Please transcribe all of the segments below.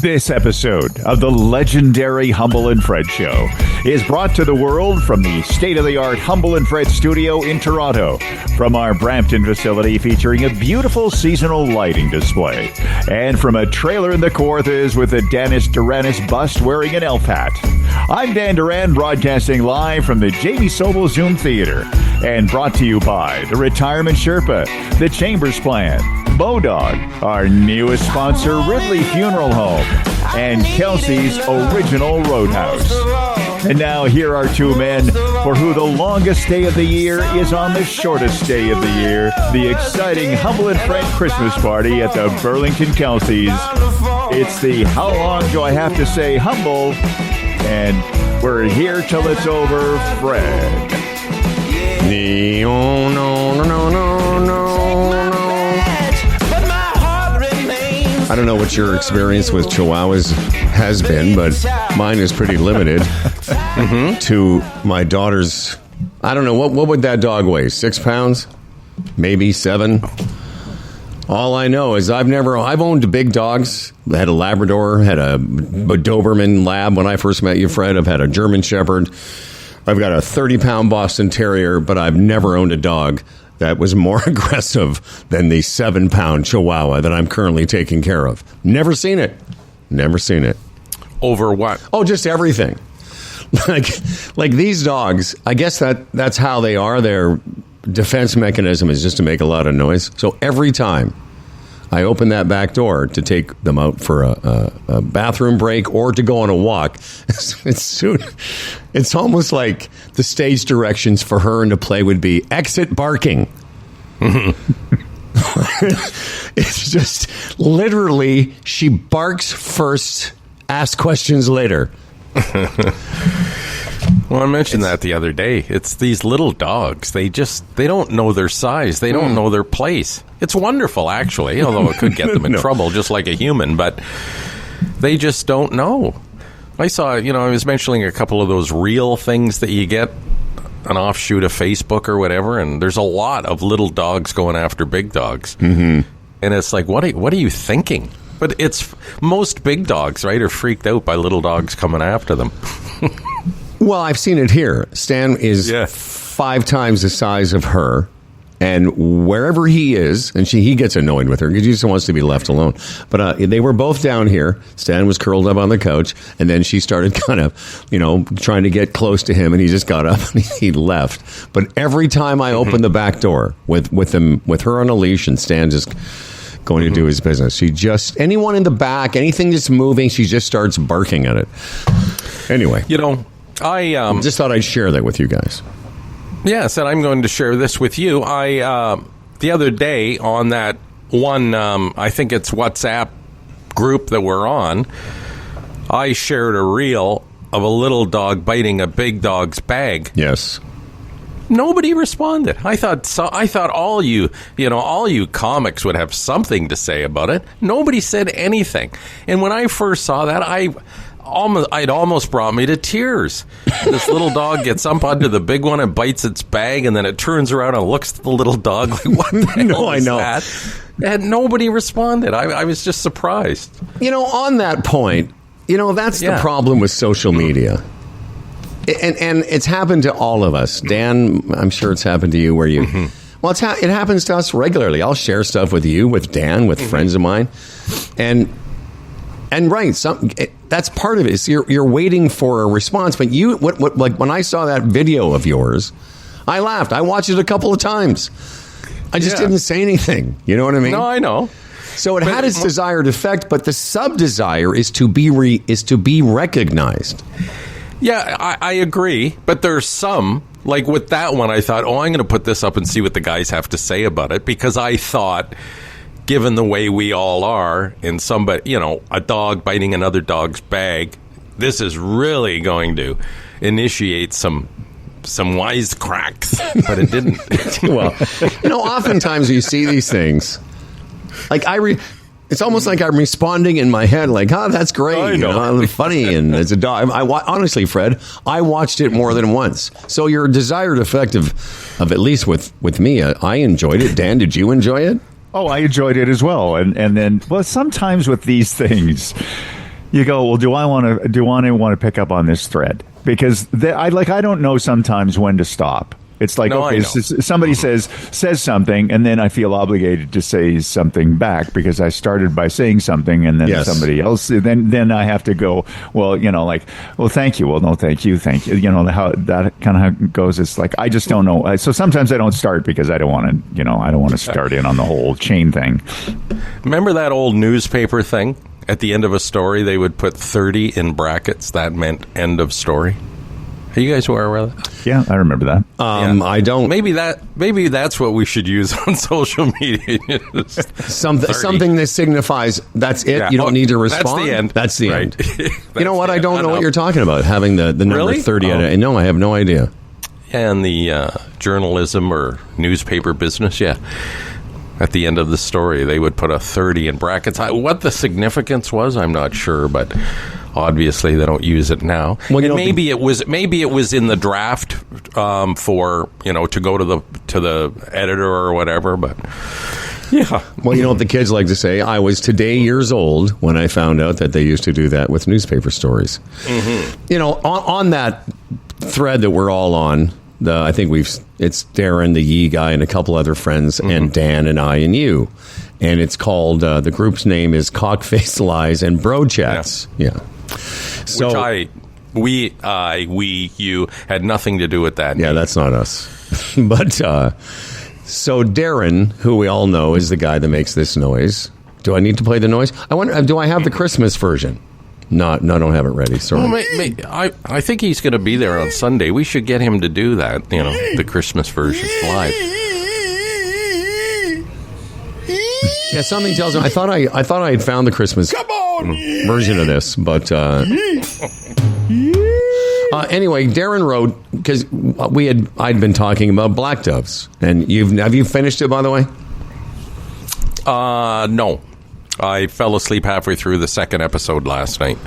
This episode of the legendary Humble and Fred Show is brought to the world from the state-of-the-art Humble and Fred studio in Toronto, from our Brampton facility featuring a beautiful seasonal lighting display, and from a trailer in the Kawarthas with a Dennis Duranus bust wearing an elf hat. I'm Dan Duran, broadcasting live from the Jamie Sobel Zoom Theater, and brought to you by the Retirement Sherpa, the Chambers Plan, Bodog, our newest sponsor, Ridley Funeral Home, and Kelsey's Original Roadhouse. And now here are two men for who the longest day of the year is on the shortest day of the year, the exciting Humble and Fred Christmas party at the Burlington Kelsey's. It's the How Long Do I Have to Say Humble? And we're here till it's over, Fred. I don't know what your experience with Chihuahuas has been, but mine is pretty limited to my daughter's. I don't know, what would that dog weigh? 6 pounds? Maybe 7? All I know is I've owned big dogs. I had a Labrador, had a Doberman Lab when I first met you, Fred. I've had a German Shepherd. I've got a 30-pound Boston Terrier, but I've never owned a dog that was more aggressive than the 7-pound Chihuahua that I'm currently taking care of. Never seen it. Never seen it. Over what? Oh, just everything. Like these dogs, I guess that's how they are. Their defense mechanism is just to make a lot of noise. So every time I open that back door to take them out for a bathroom break or to go on a walk, it's almost like the stage directions for her and to play would be exit barking. It's just literally she barks first, asks questions later. Well, I mentioned that the other day. It's these little dogs. They don't know their size. They don't know their place. It's wonderful, actually, although it could get them in trouble, just like a human, but they just don't know. I saw, I was mentioning a couple of those reel things that you get, an offshoot of Facebook or whatever, and there's a lot of little dogs going after big dogs. Mm-hmm. And it's like, what are you thinking? But it's most big dogs, right, are freaked out by little dogs coming after them. Well, I've seen it here. Stan is 5 times the size of her, and wherever he is, and he gets annoyed with her because he just wants to be left alone. But they were both down here. Stan was curled up on the couch, and then she started kind of, trying to get close to him, and he just got up and he left. But every time I open the back door with her on a leash and Stan just going to do his business, anyone in the back, anything that's moving, she just starts barking at it. Anyway, I just thought I'd share that with you guys. Yes, and I'm going to share this with you. The other day on that one, I think it's WhatsApp group that we're on, I shared a reel of a little dog biting a big dog's bag. Yes. Nobody responded. I thought all you comics would have something to say about it. Nobody said anything. And when I first saw that, it almost brought me to tears. This little dog gets up onto the big one and bites its bag, and then it turns around and looks at the little dog like, what the hell is that? And nobody responded. I was just surprised. On that point, that's the problem with social media. And it's happened to all of us. Dan, I'm sure it's happened to you where you... Mm-hmm. Well, it happens to us regularly. I'll share stuff with you, with Dan, with friends of mine. And right, that's part of it. Is you're waiting for a response. But like when I saw that video of yours, I laughed. I watched it a couple of times. I just didn't say anything. You know what I mean? No, I know. So it had its desired effect, but the sub-desire is to be recognized. Yeah, I agree. But there's some, like with that one, I thought, I'm going to put this up and see what the guys have to say about it, because I thought, given the way we all are, and somebody, a dog biting another dog's bag, this is really going to initiate some wisecracks. But it didn't. Well, oftentimes you see these things, like it's almost like I'm responding in my head, like, that's great, funny, and it's a dog. Honestly, Fred, I watched it more than once. So your desired effect of at least with me, I enjoyed it. Dan, did you enjoy it? Oh, I enjoyed it as well. And then, well, sometimes with these things, you go, well, do I want to pick up on this thread? Because I don't know sometimes when to stop. It's like, No, okay, somebody says something, and then I feel obligated to say something back because I started by saying something, and then Yes. somebody else, then I have to go, well, like, well, thank you. Well, no, thank you. How that kind of goes. It's like, I just don't know. So sometimes I don't start because I don't want to start in on the whole chain thing. Remember that old newspaper thing? At the end of a story, they would put 30 in brackets. That meant end of story. Are you guys aware of that? Yeah, I remember that. I don't. Maybe that's what we should use on social media. Something that signifies that's it. Yeah. You don't need to respond. That's the end. That's the Right. end. You know what? I don't know what you're talking about. Having the number Really? 30. Oh. No, I have no idea. And the journalism or newspaper business, yeah. At the end of the story, they would put a 30 in brackets. What the significance was, I'm not sure, but obviously they don't use it now. Well, and maybe it was in the draft for to go to the editor or whatever. But yeah, Well, you know what the kids like to say? I was today years old when I found out that they used to do that with newspaper stories. Mm-hmm. On that thread that we're all on, I think it's Darren, the Yee guy, and a couple other friends, and Dan and I and you. And it's called, the group's name is Cockface Lies and Bro Chats. Yeah. So, which you had nothing to do with that. yeah, that's not us. But, so Darren, who we all know is the guy that makes this noise. Do I need to play the noise? I wonder, do I have the Christmas version? No, I don't have it ready. Sorry. Well, I think he's going to be there on Sunday. We should get him to do that, the Christmas version live. Yeah, something tells me. I thought I had found the Christmas version of this, but anyway, Darren wrote because I'd been talking about black doves, and have you finished it, by the way? No. I fell asleep halfway through the second episode last night.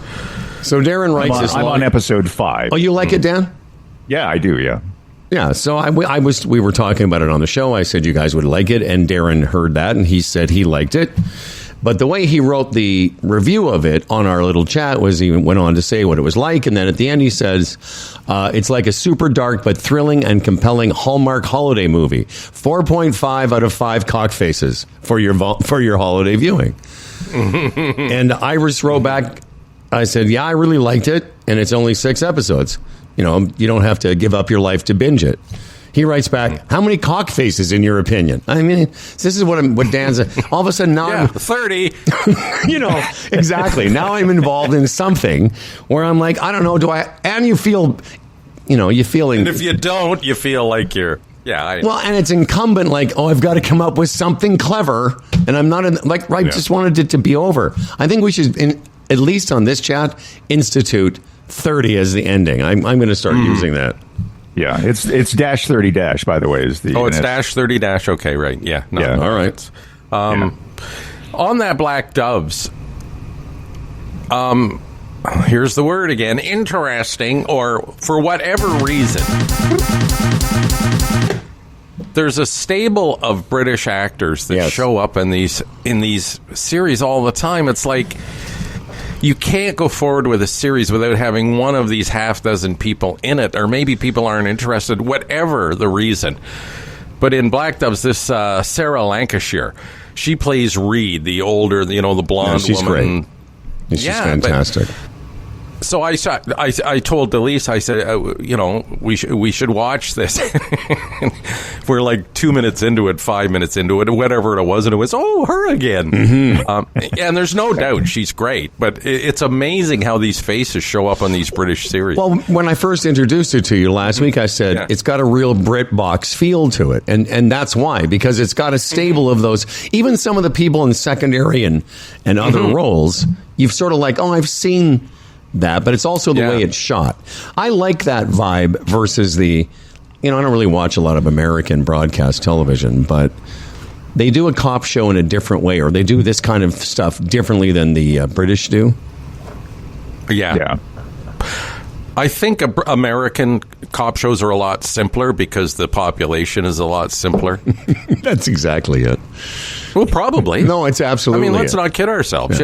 So Darren writes this. I'm on episode 5. Oh, you like it, Dan? Yeah, I do. Yeah. Yeah. So we were talking about it on the show. I said you guys would like it, and Darren heard that, and he said he liked it. But the way he wrote the review of it on our little chat was he went on to say what it was like, and then at the end he says, it's like a super dark but thrilling and compelling Hallmark holiday movie. 4.5 out of 5 cock faces for your holiday viewing. And Iris wrote back, I said, yeah, I really liked it, and it's only 6 episodes. You don't have to give up your life to binge it. He writes back, how many cock faces in your opinion? I mean, this is what Dan's... All of a sudden now I'm... 30. Exactly. Now I'm involved in something where I'm like, I don't know, and you feel, you feeling... And if you don't, you feel like you're... Yeah. Well, and it's incumbent, like, I've got to come up with something clever, and I'm not I just wanted it to be over. I think we should, at least on this chat, institute 30 as the ending. I'm going to start using that. Yeah, it's dash 30 dash, by the way. Is the it's dash 30 dash. Okay, right. Yeah. No, Yeah. All right. On that black doves, here's the word again, interesting, or for whatever reason, there's a stable of British actors that show up in these series all the time. It's like you can't go forward with a series without having one of these half dozen people in it, or maybe people aren't interested, whatever the reason. But in Black Doves, this Sarah Lancashire, she plays Reed, the older, the blonde she's woman. Great. She's fantastic. So I told Delise, I said, we should watch this. We're like 2 minutes into it, 5 minutes into it, whatever it was, and it was, her again. Mm-hmm. And there's no doubt she's great, but it's amazing how these faces show up on these British series. Well, when I first introduced it to you last week, I said it's got a real BritBox feel to it, and that's why, because it's got a stable of those. Even some of the people in secondary and other roles, you've sort of like, I've seen that, but it's also the way it's shot. I like that vibe versus I don't really watch a lot of American broadcast television, but they do a cop show in a different way, or they do this kind of stuff differently than the British do. Yeah. I think American cop shows are a lot simpler because the population is a lot simpler. That's exactly it. Well, probably. No, it's absolutely let's not kid ourselves,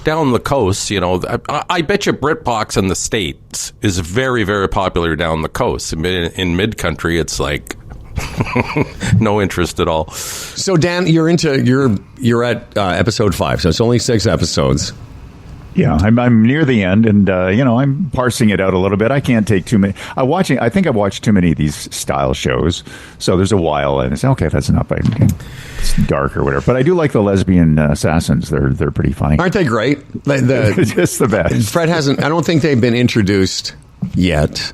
down the coast, I bet you BritBox in the States is very, very popular down the coast. In mid-country, it's like no interest at all. So, Dan, you're at episode 5, so it's only 6 episodes. Yeah, I'm near the end, and I'm parsing it out a little bit. I can't take too many. I think I've watched too many of these style shows, so there's a while, and it's okay. That's enough. It's dark or whatever. But I do like the lesbian assassins. They're pretty funny, aren't they? Great. Just the best. Fred hasn't. I don't think they've been introduced yet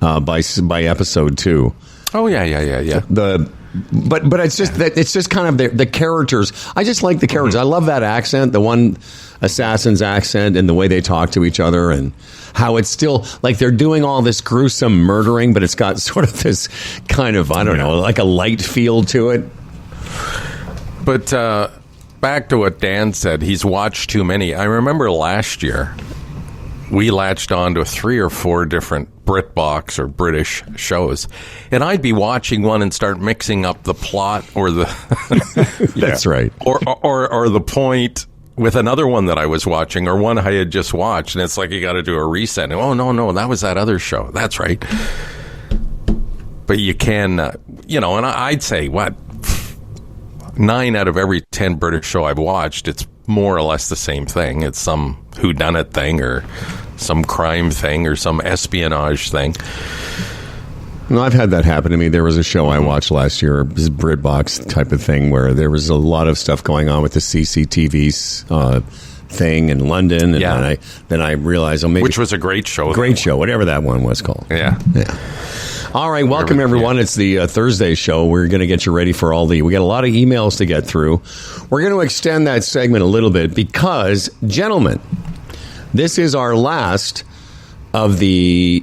by episode 2. Oh yeah. But it's just kind of the characters. I just like the characters. I love that accent, the one assassin's accent, and the way they talk to each other, and how it's still like they're doing all this gruesome murdering, but it's got sort of this kind of, I don't know, like a light feel to it. But back to what Dan said, he's watched too many. I remember last year we latched on to 3 or 4 different BritBox or British shows, and I'd be watching one and start mixing up the plot or the That's right, or the point with another one that I was watching, or one I had just watched, and it's like you got to do a reset. And, oh no, that was that other show. That's right. But you can, and I'd say 9 out of every 10 British show I've watched, it's more or less the same thing. It's some whodunit thing, or some crime thing, or some espionage thing. No, I've had that happen to me. There was a show I watched last year, this BritBox type of thing, where there was a lot of stuff going on with the CCTV thing in London, and then I realized, maybe, which was a great show. Great show, whatever that one was called. Yeah. All right, welcome everyone. It's the Thursday show. We're going to get you ready for we got a lot of emails to get through. We're going to extend that segment a little bit because, gentlemen, this is our last of the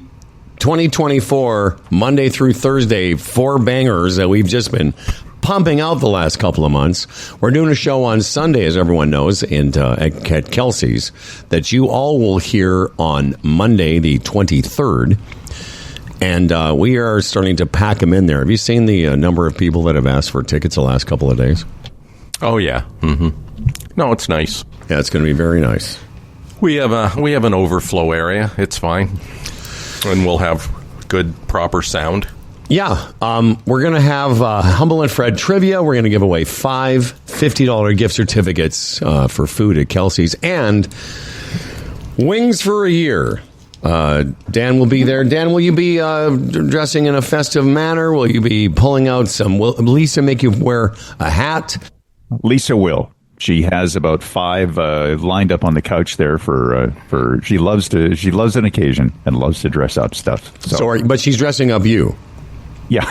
2024 Monday through Thursday 4 bangers that we've just been pumping out the last couple of months. We're doing a show on Sunday, as everyone knows, at Kelsey's, that you all will hear on Monday, the 23rd. And we are starting to pack them in there. Have you seen the number of people that have asked for tickets the last couple of days? Oh, yeah. Mm-hmm. No, it's nice. Yeah, it's going to be very nice. We have an overflow area. It's fine. And we'll have good, proper sound. Yeah. We're going to have Humble and Fred trivia. We're going to give away 5 $50 gift certificates for food at Kelsey's. And wings for a year. Dan will be there. Dan, will you be dressing in a festive manner? Will you be pulling out will Lisa make you wear a hat? Lisa will. She has about 5 lined up on the couch there for she loves an occasion and loves to dress up stuff. But she's dressing up you. Yeah,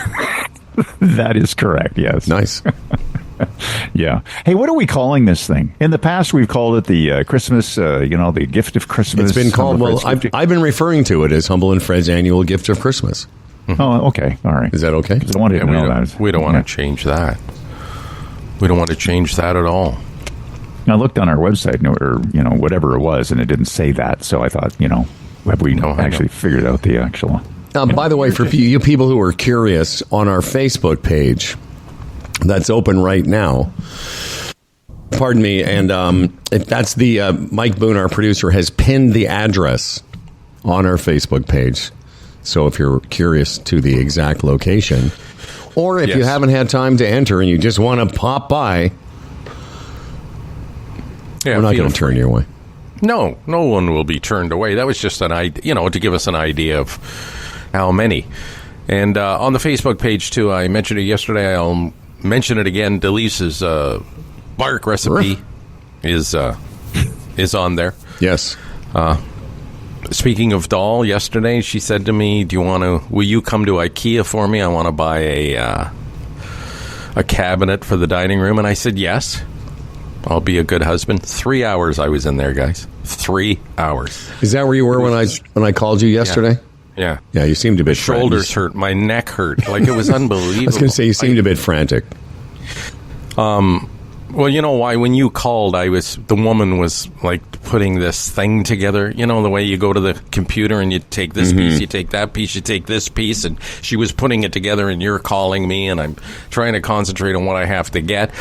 that is correct. Yes. Nice. Yeah. Hey, what are we calling this thing? In the past, we've called it the Christmas, the gift of Christmas. It's been called, I've been referring to it as Humble and Fred's annual gift of Christmas. Oh, okay. All right. Is that okay? I wanted to know that. We don't want to change that. We don't want to change that at all. I looked on our website, or whatever it was, and it didn't say that. So I thought, have we actually figured out the actual? By the way, for you people who are curious, on our Facebook page that's open right now, pardon me, and that's the Mike Boone, our producer, has pinned the address on our Facebook page. So if you're curious to the exact location, or if you haven't had time to enter and you just want to pop by, we're not going to turn you away. No one will be turned away. That was just an idea, to give us an idea of how many. And on the Facebook page, too, I mentioned it yesterday. I'll mention it again. Delisa's bark recipe is on there. Yes. Speaking of doll, yesterday she said to me, will you come to IKEA for me? I want to buy a cabinet for the dining room. And I said, yes. I'll be a good husband. 3 hours I was in there, guys. 3 hours. Is that where you were when I called you yesterday? Yeah. Yeah, you seemed a bit shoulders hurt. My neck hurt. Like, it was unbelievable. I was going to say, you seemed a bit frantic. Well, you know why? When you called, the woman was like putting this thing together. You know, the way you go to the computer and you take this piece, you take that piece, you take this piece, and she was putting it together, and you're calling me, and I'm trying to concentrate on what I have to get.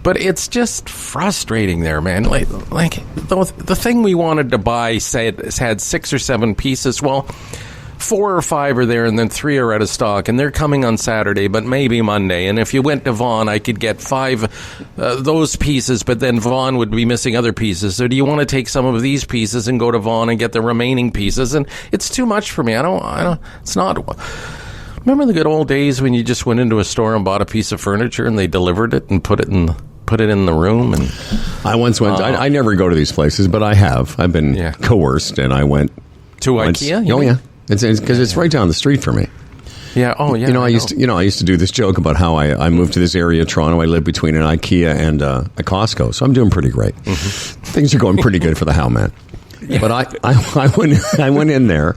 But it's just frustrating there, man. Like the thing we wanted to buy had 6 or 7 pieces. Well, 4 or 5 are there, and then 3 are out of stock, and they're coming on Saturday, but maybe Monday. And if you went to Vaughan, I could get 5 those pieces, but then Vaughan would be missing other pieces. So do you want to take some of these pieces and go to Vaughan and get the remaining pieces? And it's too much for me. I don't. It's not. Remember the good old days when you just went into a store and bought a piece of furniture and they delivered it and put it in the room? And I once went. I never go to these places, but I have. I've been coerced, and I went to IKEA. Oh yeah. It's because it's right down the street for me. Yeah. Oh, yeah. I used to do this joke about how I moved to this area of Toronto. I live between an IKEA and a Costco, so I'm doing pretty great. Mm-hmm. Things are going pretty good for the Howman. Yeah. But I went in there.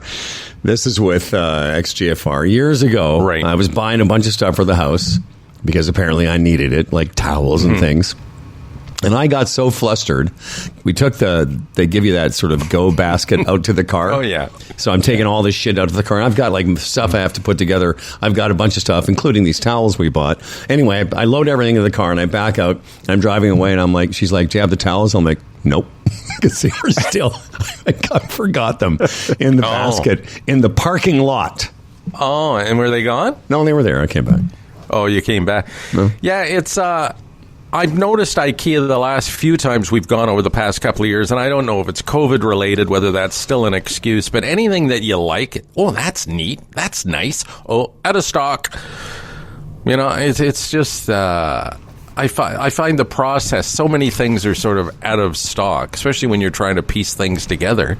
This is with XGFR years ago. Right. I was buying a bunch of stuff for the house because apparently I needed it, like towels and things. And I got so flustered. We took they give you that sort of go basket out to the car. Oh, yeah. So I'm taking all this shit out of the car. And I've got like stuff I have to put together. I've got a bunch of stuff, including these towels we bought. Anyway, I load everything in the car and I back out. And I'm driving away and I'm like, she's like, do you have the towels? I'm like, nope. Because they were still, I forgot them in the basket in the parking lot. Oh, and were they gone? No, they were there. I came back. Oh, you came back. No. Yeah, it's... I've noticed IKEA the last few times we've gone over the past couple of years, and I don't know if it's COVID related, whether that's still an excuse, but anything that you like, oh, that's neat, that's nice, oh, out of stock. You know, it's just, I find the process, so many things are sort of out of stock, especially when you're trying to piece things together.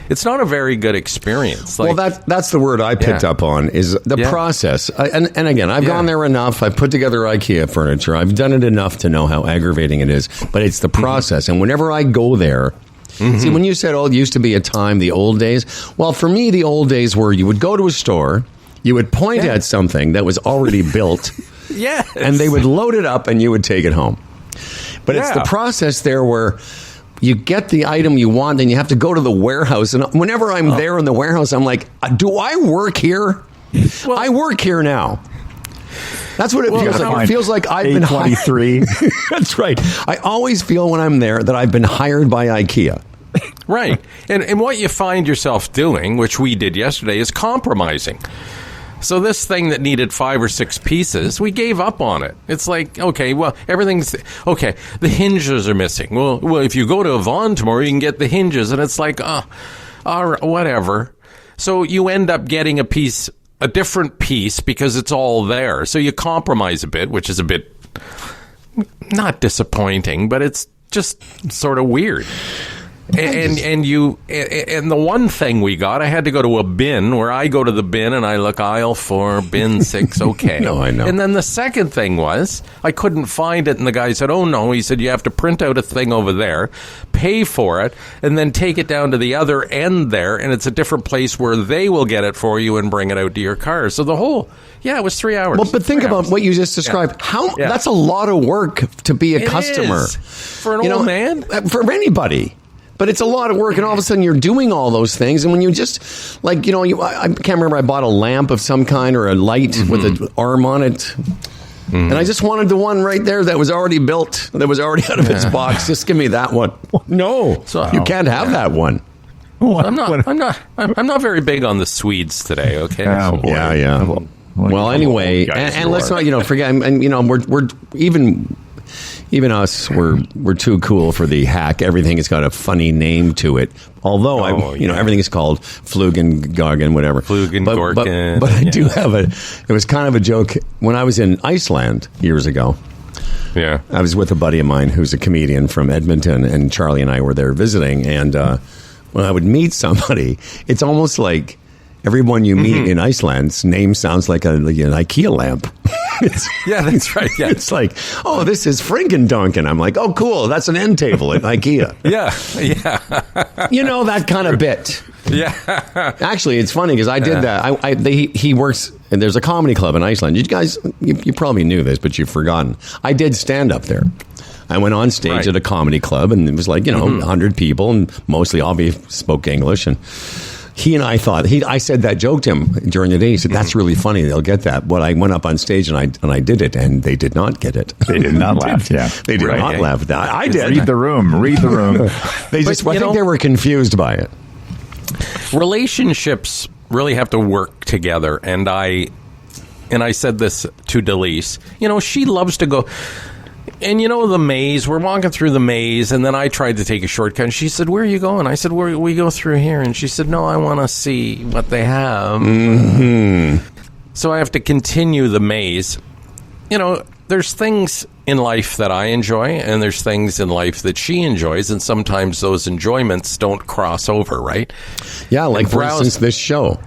It's not a very good experience. Well, that's the word I picked up on, is the process. And again, I've gone there enough. I've put together IKEA furniture. I've done it enough to know how aggravating it is. But it's the process. And whenever I go there, see, when you said, it used to be a time, the old days. Well, for me, the old days were you would go to a store, you would point at something that was already built, and they would load it up and you would take it home. But it's the process there where... you get the item you want, and you have to go to the warehouse. And whenever I'm there in the warehouse, I'm like, do I work here? Well, I work here now. That's what it feels like. It feels like I've been hired. That's right. I always feel when I'm there that I've been hired by IKEA. Right. And what you find yourself doing, which we did yesterday, is compromising. So this thing that needed 5 or 6 pieces, we gave up on it. It's like, okay, well, everything's... okay, the hinges are missing. Well, if you go to Vaughan tomorrow, you can get the hinges. And it's like, whatever. So you end up getting a different piece because it's all there. So you compromise a bit, which is a bit not disappointing, but it's just sort of weird. And the one thing we got, I had to go to a bin where I go to the bin and I look aisle 4, bin 6, okay. No, I know. And then the second thing was I couldn't find it, and the guy said, oh no, he said you have to print out a thing over there, pay for it, and then take it down to the other end there, and it's a different place where they will get it for you and bring it out to your car. So the whole... it was 3 hours. Well, but think about what you just described. That's a lot of work to be a customer. For an old man? For anybody. But it's a lot of work, and all of a sudden you're doing all those things, and when you just, like, I can't remember, I bought a lamp of some kind or a light with an arm on it, and I just wanted the one right there that was already built, that was already out of its box. Just give me that one. No, you can't have that one. I'm not very big on the Swedes today, okay? Oh, boy. Yeah. Well, anyway, and let's not, forget, and, we're even us, we're too cool for the hack. Everything has got a funny name to it. Although everything is called Flugen, whatever. Gorkin. But I do have it was kind of a joke when I was in Iceland years ago. Yeah. I was with a buddy of mine who's a comedian from Edmonton, and Charlie and I were there visiting, and when I would meet somebody, it's almost like everyone you meet in Iceland's name sounds like an IKEA lamp. Yeah, that's right. Yeah. It's like, oh, this is Frinkendonken. I'm like, oh, cool. That's an end table at IKEA. Yeah. That kind of bit. Yeah. Actually, it's funny because I did that. He works, and there's a comedy club in Iceland. You guys, you probably knew this, but you've forgotten. I did stand up there. I went on stage at a comedy club, and it was like, 100 people, and mostly all spoke English, and he and I thought I said that joke to him during the day. He said, "That's really funny. They'll get that." Well, I went up on stage and I did it, and they did not get it. They did not laugh. Yeah, they did not laugh at that. I did. Read the room. They just. I think they were confused by it. Relationships really have to work together, and I said this to Delise. She loves to go. And the maze, we're walking through the maze, and then I tried to take a shortcut, and she said, "Where are you going?" I said, "We go through here." And she said, "No, I want to see what they have." Mm-hmm. So I have to continue the maze. There's things in life that I enjoy, and there's things in life that she enjoys, and sometimes those enjoyments don't cross over, right? Yeah, like for instance, this show.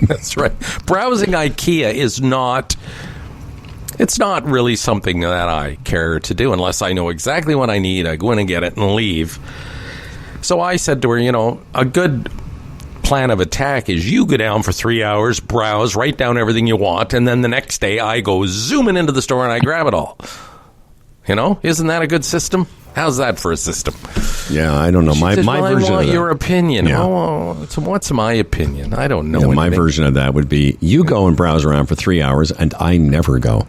That's right. Browsing IKEA is not... It's not really something that I care to do unless I know exactly what I need. I go in and get it and leave. So I said to her, a good plan of attack is you go down for 3 hours, browse, write down everything you want, and then the next day I go zooming into the store and I grab it all. Isn't that a good system? How's that for a system? Yeah, I don't know. My version I want of that. your opinion. Yeah. So what's my opinion? I don't know. My version of that would be you go and browse around for 3 hours, and I never go.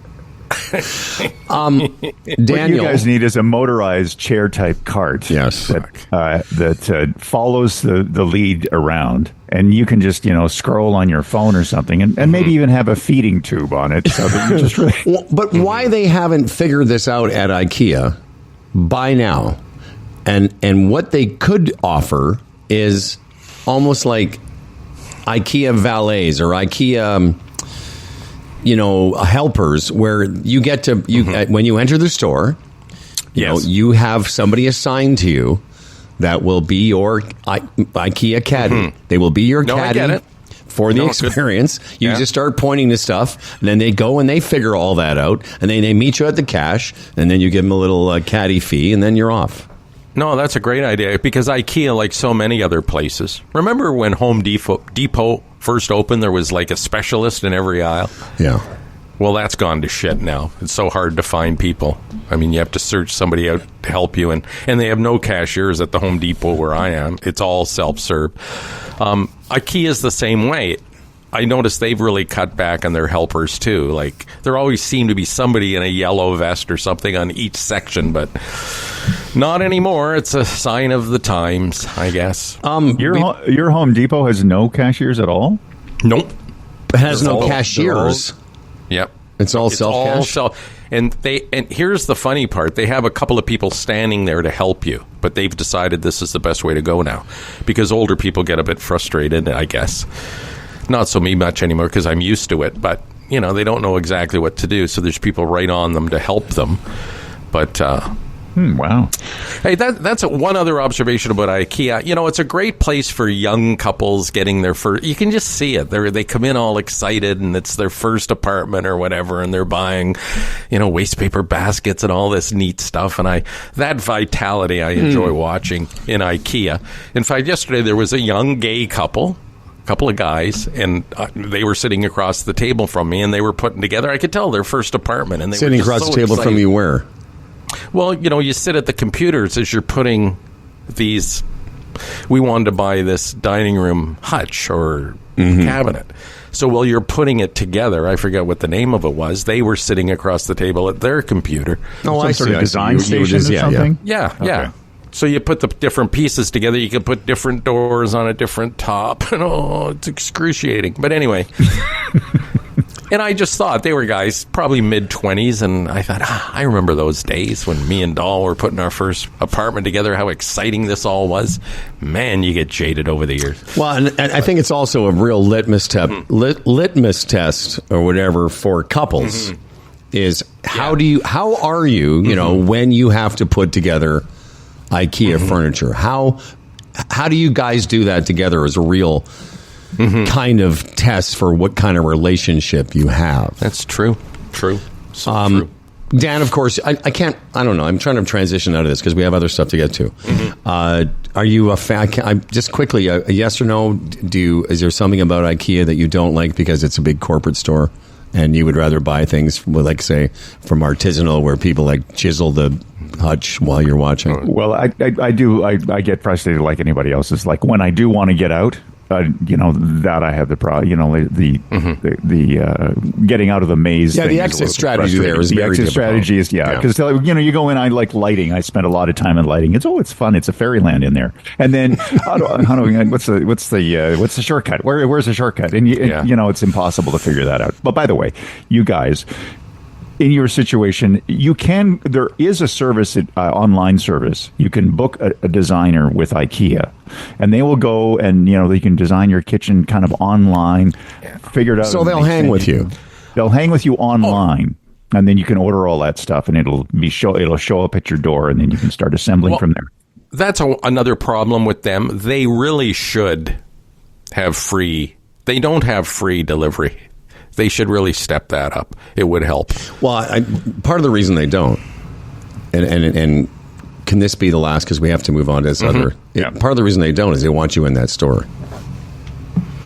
Daniel, what you guys need is a motorized chair type cart. Yes, that follows the lead around, and you can just scroll on your phone or something, and maybe even have a feeding tube on it. So that you just really. But why they haven't figured this out at IKEA by now, and what they could offer is almost like IKEA valets or IKEA. Helpers where you get to when you enter the store, you have somebody assigned to you that will be your IKEA caddy. Mm-hmm. They will be your caddy for the experience. Good. You just start pointing to stuff, and then they go and they figure all that out, and then they meet you at the cash, and then you give them a little caddy fee, and then you're off. No, that's a great idea because IKEA, like so many other places, remember when Home Depot first opened, there was like a specialist in every aisle? Yeah. Well, that's gone to shit now. It's so hard to find people. I mean, you have to search somebody out to help you, and they have no cashiers at the Home Depot where I am. It's all self-serve. IKEA is the same way. I noticed they've really cut back on their helpers, too. Like, there always seemed to be somebody in a yellow vest or something on each section, but not anymore. It's a sign of the times, I guess. Your Home Depot has no cashiers at all? Nope. It has no cashiers. Yep. It's all self-cash? And here's the funny part. They have a couple of people standing there to help you, but they've decided this is the best way to go now because older people get a bit frustrated, I guess. Not so me much anymore because I'm used to it, but, they don't know exactly what to do, so there's people right on them to help them. But, wow. Hey, that's one other observation about IKEA. It's a great place for young couples getting their first... You can just see it. They come in all excited, and it's their first apartment or whatever, and they're buying, waste paper baskets and all this neat stuff. And that vitality I enjoy watching in IKEA. In fact, yesterday there was a young gay couple of guys, and they were sitting across the table from me, and they were putting together, I could tell, their first apartment. And they sitting were just across the table from you where? Well, you sit at the computers as you're putting these... We wanted to buy this dining room hutch or cabinet. So while you're putting it together, I forget what the name of it was, they were sitting across the table at their computer. Oh, I see. Sort of design station or something? Yeah. Okay. So you put the different pieces together. You can put different doors on a different top. It's excruciating. But anyway. And I just thought they were guys probably mid-20s. And I thought, I remember those days when me and Doll were putting our first apartment together, how exciting this all was. Man, you get jaded over the years. Well, and I think it's also a real litmus test or whatever for couples is how are you, when you have to put together IKEA furniture. How do you guys do that together as a real kind of test for what kind of relationship you have? That's true. So true. Dan, of course, I don't know. I'm trying to transition out of this because we have other stuff to get to. Are you a fan? Just quickly, a yes or no? Is there something about IKEA that you don't like because it's a big corporate store? and you would rather buy things, like, say, from artisanal, where people like chisel the hutch while you're watching. Well, I get frustrated like anybody else. It's like when I do want to get out, that I have the problem. The getting out of the maze. Yeah, the exit strategy there is very difficult. The exit strategy is because you go in. I like lighting. I spend a lot of time in lighting. It's fun. It's a fairyland in there. And then what's the shortcut? Where's the shortcut? And it's impossible to figure that out. But by the way, you guys, in your situation, there is a service, online service. You can book a designer with IKEA, and they will go and, they can design your kitchen kind of online, figure it out. So they'll hang with you. They'll hang with you online, and then you can order all that stuff, and it'll show up at your door, and then you can start assembling from there. That's another problem with them. They really should have free. They don't have free delivery. They should really step that up. It would help. Well, part of the reason they don't, and can this be the last, because we have to move on to this other. Yeah. Part of the reason they don't is they want you in that store.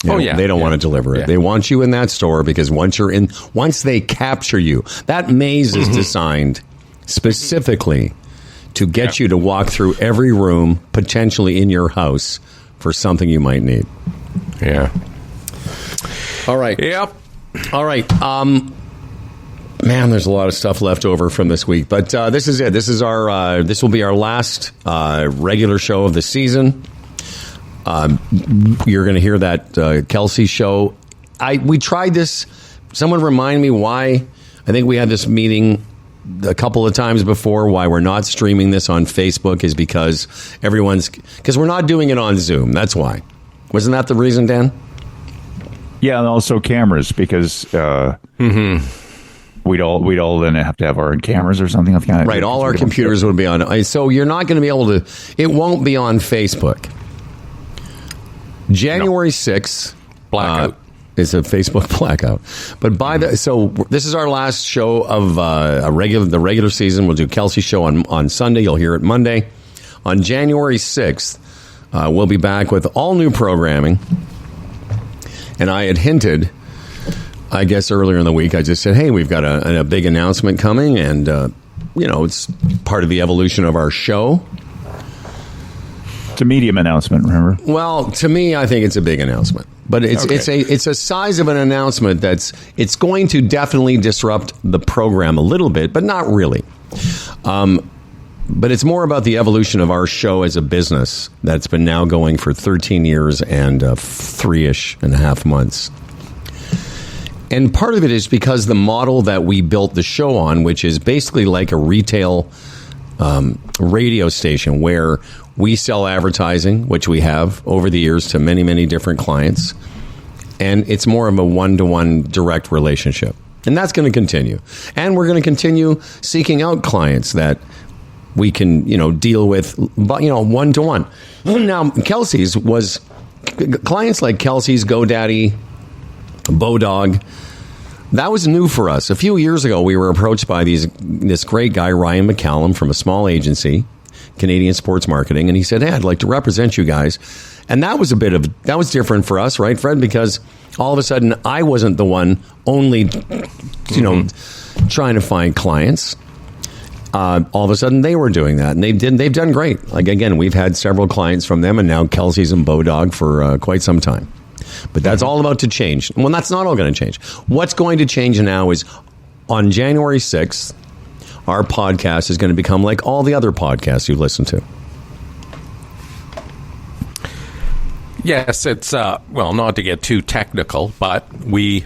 They don't want to deliver it. Yeah. They want you in that store because once they capture you, that maze is designed specifically to get you to walk through every room potentially in your house for something you might need. Yeah. All right. Yep. All right. Man, there's a lot of stuff left over from this week, but this is it. This will be our last regular show of the season. You're going to hear that Kelsey show. We tried this. Someone remind me why. I think we had this meeting a couple of times before. Why we're not streaming this on Facebook is because we're not doing it on Zoom. That's why. Wasn't that the reason, Dan? Yeah, and also cameras, because we'd all then have to have our own cameras or something like that. Right, all our computers would be on. So you're not going to be able to. It won't be on Facebook. January 6th blackout is a Facebook blackout. But this is our last show of the regular season. We'll do Kelsey's show on Sunday. You'll hear it Monday. On January 6th, we'll be back with all new programming. And I had hinted, I guess earlier in the week, I just said, hey, we've got a big announcement coming, and, it's part of the evolution of our show. It's a medium announcement, remember? Well, to me, I think it's a big announcement. But it's a size of an announcement it's going to definitely disrupt the program a little bit, but not really. But it's more about the evolution of our show as a business that's been now going for 13 years and 3.5 months. And part of it is because the model that we built the show on, which is basically like a retail radio station where we sell advertising, which we have over the years to many, many different clients. And it's more of a one-to-one direct relationship. And that's going to continue. And we're going to continue seeking out clients that we can, deal with, one-to-one. Now, Kelsey's was clients like Kelsey's, GoDaddy, Bodog. That was new for us. A few years ago, we were approached by this great guy, Ryan McCallum, from a small agency, Canadian Sports Marketing, and he said, hey, I'd like to represent you guys. And that was different for us, right, Fred? Because all of a sudden, I wasn't the one only, trying to find clients. All of a sudden, they were doing that, and they've done great. Like, again, we've had several clients from them, and now Kelsey's and Bodog for quite some time. But that's all about to change. Well, that's not all going to change. What's going to change now is on January 6th, our podcast is going to become like all the other podcasts you listen to. Yes, it's, not to get too technical, but we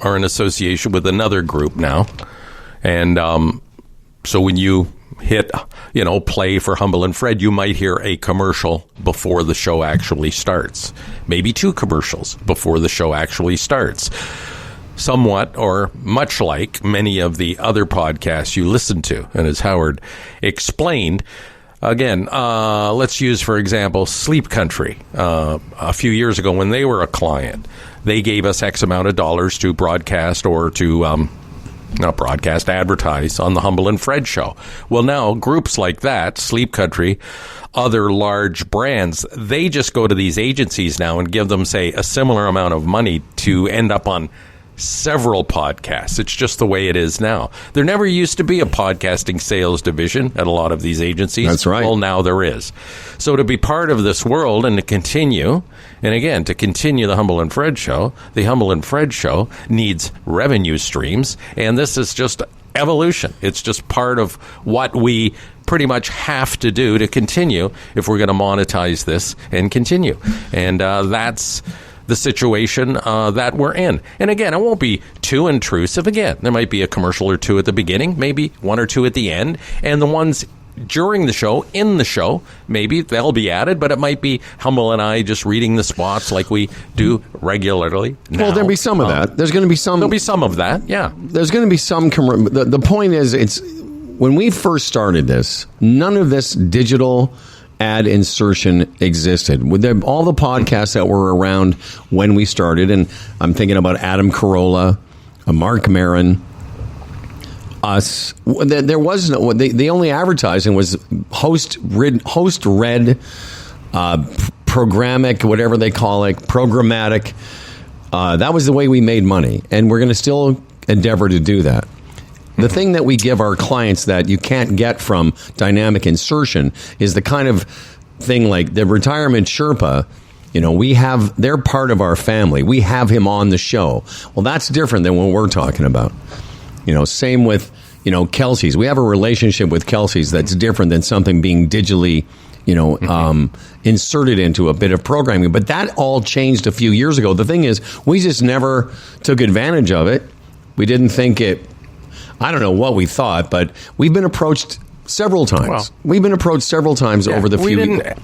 are in association with another group now. And so when you hit, play for Humble and Fred, you might hear a commercial before the show actually starts. Maybe 2 commercials before the show actually starts. Somewhat or much like many of the other podcasts you listen to. And as Howard explained, again, let's use, for example, Sleep Country. A few years ago when they were a client, they gave us X amount of dollars to broadcast or to advertise on the Humble and Fred show. Well, now groups like that, Sleep Country, other large brands, they just go to these agencies now and give them, say, a similar amount of money to end up on several podcasts. It's just the way it is now. There never used to be a podcasting sales division at a lot of these agencies. That's right. Well, now there is. So to be part of this world and to continue, and again, to continue the Humble and Fred Show, the Humble and Fred Show needs revenue streams, and this is just evolution. It's just part of what we pretty much have to do to continue if we're going to monetize this and continue. And that's the situation that we're in. And again, it won't be too intrusive. Again, there might be a commercial or two at the beginning, maybe one or two at the end, and the ones during the show, in the show, maybe they'll be added, but it might be Humble and I just reading the spots like we do regularly now. Well, there'll be some of that. There's going to be some. There'll be some of that, yeah. There's going to be some. The point is, it's when we first started this, none of this digital ad insertion existed. With all the podcasts that were around when we started, and I'm thinking about Adam Carolla, Mark Maron, us. There was no. The only advertising was host read, programmatic, whatever they call it, programmatic. That was the way we made money, and we're going to still endeavor to do that. The thing that we give our clients that you can't get from dynamic insertion is the kind of thing like the retirement Sherpa. You know, they're part of our family. We have him on the show. Well, that's different than what we're talking about. You know, same with, Kelsey's. We have a relationship with Kelsey's that's different than something being digitally, inserted into a bit of programming. But that all changed a few years ago. The thing is, we just never took advantage of it. We didn't think it. I don't know what we thought, but we've been approached several times. Well, we've been approached several times over the few years.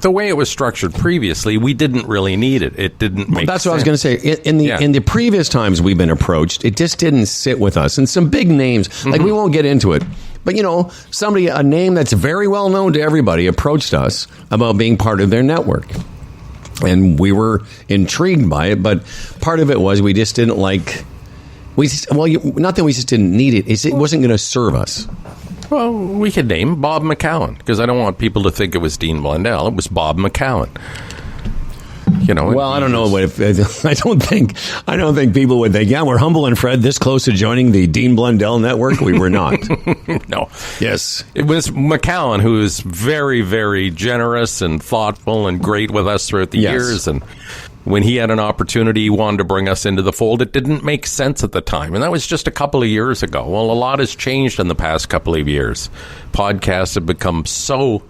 The way it was structured previously, we didn't really need it. It didn't make sense. That's what I was going to say. In the previous times we've been approached, it just didn't sit with us. And some big names, like we won't get into it, but a name that's very well known to everybody approached us about being part of their network. And we were intrigued by it, but part of it was we just didn't like. Not that we just didn't need it. It wasn't going to serve us. Well, we could name Bob McCown, because I don't want people to think it was Dean Blundell. It was Bob McCown. Well, I don't know. I don't think people would think, yeah, we're Humble and Fred this close to joining the Dean Blundell network. We were not. No. Yes. It was McCown, who is very, very generous and thoughtful and great with us throughout the years. And when he had an opportunity, he wanted to bring us into the fold. It didn't make sense at the time. And that was just a couple of years ago. Well, a lot has changed in the past couple of years. Podcasts have become so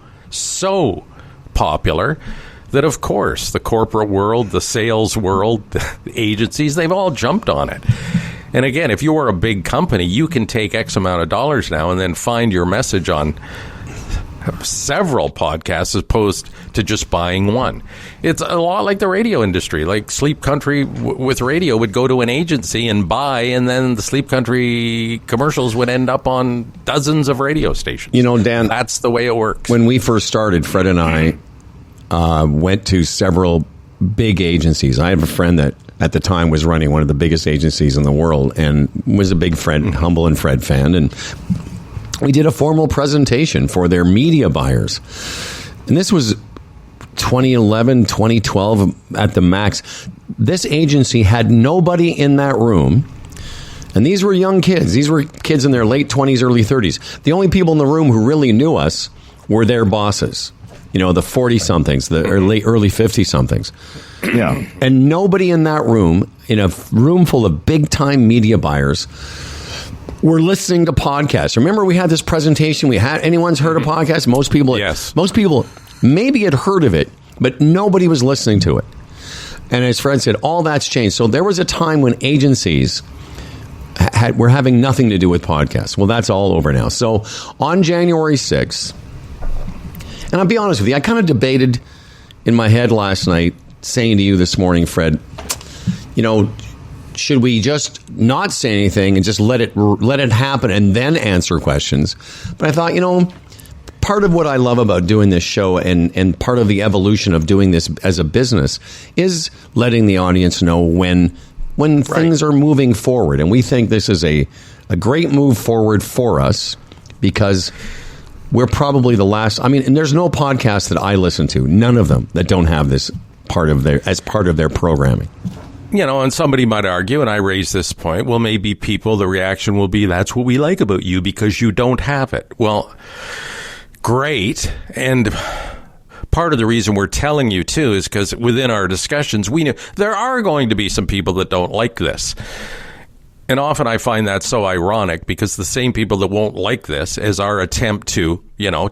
popular that, of course, the corporate world, the sales world, the agencies, they've all jumped on it. And again, if you are a big company, you can take X amount of dollars now and then find your message on several podcasts as opposed to just buying one. It's a lot like the radio industry. Like Sleep Country with radio would go to an agency and buy, and then the Sleep Country commercials would end up on dozens of radio stations. Dan, that's the way it works. When we first started, Fred and I went to several big agencies. I have a friend that at the time was running one of the biggest agencies in the world and was a big Humble and Fred fan, and we did a formal presentation for their media buyers. And this was 2011, 2012 at the max. This agency had nobody in that room. And these were young kids. These were kids in their late 20s, early 30s. The only people in the room who really knew us were their bosses. The 40-somethings, the early 50-somethings. Yeah. And nobody in that room, in a room full of big-time media buyers, were listening to podcasts. Remember, we had this presentation. Anyone's heard of podcasts? Most people, yes. Most people maybe had heard of it, but nobody was listening to it. And as Fred said, all that's changed. So there was a time when agencies were having nothing to do with podcasts. Well, that's all over now. So on January 6th, and I'll be honest with you, I kind of debated in my head last night, saying to you this morning, Fred, should we just not say anything and just let it happen and then answer questions? But I thought, part of what I love about doing this show and part of the evolution of doing this as a business is letting the audience know when things are moving forward. And we think this is a great move forward for us because we're probably the last. I mean, and there's no podcast that I listen to, none of them, that don't have this part of their programming. and somebody might argue, and I raise this point, well, maybe the reaction will be, that's what we like about you because you don't have it. Well, great. And part of the reason we're telling you, too, is because within our discussions, we know there are going to be some people that don't like this. And often I find that so ironic because the same people that won't like this as our attempt to,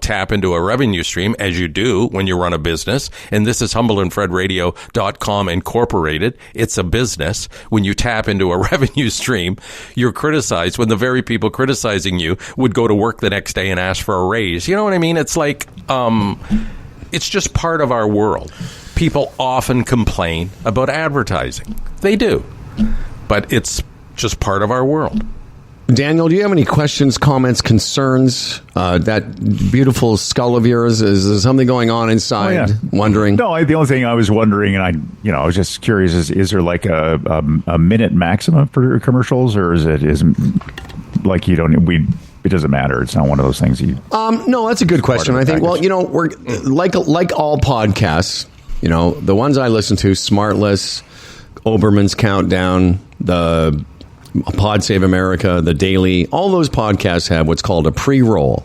tap into a revenue stream, as you do when you run a business. And this is HumbleandFredRadio.com Incorporated. It's a business. When you tap into a revenue stream, you're criticized when the very people criticizing you would go to work the next day and ask for a raise. You know what I mean? It's like, it's just part of our world. People often complain about advertising. They do. But it's just part of our world. Daniel, do you have any questions, comments, concerns? That beautiful skull of yours, is there something going on inside? Oh, yeah. Wondering? No, the only thing I was wondering, and I was just curious, is there like a minute maximum for commercials, or is like it doesn't matter? It's not one of those things. No, that's a good question. I think. Well, we're like all podcasts. The ones I listen to, Smartless, Oberman's Countdown, the Pod Save America, The Daily, all those podcasts have what's called a pre-roll,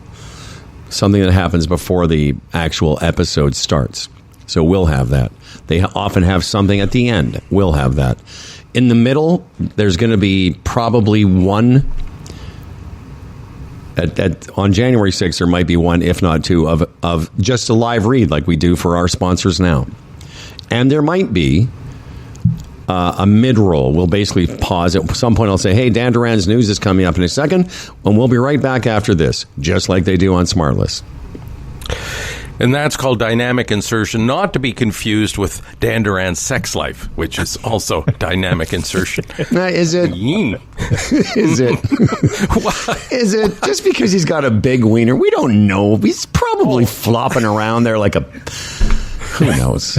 something that happens before the actual episode starts. So we'll have that. They often have something at the end. We'll have that. In the middle, there's going to be probably one. On January 6th, there might be one, if not two, of just a live read like we do for our sponsors now. And there might be a mid-roll. We'll basically pause at some point. I'll say, hey, Dan Duran's news is coming up in a second, and we'll be right back after this, just like they do on Smartless. And that's called dynamic insertion, not to be confused with Dan Duran's sex life, which is also dynamic insertion. Is it? Is it? Is it? Just because he's got a big wiener, we don't know. He's probably flopping around there like a... Who knows?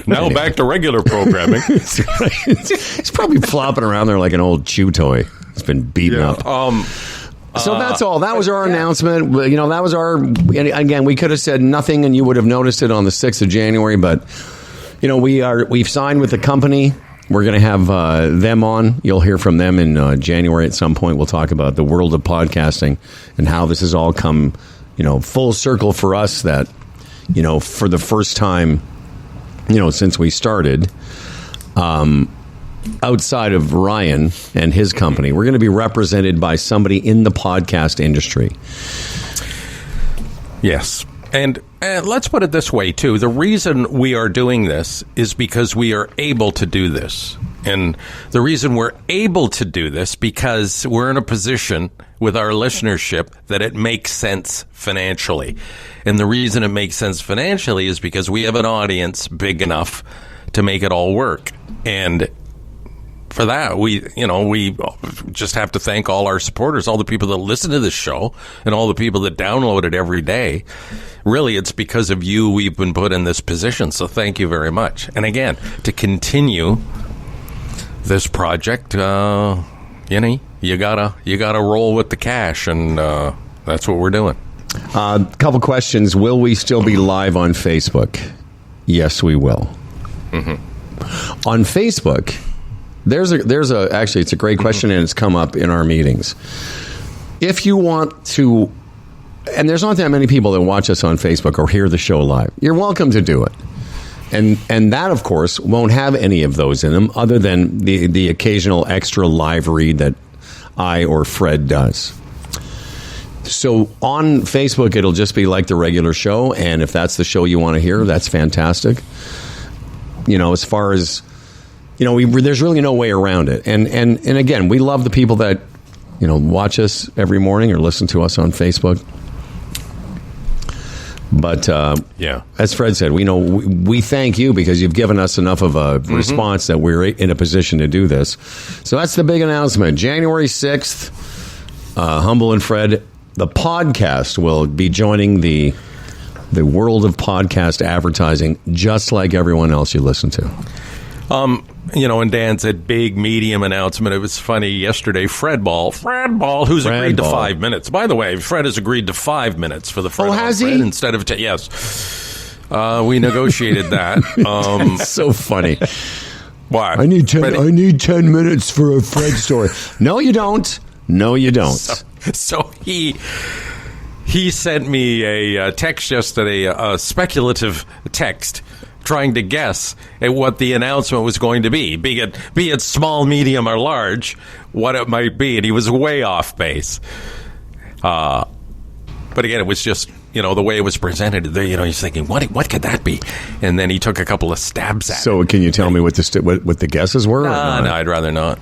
Now anyway. Back to regular programming. He's probably flopping around there like an old chew toy. It's been beaten up. So that's all. That was our announcement. That was our... Again, we could have said nothing and you would have noticed it on the 6th of January. But, we've signed with the company. We're going to have them on. You'll hear from them in January at some point. We'll talk about the world of podcasting and how this has all come, full circle for us that, for the first time... since we started, outside of Ryan and his company, we're going to be represented by somebody in the podcast industry. Yes. And let's put it this way, too. The reason we are doing this is because we are able to do this. And the reason we're able to do this because we're in a position with our listenership that it makes sense financially. And the reason it makes sense financially is because we have an audience big enough to make it all work. And for that, we just have to thank all our supporters, all the people that listen to this show and all the people that download it every day. Really, it's because of you we've been put in this position. So thank you very much. And again, to continue this project, you gotta roll with the cash, and that's what we're doing. A couple questions. Will we still be live on Facebook? Yes, we will. Mm-hmm. On Facebook, actually, it's a great question, and it's come up in our meetings. If you want to, and there's not that many people that watch us on Facebook or hear the show live, you're welcome to do it. And that, of course, won't have any of those in them other than the occasional extra live read that I or Fred does. So on Facebook, it'll just be like the regular show. And if that's the show you want to hear, that's fantastic. As far as, there's really no way around it. And again, we love the people that, watch us every morning or listen to us on Facebook. But as Fred said, we thank you because you've given us enough of a response that we're in a position to do this. So that's the big announcement. January 6th, Humble and Fred, the podcast, will be joining the world of podcast advertising, just like everyone else you listen to. And Dan said big medium announcement. It was funny yesterday. Fred Ball, who's agreed to 5 minutes. By the way, Fred has agreed to 5 minutes for the Fred. Oh, has Fred he? Instead of yes. We negotiated that. It's so funny. What? I need 10 minutes for a Fred story. No, you don't. No, you don't. So he sent me a text yesterday, a speculative text, trying to guess at what the announcement was going to be it small, medium, or large, what it might be, and he was way off base. But again, it was just, the way it was presented. He's thinking, what could that be? And then he took a couple of stabs at it. So can you tell me what the guesses were? No, I'd rather not.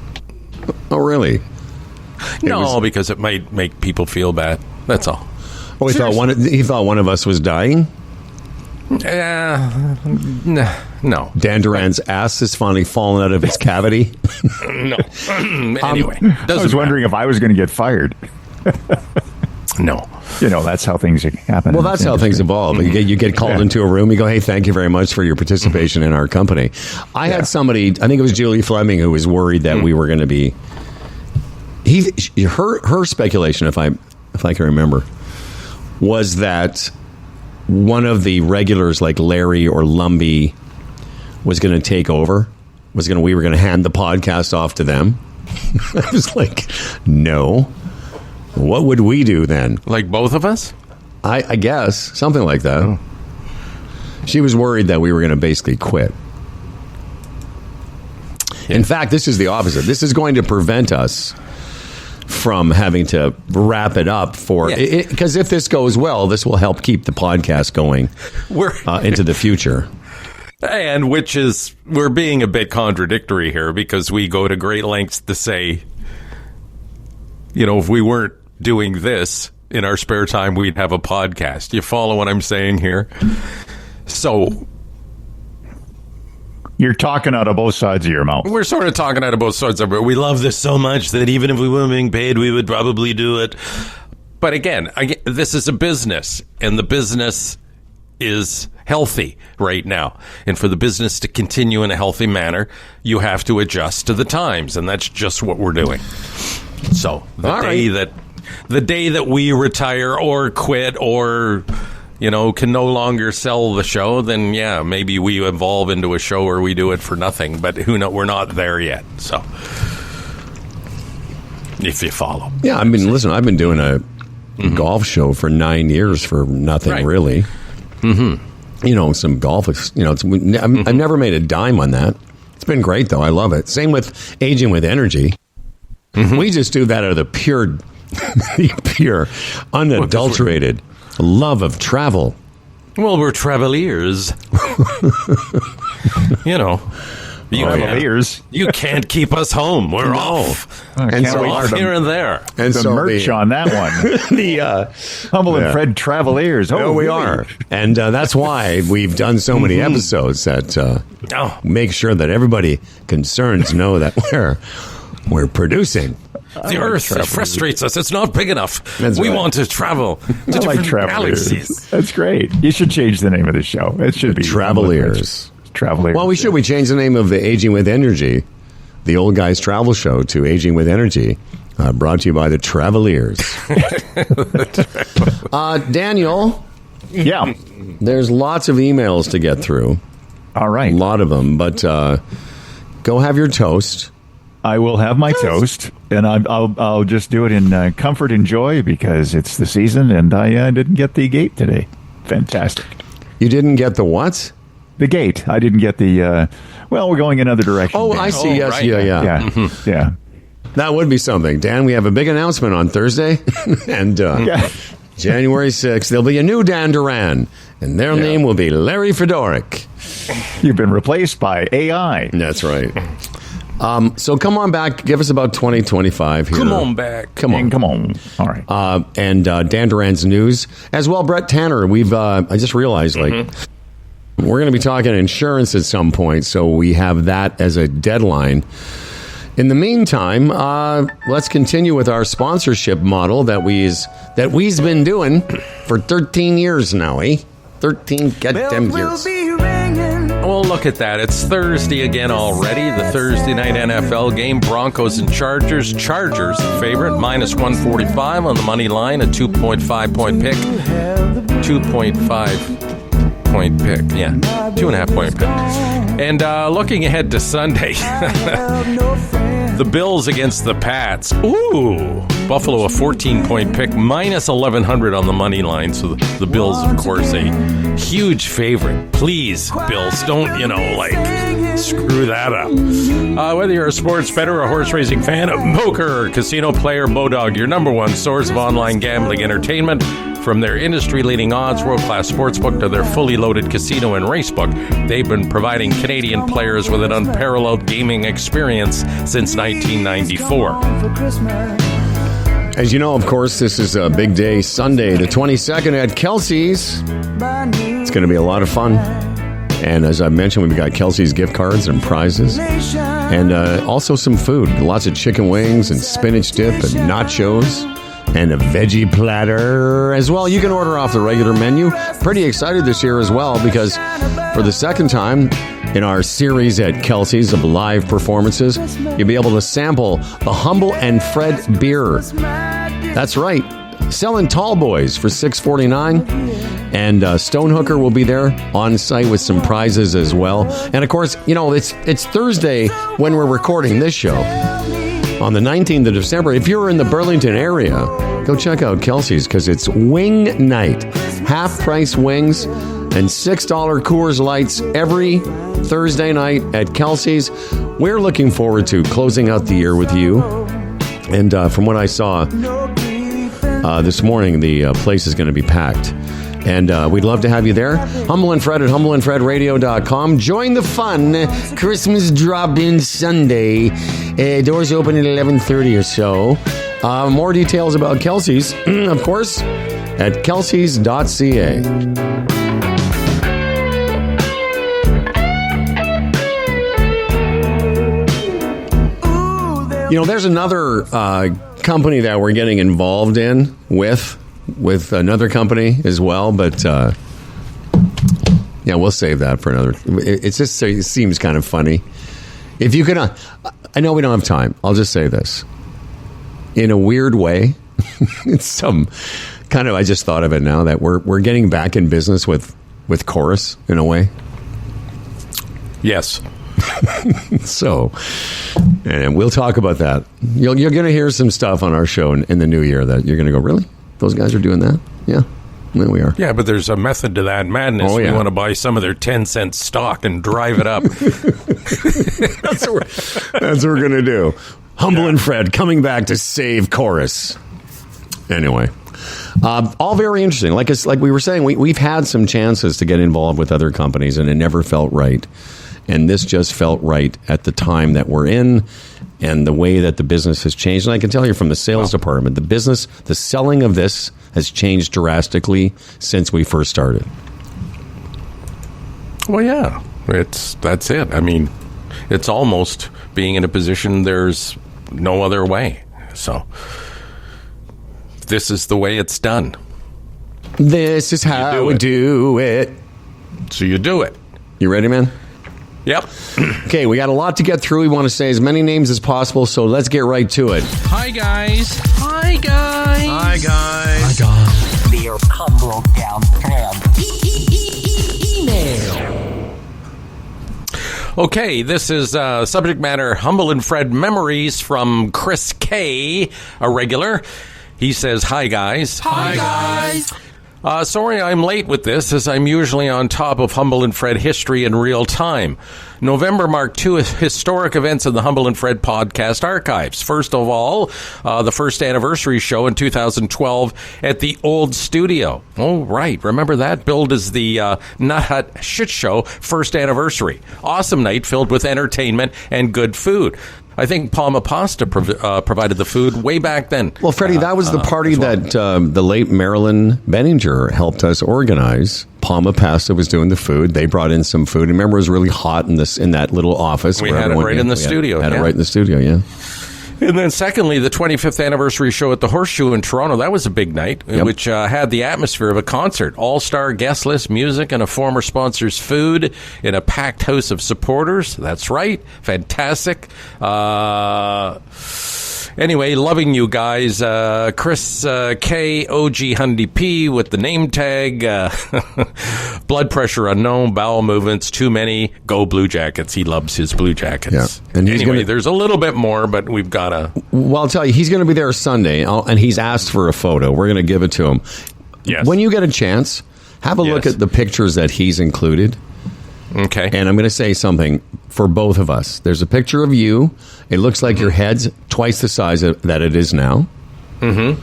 Oh, really? No, because it might make people feel bad. That's all. Oh, he thought one of us was dying? No. Dan Duran's ass is finally fallen out of his cavity? No. Anyway. I was wondering if I was going to get fired. No. That's how things happen. Well, that's how things evolve. You get called into a room. You go, hey, thank you very much for your participation in our company. I had somebody, I think it was Julie Fleming, who was worried that we were going to be... Her speculation, if I can remember, was that one of the regulars, like Larry or Lumbee, was going to take over. We were going to hand the podcast off to them. I was like, no. What would we do then? Like both of us? I guess something like that. Oh. She was worried that we were going to basically quit. Yeah. In fact, this is the opposite. This is going to prevent us from having to wrap it up because if this goes well, this will help keep the podcast going into the future. And we're being a bit contradictory here because we go to great lengths to say, if we weren't doing this in our spare time, we'd have a podcast. You follow what I'm saying here? So you're talking out of both sides of your mouth. We're sort of talking out of both sides of it. We love this so much that even if we weren't being paid, we would probably do it. But again, this is a business, and the business is healthy right now. And for the business to continue in a healthy manner, you have to adjust to the times, and that's just what we're doing. So the day that we retire or quit or can no longer sell the show, then maybe we evolve into a show where we do it for nothing. But we're not there yet. So if you follow, listen, I've been doing a golf show for 9 years for nothing really. Mm-hmm. Some golf. I've never made a dime on that. It's been great though. I love it. Same with Aging with Energy. Mm-hmm. We just do that out of the pure, unadulterated love of travel. Well, we're traveliers. You can't keep us home. We're off. And so off here and there. And the merch on that one. The Humble and Fred Traveliers. Oh, we are. And that's why we've done so many episodes that make sure that everybody concerned know that we're producing. The Earth frustrates us. It's not big enough. We want to travel to different galaxies. That's great. You should change the name of the show. It should be Traveliers. Traveliers. Well, we should. We change the name of the Aging with Energy, the Old Guys Travel Show, to Aging with Energy, brought to you by the Traveliers. Daniel. Yeah. There's lots of emails to get through. All right. A lot of them, but go have your toast. I will have my toast, and I'll just do it in comfort and joy because it's the season, and I didn't get the gate today. Fantastic. You didn't get the what? The gate. I didn't get the. We're going another direction. Oh, Dan. I see. Yes, right. Yeah. Mm-hmm. Yeah. That would be something, Dan. We have a big announcement on Thursday, and January 6th, there'll be a new Dan Duran, and their name will be Larry Fedoruk. You've been replaced by AI. That's right. So come on back. Give us about 20-25 here. Come on back. Come on. All right. And Dan Duran's news as well. Brett Tanner. We've. I just realized we're going to be talking insurance at some point, so we have that as a deadline. In the meantime, let's continue with our sponsorship model that we've been doing for 13 years now, 13 goddamn years. Well, look at that. It's Thursday again already. The Thursday night NFL game, Broncos and Chargers. Chargers, the favorite, minus 145 on the money line, a 2.5-point pick. 2.5-point 2.5-point pick. Yeah, 2.5-point pick. And looking ahead to Sunday, the Bills against the Pats. Ooh, Buffalo a 14-point pick, minus 1,100 on the money line. So the Bills, of course, a huge favorite. Please, Bills, don't, screw that up. Whether you're a sports bettor or a horse racing fan, a poker or casino player, Bodog, your number one source of online gambling entertainment. From their industry-leading odds, world-class sportsbook to their fully loaded casino and racebook, they've been providing Canadian players with an unparalleled gaming experience since 1994. As you know, of course, this is a big day, Sunday, the 22nd at Kelsey's. It's going to be a lot of fun. And as I mentioned, we've got Kelsey's gift cards and prizes. And also some food. Lots of chicken wings and spinach dip and nachos. And a veggie platter as well. You can order off the regular menu. Pretty excited this year as well because for the second time in our series at Kelsey's of live performances, you'll be able to sample the Humble and Fred beer. That's right. Selling tall boys for $6.49. And Stonehooker will be there on site with some prizes as well. And of course, it's Thursday when we're recording this show. On the 19th of December, if you're in the Burlington area, go check out Kelsey's because it's Wing Night. Half-price wings and $6 Coors Lights every Thursday night at Kelsey's. We're looking forward to closing out the year with you. And from what I saw this morning, the place is going to be packed. And we'd love to have you there. Humble and Fred at humbleandfredradio.com. Join the fun. Christmas drop-in Sunday. Doors open at 11:30 or so. More details about Kelsey's, of course, at kelseys.ca. There's another company that we're getting involved in with another company as well, but we'll save that for another. It seems kind of funny. If you can, I know we don't have time. I'll just say this. In a weird way, it's some kind of, I just thought of it now that we're getting back in business with Chorus in a way. Yes. So, and we'll talk about that. You're going to hear some stuff on our show in the new year that you're going to go, really? Those guys are doing that? Yeah. There we are. Yeah, but there's a method to that madness. Oh, yeah. We want to buy some of their 10-cent stock and drive it up. That's what we're going to do. Humble and Fred coming back to save Chorus. Anyway, all very interesting. Like we were saying, we've had some chances to get involved with other companies, and it never felt right. And this just felt right at the time that we're in and the way that the business has changed. And I can tell you from the sales department, the selling of this has changed drastically since we first started. Well, yeah, that's it. I mean, it's almost being in a position there's no other way. So this is the way it's done. This is how we do it. So you do it. You ready, man? Yep. Okay, we got a lot to get through. We want to say as many names as possible, so let's get right to it. Hi, guys. Hi, guys. Hi, guys. Hi, guys. Dear Humble Down Fred. Email. Okay, this is subject matter Humble and Fred memories from Chris K, a regular. He says, hi, guys. Hi, guys. Sorry I'm late with this, as I'm usually on top of Humble and Fred history in real time. November marked two historic events in the Humble and Fred podcast archives. First of all, the first anniversary show in 2012 at the old studio. Oh, right. Remember that? Billed as the Nut Hut Shit Show first anniversary. Awesome night filled with entertainment and good food. I think Palma Pasta provided the food way back then. Well, Freddie, that was the party that the late Marilyn Benninger helped us organize. Palma Pasta was doing the food. They brought in some food. Remember, it was really hot in that little office. We had it right in the studio. Had it right in the studio, yeah. And then secondly, the 25th anniversary show at the Horseshoe in Toronto. That was a big night, which had the atmosphere of a concert. All-star guest list, music, and a former sponsor's food in a packed house of supporters. That's right. Fantastic. Anyway, loving you guys. Chris K, OG Hundy P with the name tag. Blood pressure unknown, bowel movements too many. Go Blue Jackets. He loves his Blue Jackets. Yeah. And anyway, there's a little bit more, but we've got to... Well, I'll tell you, he's going to be there Sunday, and he's asked for a photo. We're going to give it to him. Yes. When you get a chance, have a look at the pictures that he's included. Okay. And I'm going to say something for both of us. There's a picture of you. It looks like your head's twice the size that it is now. Mm-hmm.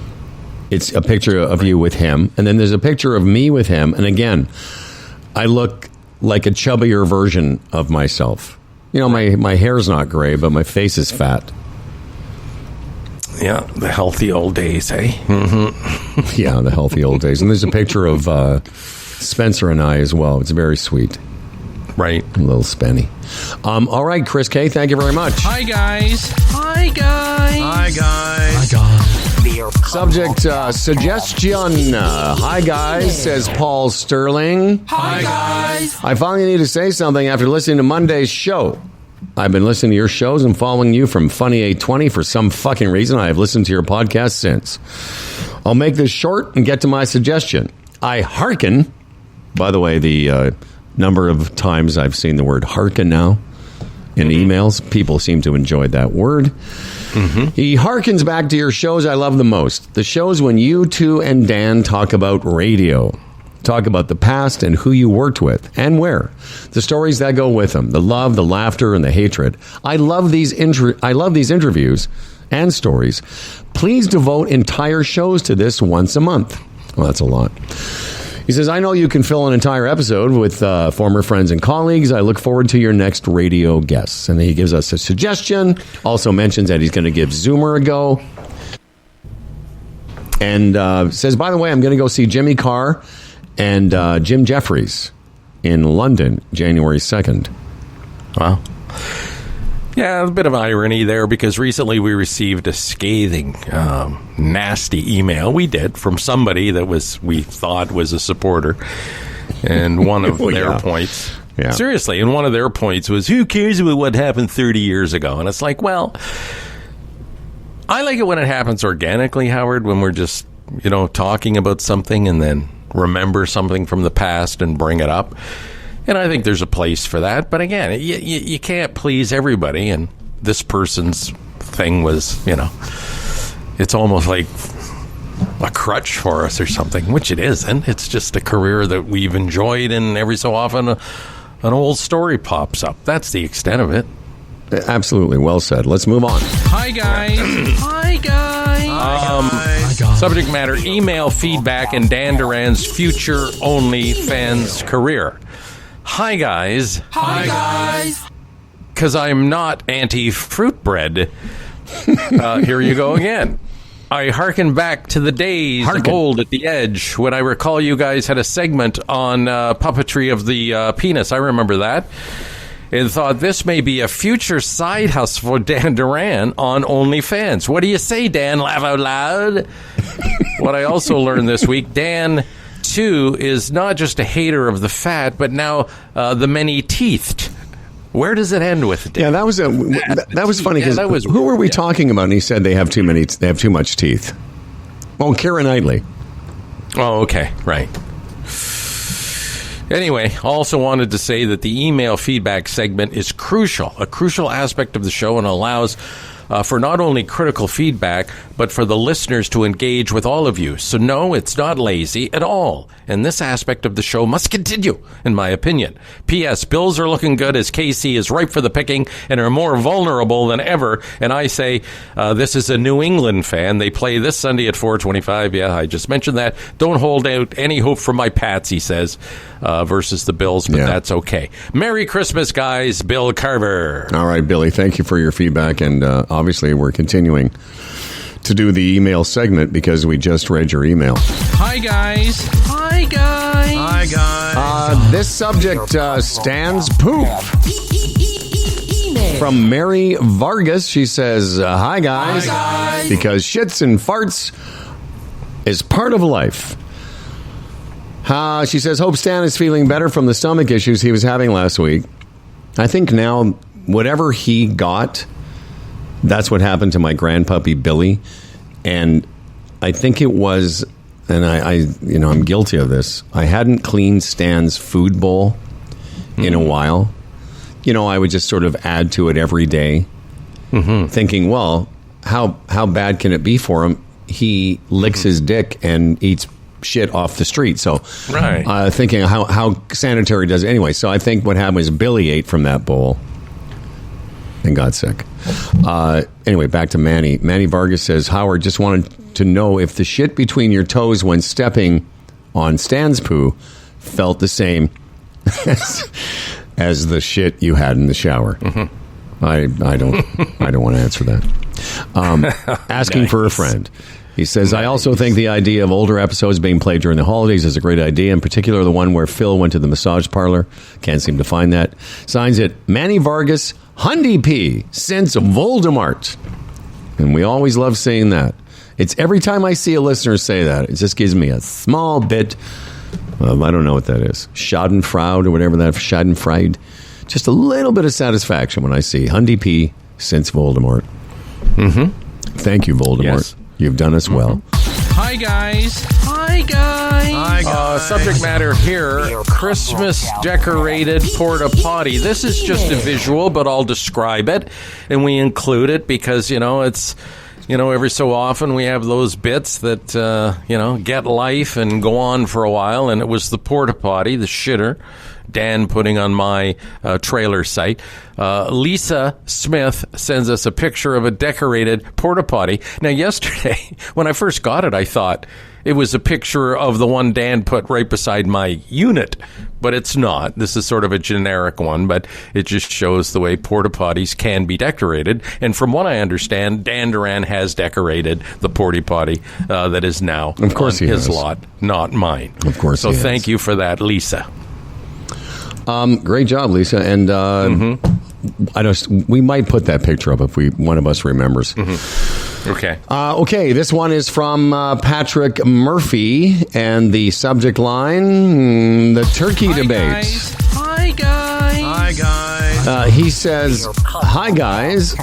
It's a picture of you with him. And then there's a picture of me with him. And again, I look like a chubbier version of myself. You know, my hair's not gray, but my face is fat. Yeah, the healthy old days, eh? Mm-hmm. Yeah, the healthy old days. And there's a picture of Spencer and I as well. It's very sweet. Right. A little spenny. All right, Chris K., thank you very much. Hi, guys. Hi, guys. Hi, guys. Hi, guys. Subject, suggestion. Hi, guys, says Paul Sterling. Hi, guys. I finally need to say something after listening to Monday's show. I've been listening to your shows and following you from Funny 820 for some fucking reason. I have listened to your podcast since. I'll make this short and get to my suggestion. I hearken. By the way, the number of times I've seen the word hearken now in emails, people seem to enjoy that word. Mm-hmm. He harkens back to your shows I love the most. The shows when you two and Dan talk about radio. Talk about the past and who you worked with and where. The stories that go with them. The love, the laughter, and the hatred. I love these interviews and stories. Please devote entire shows to this once a month. Well, that's a lot. He says, I know you can fill an entire episode with former friends and colleagues. I look forward to your next radio guests. And he gives us a suggestion. Also mentions that he's going to give Zoomer a go. And says, by the way, I'm going to go see Jimmy Carr and Jim Jeffries in London, January 2nd. Wow. Yeah, a bit of irony there because recently we received a scathing, nasty email. We did from somebody that we thought was a supporter. And one of their points, seriously, and one of their points was, who cares about what happened 30 years ago? And it's like, well, I like it when it happens organically, Howard, when we're just, talking about something and then remember something from the past and bring it up. And I think there's a place for that. But again, you can't please everybody. And this person's thing was, it's almost like a crutch for us or something, which it isn't. It's just a career that we've enjoyed. And every so often, an old story pops up. That's the extent of it. Absolutely. Well said. Let's move on. Hi, guys. Hi, guys. Subject matter, email feedback in Dan Duran's future OnlyFans career. Hi, guys. Hi, guys. Because I'm not anti-fruit bread. Here you go again. I hearken back to the days of old at the Edge when I recall you guys had a segment on puppetry of the penis. I remember that. And thought this may be a future side hustle for Dan Duran on OnlyFans. What do you say, Dan? Laugh out loud. What I also learned this week, Dan, too, is not just a hater of the fat, but now the many-teethed. Where does it end with Dan? Yeah, that was funny because who were we talking about? And he said they have too much teeth. Oh, Keira Knightley. Oh, okay, right. Anyway, also wanted to say that the email feedback segment is a crucial aspect of the show, and allows for not only critical feedback, but for the listeners to engage with all of you. So no, it's not lazy at all. And this aspect of the show must continue, in my opinion. P.S. Bills are looking good as KC is ripe for the picking and are more vulnerable than ever. And I say, this is a New England fan. They play this Sunday at 4:25. Yeah, I just mentioned that. Don't hold out any hope for my Pats, he says, versus the Bills, but that's okay. Merry Christmas, guys. Bill Carver. All right, Billy, thank you for your feedback. And obviously, we're continuing to do the email segment because we just read your email. Hi, guys. Hi, guys. Hi, guys. This subject stands poop. Email. from Mary Vargas. She says, hi, guys. Hi, guys. Because shits and farts is part of life. She says, hope Stan is feeling better from the stomach issues he was having last week. I think now, whatever he got, that's what happened to my grandpuppy, Billy. And I think it was, and I'm guilty of this, I hadn't cleaned Stan's food bowl in a while. I would just sort of add to it every day, thinking, well, how bad can it be for him? He licks his dick and eats shit off the street. So thinking how sanitary does it anyway. So I think what happened was Billy ate from that bowl and got sick. Anyway, back to Manny. Manny Vargas says, Howard, just wanted to know if the shit between your toes when stepping on Stan's poo felt the same as the shit you had in the shower. I don't want to answer that. Asking for a friend. He says, I also think the idea of older episodes being played during the holidays is a great idea, in particular the one where Phil went to the massage parlor. Can't seem to find that. Signs it, Manny Vargas, Hundy P, since Voldemort. And we always love seeing that. It's every time I see a listener say that, it just gives me a small bit of, I don't know what that is, schadenfreude or whatever that, schadenfreude. Just a little bit of satisfaction when I see Hundy P, since Voldemort. Thank you, Voldemort. Yes. You've done us well. Hi, guys. Hi, guys. Subject matter here, Christmas decorated porta potty. This is just a visual, but I'll describe it. And we include it because, it's, every so often we have those bits that, get life and go on for a while. And it was the porta potty, the shitter, Dan putting on my trailer site. Lisa Smith sends us a picture of a decorated porta potty. Now, yesterday, when I first got it, I thought it was a picture of the one Dan put right beside my unit, but it's not. This is sort of a generic one, but it just shows the way porta potties can be decorated. And from what I understand, Dan Duran has decorated the porta potty that is now of course on he his has. lot, not mine. Of course so he thank has. you for that, Lisa. Great job, Lisa. And we might put that picture up if one of us remembers. Okay. Okay, this one is from Patrick Murphy, and the subject line, the turkey debate. Hi, guys. He says, hi, guys.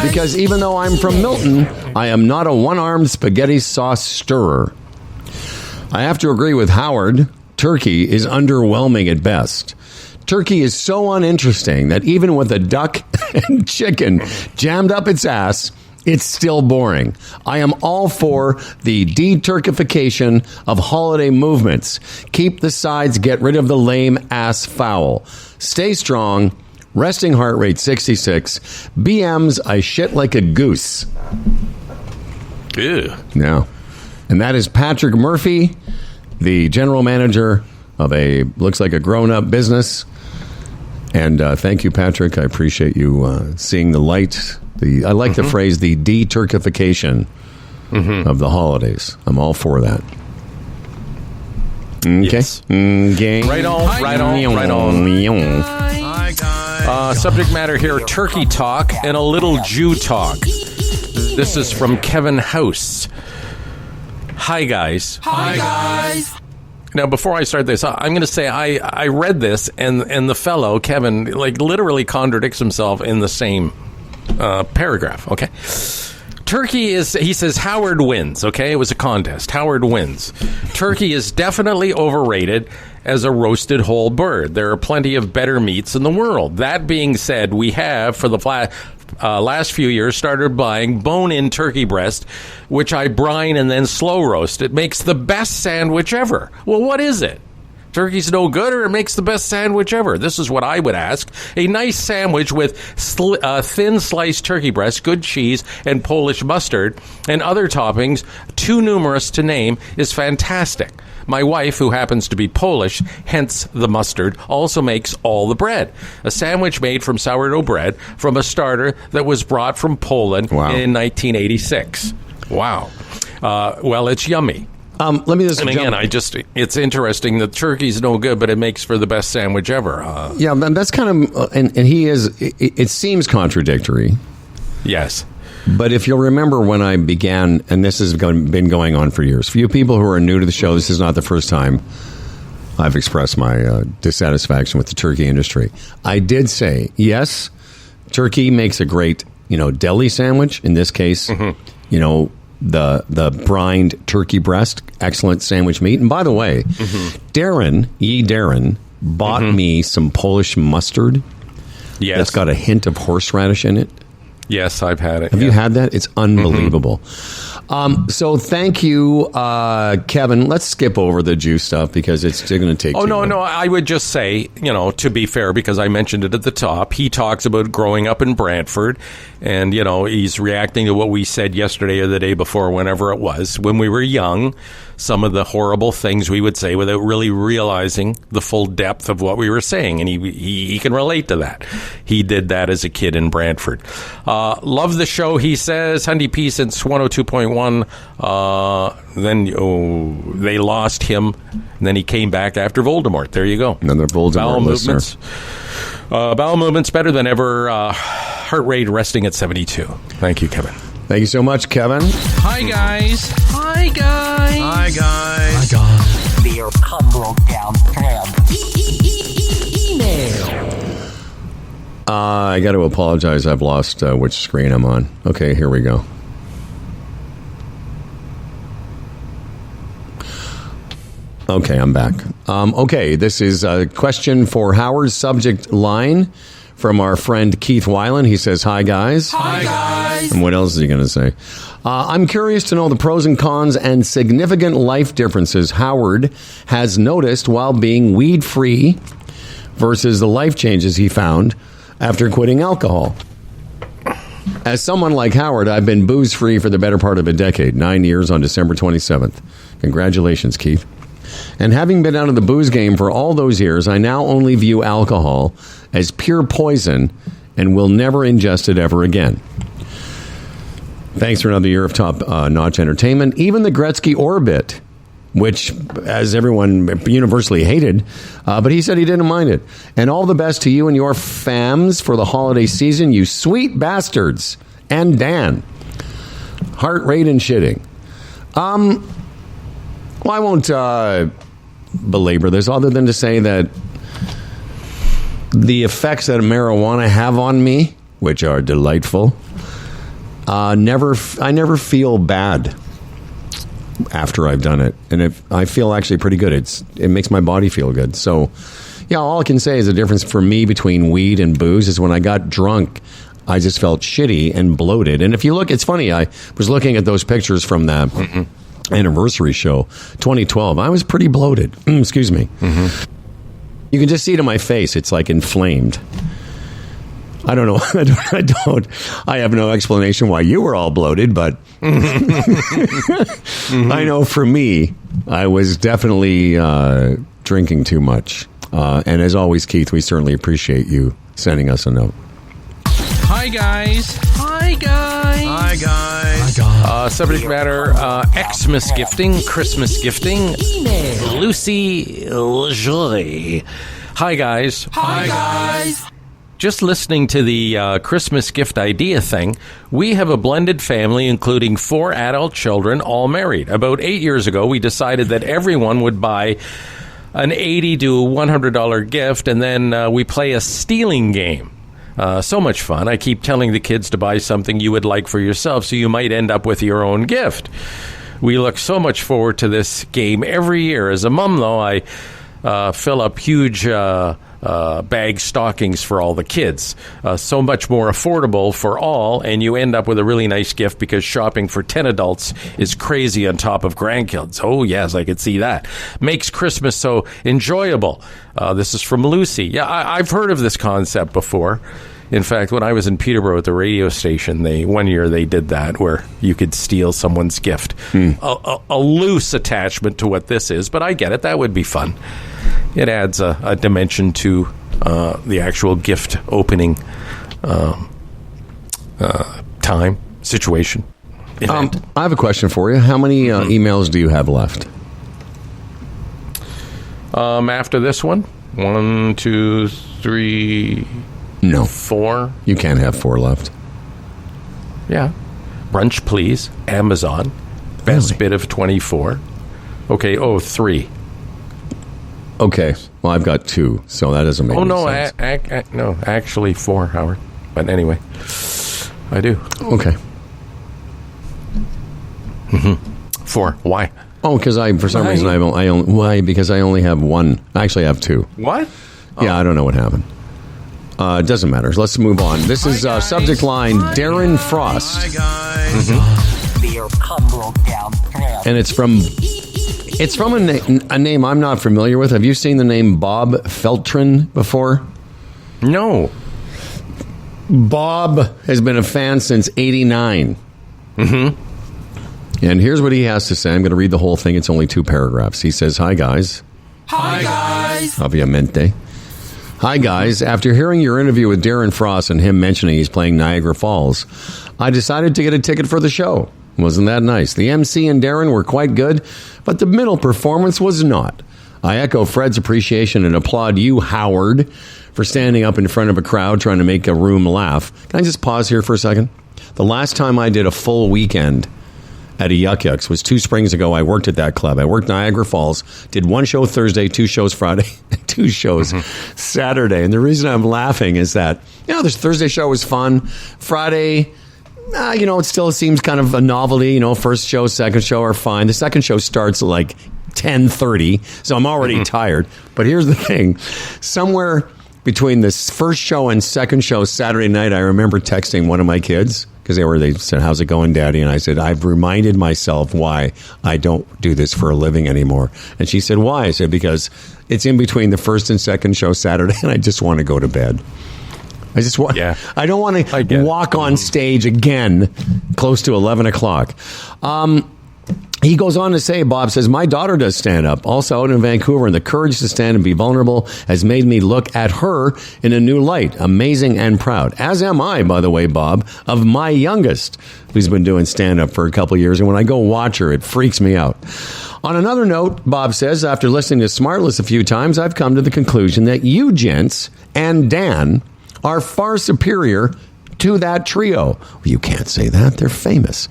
Because even though I'm from Milton, I am not a one-armed spaghetti sauce stirrer. I have to agree with Howard. Turkey is underwhelming at best. Turkey is so uninteresting that even with a duck and chicken jammed up its ass, it's still boring. I am all for the de-Turkification of holiday movements. Keep the sides, get rid of the lame ass fowl. Stay strong. Resting heart rate 66. BMs, I shit like a goose. Ew. No. And that is Patrick Murphy, the general manager of looks like a grown-up business. And thank you, Patrick. I appreciate you seeing the light. I like the phrase, the de-Turkification of the holidays. I'm all for that. Okay. Yes. Okay. Right on. Hi, guys. Subject matter here, turkey talk and a little Jew talk. This is from Kevin House. Hi, guys. Hi, guys. Now, before I start this, I'm going to say I read this, and the fellow, Kevin, literally contradicts himself in the same paragraph, okay? Turkey is, he says, Howard wins, okay? It was a contest. Howard wins. Turkey is definitely overrated as a roasted whole bird. There are plenty of better meats in the world. That being said, we have, for the last few years, started buying bone-in turkey breast, which I brine and then slow roast. It makes the best sandwich ever. Well, what is it? Turkey's no good, or it makes the best sandwich ever? This is what I would ask. A nice sandwich with thin sliced turkey breast, good cheese, and Polish mustard, and other toppings too numerous to name, is fantastic. My wife, who happens to be Polish, hence the mustard, also makes all the bread. A sandwich made from sourdough bread from a starter that was brought from Poland in 1986. Wow. Well, it's yummy. Let me just. And again, it's interesting that turkey's no good, but it makes for the best sandwich ever. Yeah, that's kind of, and he is. It seems contradictory. Yes. But if you'll remember when I began, and this has been going on for years, for you people who are new to the show, this is not the first time I've expressed my dissatisfaction with the turkey industry. I did say, yes, turkey makes a great, deli sandwich. In this case, the brined turkey breast, excellent sandwich meat. And by the way, Darren bought me some Polish mustard. Yes. That's got a hint of horseradish in it. Yes, I've had it. Have you had that? It's unbelievable. So thank you, Kevin. Let's skip over the juice stuff because it's going to take too long. No. I would just say, to be fair, because I mentioned it at the top, he talks about growing up in Brantford, and, he's reacting to what we said yesterday or the day before, whenever it was. When we were young, some of the horrible things we would say without really realizing the full depth of what we were saying, and he can relate to that. He did that as a kid in Brantford. Love the show, he says. Hundy P since 102.1. Then they lost him, and then he came back after Voldemort. There you go. Another Voldemort bowel listener. movements. Bowel movements better than ever. Heart rate resting at 72. Thank you, Kevin. Thank you so much, Kevin. Hi, guys. Hi, guys. Hi, guys. Hi, guys. Beer broke down thread. Email. I got to apologize. I've lost which screen I'm on. Okay, here we go. Okay, I'm back. Okay, this is a question for Howard's subject line from our friend Keith Weiland. He says, hi, guys. Hi, guys. And what else is he going to say? I'm curious to know the pros and cons and significant life differences Howard has noticed while being weed-free versus the life changes he found after quitting alcohol. As someone like Howard, I've been booze-free for the better part of a decade, 9 years on December 27th. Congratulations, Keith. And having been out of the booze game for all those years, I now only view alcohol as pure poison and will never ingest it ever again. Thanks for another year of top-notch entertainment. Even the Gretzky Orbit, which, as everyone universally hated, but he said he didn't mind it. And all the best to you and your fams for the holiday season, you sweet bastards. And Dan. Heart rate and shitting. Well, I won't belabor this other than to say that the effects that marijuana have on me, which are delightful, I never feel bad after I've done it, and I feel actually pretty good. It makes my body feel good. So, yeah, all I can say is the difference for me between weed and booze is when I got drunk, I just felt shitty and bloated. And if you look, it's funny. I was looking at those pictures from the anniversary show, 2012. I was pretty bloated. Excuse me. You can just see it in my face. It's like inflamed. I don't know. I have no explanation why you were all bloated, but I know for me, I was definitely drinking too much. And as always, Keith, we certainly appreciate you sending us a note. Hi, guys. Hi, guys. Hi, guys. Subject matter, Xmas gifting, Christmas gifting. Lucy LeJoy. Hi, guys. Hi, guys. Just listening to the Christmas gift idea thing, we have a blended family, including 4 adult children, all married. About 8 years ago, we decided that everyone would buy an $80 to $100 gift, and then we play a stealing game. So much fun. I keep telling the kids to buy something you would like for yourself, so you might end up with your own gift. We look so much forward to this game every year. As a mom, though, I fill up huge bag stockings for all the kids. So much more affordable for all, and you end up with a really nice gift because shopping for 10 adults is crazy on top of grandkids. Oh, yes, I could see that. Makes Christmas so enjoyable. This is from Lucy. Yeah, I've heard of this concept before. In fact, when I was in Peterborough at the radio station, one year they did that where you could steal someone's gift. A loose attachment to what this is, but I get it. That would be fun. It adds a dimension to the actual gift opening time, situation. event. I have a question for you. How many emails do you have left? After this one, 1, 2, 3, No. 4. You can't have 4 left. Yeah. Brunch, please. Amazon. Best bid of 24. Okay. 3. Okay. Well, I've got 2, so that doesn't make any sense. No, actually 4, Howard. But anyway, I do. Okay. 4. Why? Oh, because for some reason why? Because I only have 1. Actually, I have 2. What? Yeah, I don't know what happened. It doesn't matter. Let's move on. This is subject line Darren Frost. Beer humble down thread. And it's from a name I'm not familiar with. Have you seen the name Bob Feltrin before? No. Bob has been a fan since '89. And here's what he has to say. I'm going to read the whole thing. It's only 2 paragraphs. He says, "Hi, guys." Hi, guys. Obviamente. "Hi, guys. After hearing your interview with Darren Frost and him mentioning he's playing Niagara Falls, I decided to get a ticket for the show. Wasn't that nice? The MC and Darren were quite good, but the middle performance was not. I echo Fred's appreciation and applaud you, Howard, for standing up in front of a crowd trying to make a room laugh." Can I just pause here for a second? The last time I did a full weekend at a Yuck Yucks was 2 springs ago. I worked at that club. I worked Niagara Falls, did 1 show Thursday, 2 shows Friday, 2 shows Saturday. And the reason I'm laughing is that, this Thursday show was fun. Friday, it still seems kind of a novelty. First show, second show are fine. The second show starts at like 10:30, so I'm already tired. But here's the thing. Somewhere between this first show and second show Saturday night, I remember texting one of my kids because they said, "How's it going, Daddy?" And I said, "I've reminded myself why I don't do this for a living anymore." And she said, "Why?" I said, "Because it's in between the first and second show Saturday, and I just want to go to bed. I just want. Yeah. I don't want to walk on stage again close to 11 o'clock." He goes on to say, Bob says, "My daughter does stand up, also out in Vancouver, and the courage to stand and be vulnerable has made me look at her in a new light. Amazing and proud. As am I, by the way, Bob, of my youngest, who's been doing stand up for a couple of years. And when I go watch her, it freaks me out." On another note, Bob says, "After listening to Smartless a few times, I've come to the conclusion that you gents and Dan are far superior to that trio." Well, you can't say that. They're famous.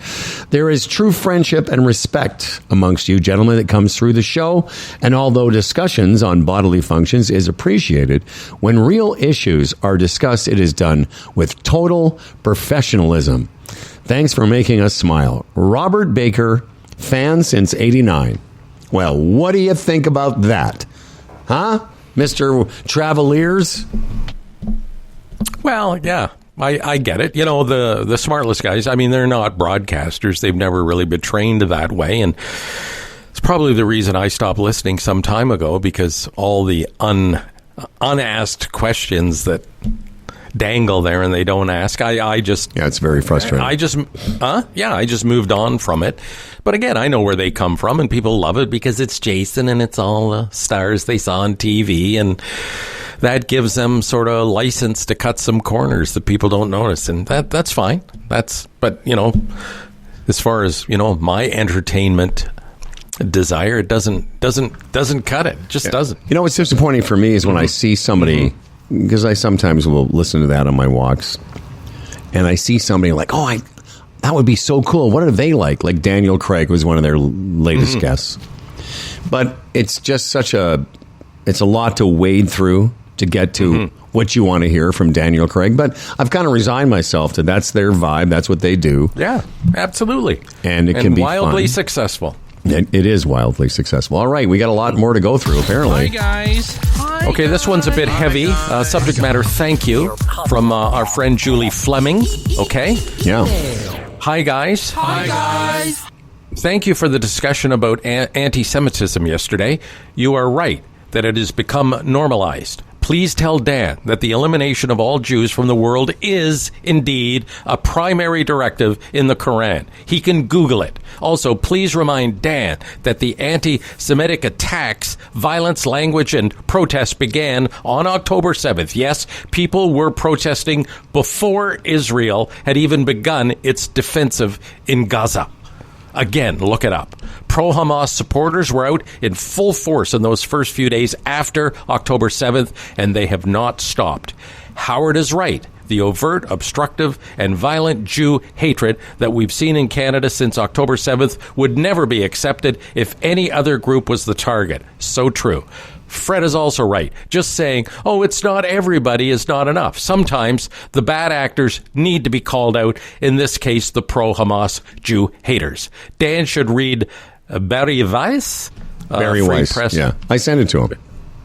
"There is true friendship and respect amongst you gentlemen that comes through the show. And although discussions on bodily functions is appreciated, when real issues are discussed, it is done with total professionalism. Thanks for making us smile. Robert Baker, fan since '89. Well, what do you think about that? Huh, Mr. Traveliers? Well, yeah. I get it. The Smartless guys, they're not broadcasters. They've never really been trained that way. And it's probably the reason I stopped listening some time ago, because all the unasked questions that dangle there and they don't ask. I just... Yeah, it's very frustrating. I just moved on from it. But again, I know where they come from, and people love it because it's Jason and it's all the stars they saw on TV, and that gives them sort of license to cut some corners that people don't notice, and that's fine. But as far as my entertainment desire, it doesn't cut it. It just doesn't. What's disappointing for me is when I see somebody, because I sometimes will listen to that on my walks, and I see somebody like, that would be so cool. What are they like? Like Daniel Craig was one of their latest guests. But it's just it's a lot to wade through to get to what you want to hear from Daniel Craig. But I've kind of resigned myself to that's their vibe. That's what they do. Yeah, absolutely. And it can be wildly fun. Successful. It is wildly successful. All right, we got a lot more to go through, apparently. Hi, guys. Okay, this one's a bit heavy. Subject matter, thank you, from our friend Julie Fleming. Okay? Yeah. Hi, guys. Hi, guys. Thank you for the discussion about anti-Semitism yesterday. You are right that it has become normalized. Please tell Dan that the elimination of all Jews from the world is indeed a primary directive in the Quran. He can Google it. Also, please remind Dan that the anti-Semitic attacks, violence, language, and protests began on October 7th. Yes, people were protesting before Israel had even begun its defensive in Gaza. Again, look it up. Pro-Hamas supporters were out in full force in those first few days after October 7th, and they have not stopped. Howard is right. The overt, obstructive, and violent Jew hatred that we've seen in Canada since October 7th would never be accepted if any other group was the target. So true. Fred is also right. Just saying, oh, it's not everybody is not enough. Sometimes the bad actors need to be called out. In this case, the pro-Hamas Jew haters. Dan should read Barry Weiss. Barry Weiss, press. Yeah. I sent it to him.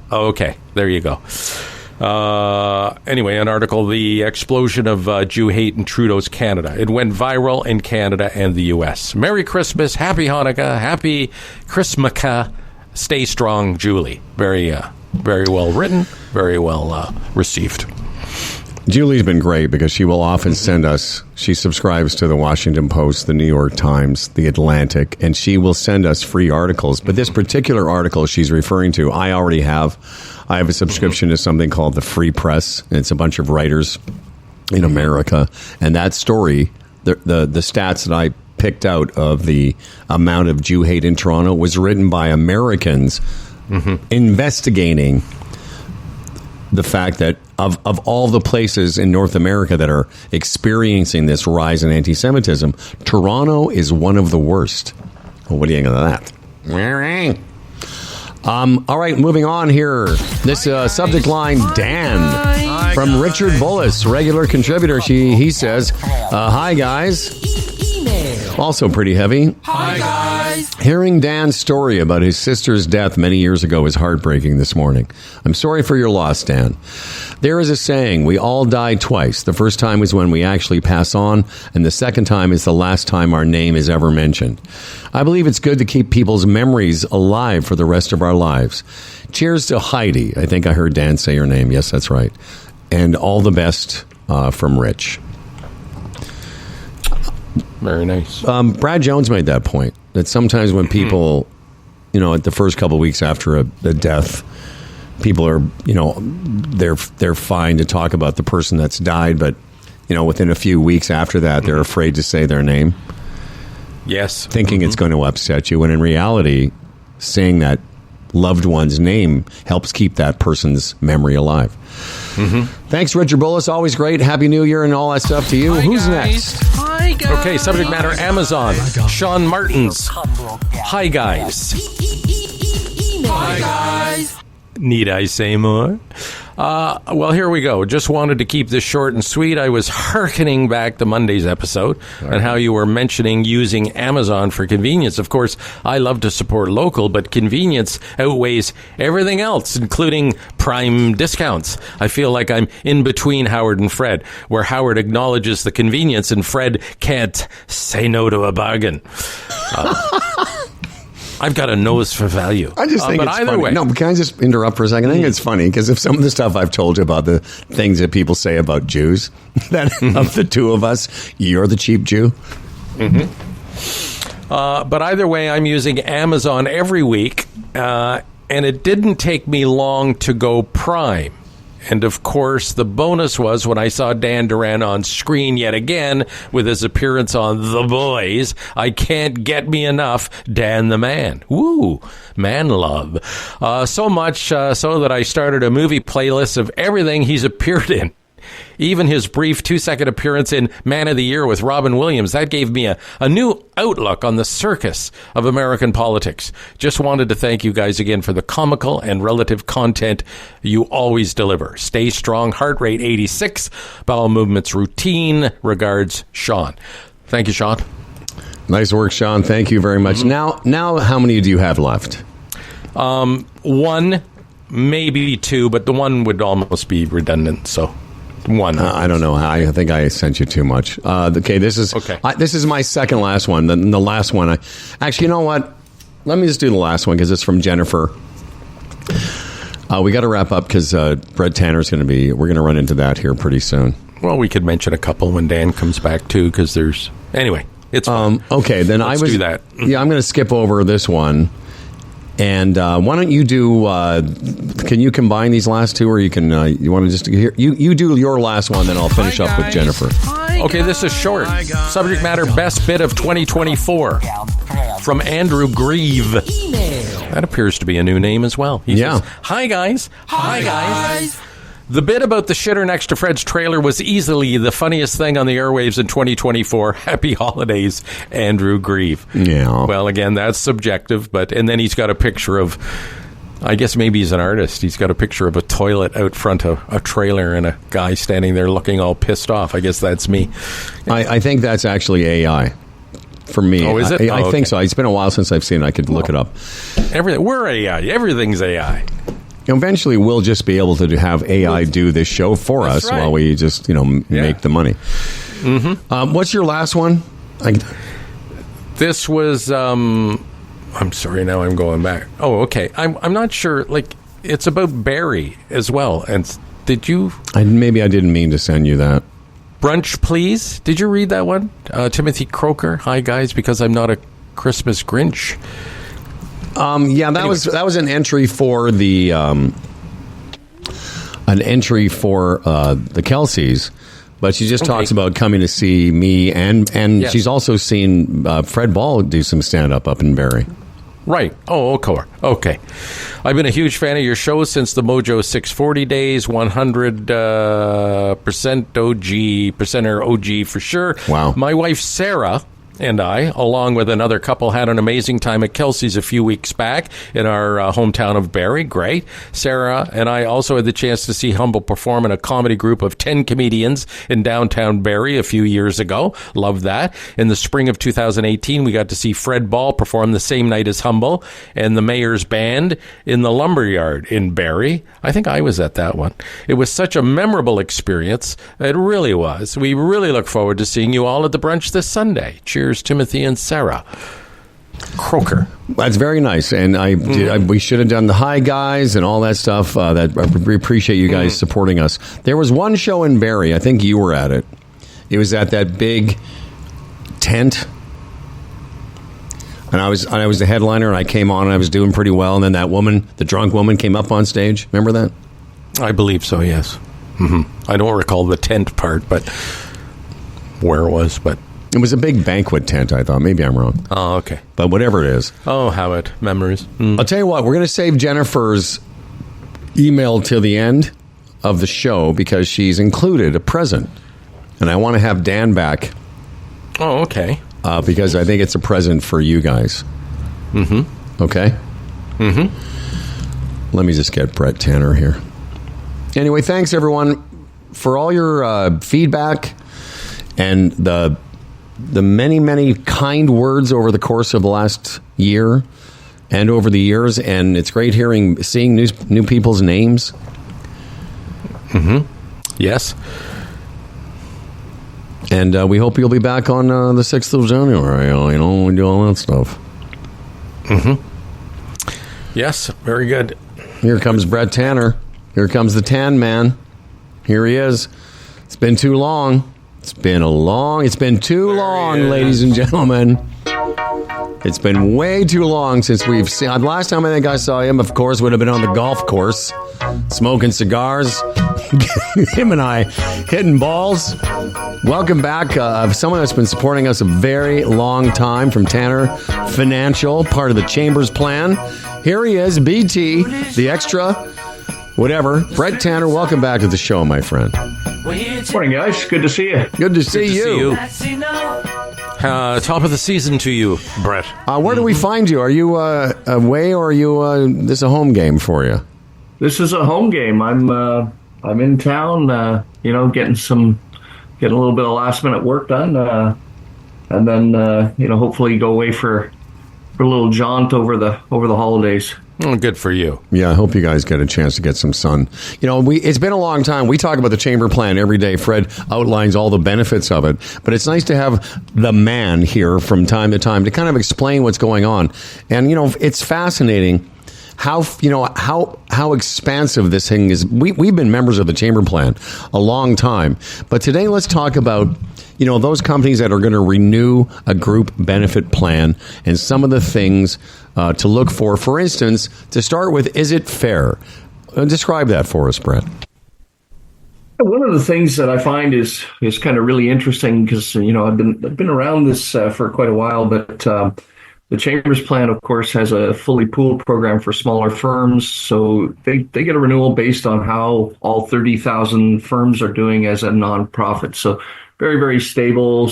Oh, okay. There you go. Anyway, an article, The Explosion of Jew Hate in Trudeau's Canada. It went viral in Canada and the U.S. Merry Christmas, Happy Hanukkah, Happy Christmaka. Stay strong, Julie. Very well written, very well received. Julie's been great because she will often send us, she subscribes to the Washington Post, the New York Times, the Atlantic, and she will send us free articles. But this particular article she's referring to, I already have. I have a subscription to something called the Free Press, and it's a bunch of writers in America. And that story, the stats that I picked out of the amount of Jew hate in Toronto was written by Americans investigating the fact that of all the places in North America that are experiencing this rise in anti-Semitism, Toronto is one of the worst. Well, what do you think of that? All right, moving on here. This subject line, Dan, from Richard Bullis, regular contributor. He says, hi, guys. Also pretty heavy. Hi, guys. Hearing Dan's story about his sister's death many years ago is heartbreaking this morning. I'm sorry for your loss, Dan. There is a saying, we all die twice. The first time is when we actually pass on, and the second time is the last time our name is ever mentioned. I believe it's good to keep people's memories alive for the rest of our lives. Cheers to Heidi. I think I heard Dan say her name. Yes, that's right. And all the best from Rich. Very nice. Brad Jones made that point, that sometimes when people, at the first couple of weeks after a death, people are, they're fine to talk about the person that's died, but, within a few weeks after that, they're afraid to say their name. Yes. Thinking it's going to upset you, when in reality, saying that loved one's name helps keep that person's memory alive. Thanks, Richard Bullis. Always great. Happy New Year and all that stuff to you. Hi, Who's guys. next? Hi, guys. Okay, subject matter, Amazon. Sean Martins. Hi, guys. Hi, guys. Need I say more? Well, here we go. Just wanted to keep this short and sweet. I was hearkening back to Monday's episode and how you were mentioning using Amazon for convenience. Of course, I love to support local, but convenience outweighs everything else, including prime discounts. I feel like I'm in between Howard and Fred, where Howard acknowledges the convenience and Fred can't say no to a bargain. I've got a nose for value. I just think but it's either funny. way. No, but can I just interrupt for a second? I think it's funny because of some of the stuff I've told you about the things that people say about Jews, that of the two of us, you're the cheap Jew. But either way, I'm using Amazon every week, and it didn't take me long to go Prime. And, of course, the bonus was when I saw Dan Duran on screen yet again with his appearance on The Boys. I can't get me enough Dan the Man. Woo! Man love. So much so that I started a movie playlist of everything he's appeared in. Even his brief 2-second appearance in Man of the Year with Robin Williams, that gave me a new outlook on the circus of American politics. Just wanted to thank you guys again for the comical and relative content you always deliver. Stay strong, heart rate 86, bowel movements routine. Regards, Sean. Thank you, Sean. Nice work, Sean. Thank you very much. Now, how many do you have left? One, maybe two, but the one would almost be redundant, so... one. I don't know. I think I sent you too much. Okay, this is my second last one. The last one. Actually, you know what? Let me just do the last one because it's from Jennifer. We got to wrap up because Brett Tanner's we're going to run into that here pretty soon. Well, we could mention a couple when Dan comes back, too, because anyway, it's fun. Okay, then Let's do that. Yeah, I'm going to skip over this one. And why don't you do? Can you combine these last two, or you can? You want to just hear? You do your last one, then I'll finish up with Jennifer. Okay, this is short. Subject matter: best bit of 2024 from Andrew Grieve. That appears to be a new name as well. He says, "Hi guys, hi guys." The bit about the shitter next to Fred's trailer was easily the funniest thing on the airwaves in 2024. Happy holidays, Andrew Grieve. Yeah. Well, again, that's subjective, and then he's got a picture of, I guess maybe he's an artist. He's got a picture of a toilet out front of a trailer and a guy standing there looking all pissed off. I guess that's me. I think that's actually AI. For me. Oh, is it? I think so. It's been a while since I've seen it. I could look it up. We're AI. Everything's AI. Eventually, we'll just be able to have AI do this show for us while we just, make the money. Mm-hmm. What's your last one? This was. I'm sorry. Now I'm going back. Oh, okay. I'm not sure. It's about Barry as well. And did you? Maybe I didn't mean to send you that. Brunch, please. Did you read that one? Timothy Croker. Hi guys, because I'm not a Christmas Grinch. That was an entry for the the Kelseys, but she just talks about coming to see me, and yes. She's also seen Fred Ball do some stand up in Barrie. Right. Oh, okay. I've been a huge fan of your show since the Mojo 640 days. 100% percenter OG for sure. Wow. My wife Sarah and I, along with another couple, had an amazing time at Kelsey's a few weeks back in our hometown of Barrie. Great. Sarah and I also had the chance to see Humble perform in a comedy group of 10 comedians in downtown Barrie a few years ago. Love that. In the spring of 2018, we got to see Fred Ball perform the same night as Humble and the Mayor's Band in the Lumberyard in Barrie. I think I was at that one. It was such a memorable experience. It really was. We really look forward to seeing you all at the brunch this Sunday. Cheers. Timothy and Sarah Croker. That's very nice, and we should have done the hi guys and all that stuff. We appreciate you guys supporting us. There was one show in Barrie. I think you were at it. It was at that big tent, and I was the headliner, and I came on, and I was doing pretty well. And then that woman, the drunk woman, came up on stage. Remember that? I believe so. Yes. Mm-hmm. I don't recall the tent part, but where it was, but. It was a big banquet tent, I thought. Maybe I'm wrong. Oh, okay. But whatever it is. Oh, Howard. Memories. I'll tell you what. We're going to save Jennifer's email till the end of the show because she's included a present. And I want to have Dan back. Oh, okay. Because I think it's a present for you guys. Mm-hmm. Okay? Mm-hmm. Let me just get Brett Tanner here. Anyway, thanks, everyone, for all your feedback and the many, many kind words over the course of the last year and over the years, and it's great seeing new people's names. Mm-hmm. Yes. And we hope you'll be back on the 6th of January. We do all that stuff. Mm-hmm. Yes, very good. Here comes Brett Tanner. Here comes the Tan Man. Here he is. It's been too long. It's been too long, ladies and gentlemen. It's been way too long since we've seen. Last time I think I saw him, of course, would have been on the golf course, smoking cigars. Him and I hitting balls. Welcome back. Someone that's been supporting us a very long time from Tanner Financial, part of the Chambers plan. Here he is, BT, the extra, whatever. Brett Tanner, welcome back to the show, my friend. Morning, guys. Good to see you. Good to see you. Top of the season to you, Brett. Where do we find you? Are you away, or are you this a home game for you? This is a home game. I'm in town. Getting a little bit of last minute work done, and then hopefully go away for a little jaunt over the holidays. Oh, good for you. Yeah, I hope you guys get a chance to get some sun. It's been a long time. We talk about the Chamber Plan every day. Fred outlines all the benefits of it. But it's nice to have the man here from time to time to kind of explain what's going on. And, it's fascinating how expansive this thing is. We've been members of the Chamber Plan a long time, but today let's talk about those companies that are going to renew a group benefit plan and some of the things to look for. For instance, to start with, is it fair? Describe that for us, Brett. One of the things that I find is kind of really interesting because I've been around this for quite a while, but the Chamber's plan, of course, has a fully pooled program for smaller firms, so they get a renewal based on how all 30,000 firms are doing as a nonprofit. So very, very stable.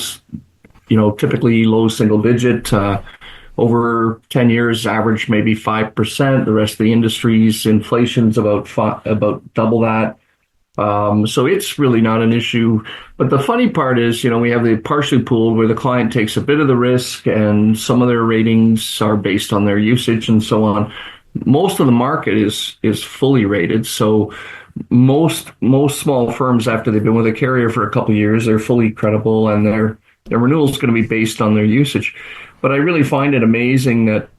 Typically low single digit. Over 10 years, average maybe 5%. The rest of the industry's inflation's about double that. So it's really not an issue. But the funny part is, we have the partially pooled where the client takes a bit of the risk and some of their ratings are based on their usage and so on. Most of the market is fully rated. So most small firms, after they've been with a carrier for a couple of years, they're fully credible and their renewal is going to be based on their usage. But I really find it amazing that,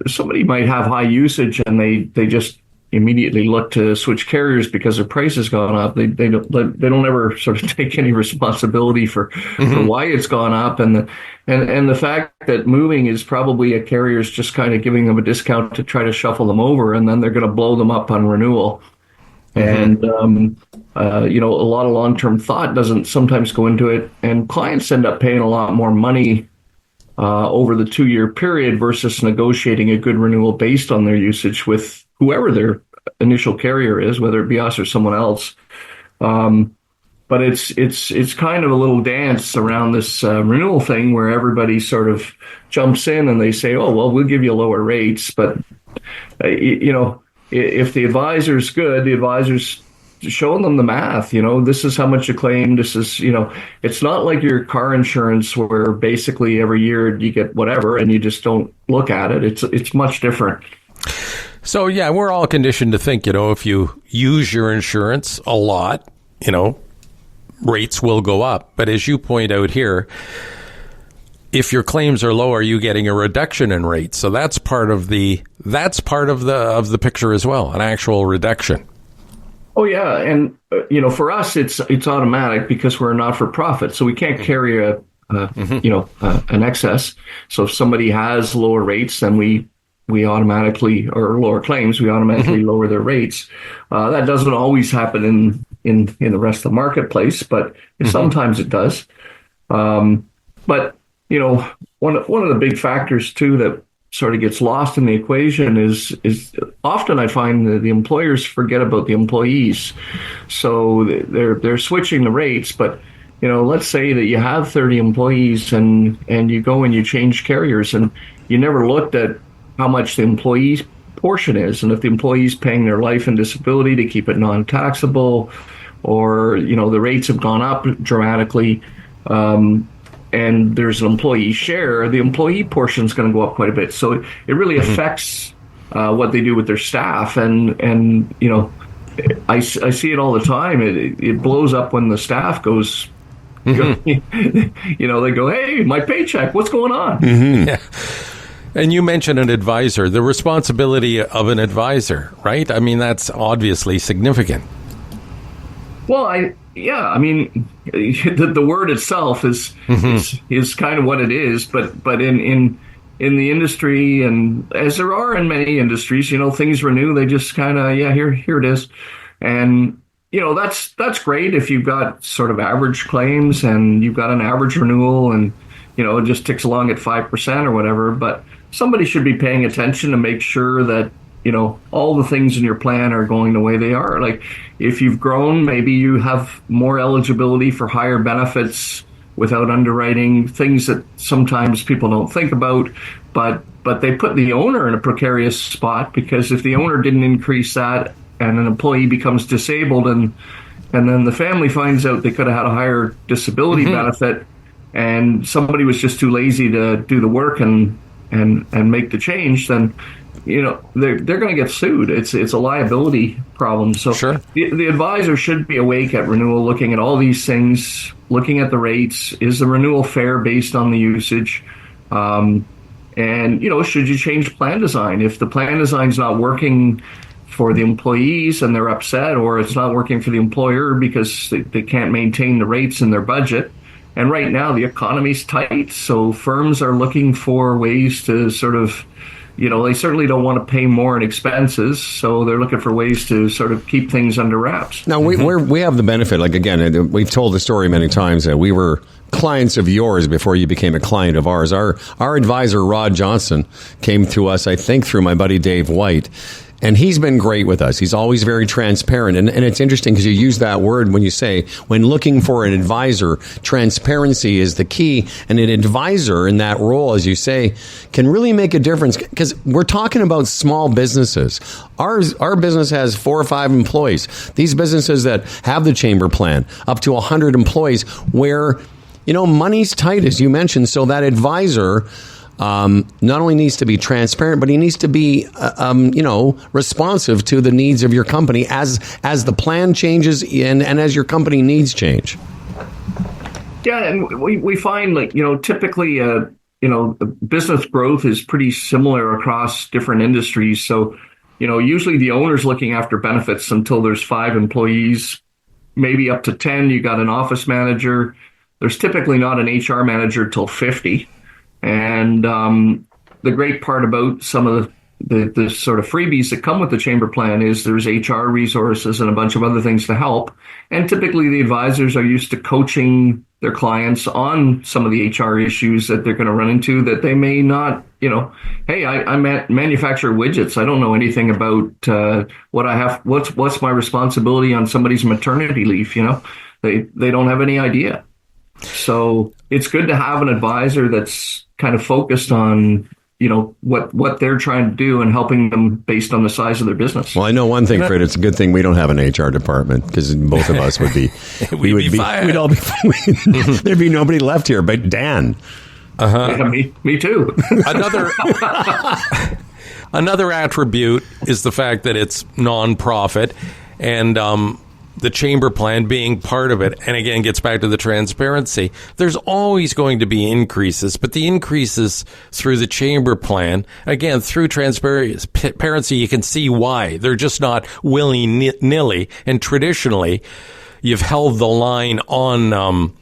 somebody might have high usage and they just immediately look to switch carriers because their price has gone up. They don't ever sort of take any responsibility for why it's gone up, and the fact that moving is probably a carrier's just kind of giving them a discount to try to shuffle them over, and then they're going to blow them up on renewal. And a lot of long-term thought doesn't sometimes go into it, and clients end up paying a lot more money over the 2-year period versus negotiating a good renewal based on their usage with whoever their initial carrier is, whether it be us or someone else. But it's kind of a little dance around this renewal thing where everybody sort of jumps in and they say, oh, well, we'll give you lower rates. But, if the advisor's good, the advisor's showing them the math. This is how much you claim. This is, it's not like your car insurance where basically every year you get whatever and you just don't look at it. It's much different. So, yeah, we're all conditioned to think, if you use your insurance a lot, rates will go up. But as you point out here, if your claims are low, are you getting a reduction in rates? So that's part of the picture as well, an actual reduction. Oh, yeah. And, for us, it's automatic because we're a not-for-profit. So we can't carry an excess. So if somebody has lower rates, then we automatically, or lower claims, we automatically lower their rates. That doesn't always happen in the rest of the marketplace, but sometimes it does. But, one of the big factors, too, that sort of gets lost in the equation is often I find that the employers forget about the employees. So they're switching the rates, but let's say that you have 30 employees and you go and you change carriers and you never looked at how much the employee's portion is. And if the employee's paying their life and disability to keep it non-taxable, or, the rates have gone up dramatically, and there's an employee share, the employee portion is going to go up quite a bit. So it really affects what they do with their staff. And I see it all the time. It blows up when the staff goes, they go, hey, my paycheck, what's going on? Yeah. And you mentioned an advisor, the responsibility of an advisor, right? I mean, that's obviously significant. Well, the word itself is kind of what it is, but in the industry, and as there are in many industries, things renew, they just kind of, here it is. And, that's great if you've got sort of average claims and you've got an average renewal and, it just ticks along at 5% or whatever, but somebody should be paying attention to make sure that, all the things in your plan are going the way they are. Like if you've grown, maybe you have more eligibility for higher benefits without underwriting, things that sometimes people don't think about, but they put the owner in a precarious spot, because if the owner didn't increase that and an employee becomes disabled and then the family finds out they could have had a higher disability benefit and somebody was just too lazy to do the work and make the change, then they're going to get sued. It's a liability problem. So sure. The advisor should be awake at renewal, looking at all these things, looking at the rates. Is the renewal fair based on the usage? And, should you change plan design? If the plan design's not working for the employees and they're upset, or it's not working for the employer because they can't maintain the rates in their budget. And right now the economy's tight, so firms are looking for ways to sort of, they certainly don't want to pay more in expenses, so they're looking for ways to sort of keep things under wraps. Now, we have the benefit, like, again, we've told the story many times that we were clients of yours before you became a client of ours. Our advisor, Rod Johnson, came to us, I think, through my buddy Dave White. And he's been great with us. He's always very transparent. And it's interesting because you use that word when you say, when looking for an advisor, transparency is the key. And an advisor in that role, as you say, can really make a difference because we're talking about small businesses. Our business has 4 or 5 employees. These businesses that have the chamber plan, up to 100 employees, where, money's tight, as you mentioned. So that advisor not only needs to be transparent, but he needs to be, responsive to the needs of your company as the plan changes and as your company needs change. Yeah, and we find, like, typically, business growth is pretty similar across different industries. So, usually the owner's looking after benefits until there's 5 employees, maybe up to 10. You got an office manager. There's typically not an HR manager till 50. And the great part about some of the sort of freebies that come with the chamber plan is there's HR resources and a bunch of other things to help. And typically the advisors are used to coaching their clients on some of the HR issues that they're going to run into that they may not, hey, I manufacture widgets. I don't know anything about what's my responsibility on somebody's maternity leave. They don't have any idea. So it's good to have an advisor that's kind of focused on, what they're trying to do and helping them based on the size of their business. Well, I know one thing, Fred. It's a good thing we don't have an HR department because both of us would be, we'd be fired. We'd all be, there'd be nobody left here but Dan. Yeah, me too. Another attribute is the fact that it's nonprofit, and the chamber plan being part of it, and again, gets back to the transparency. There's always going to be increases, but the increases through the chamber plan, again, through transparency, you can see why. They're just not willy-nilly, and traditionally, you've held the line on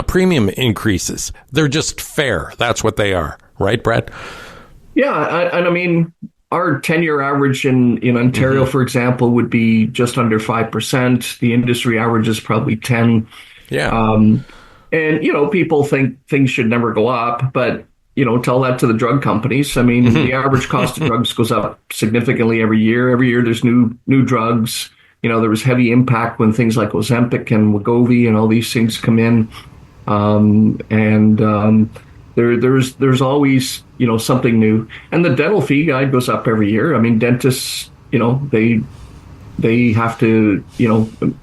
premium increases. They're just fair. That's what they are. Right, Brett? Yeah, and I mean, our 10-year average in Ontario, for example, would be just under 5%. The industry average is probably 10%. Yeah. And, people think things should never go up, but, tell that to the drug companies. I mean, the average cost of drugs goes up significantly every year. Every year there's new drugs. There was heavy impact when things like Ozempic and Wegovy and all these things come in. There's always, something new. And the dental fee guide goes up every year. I mean, dentists, they have to,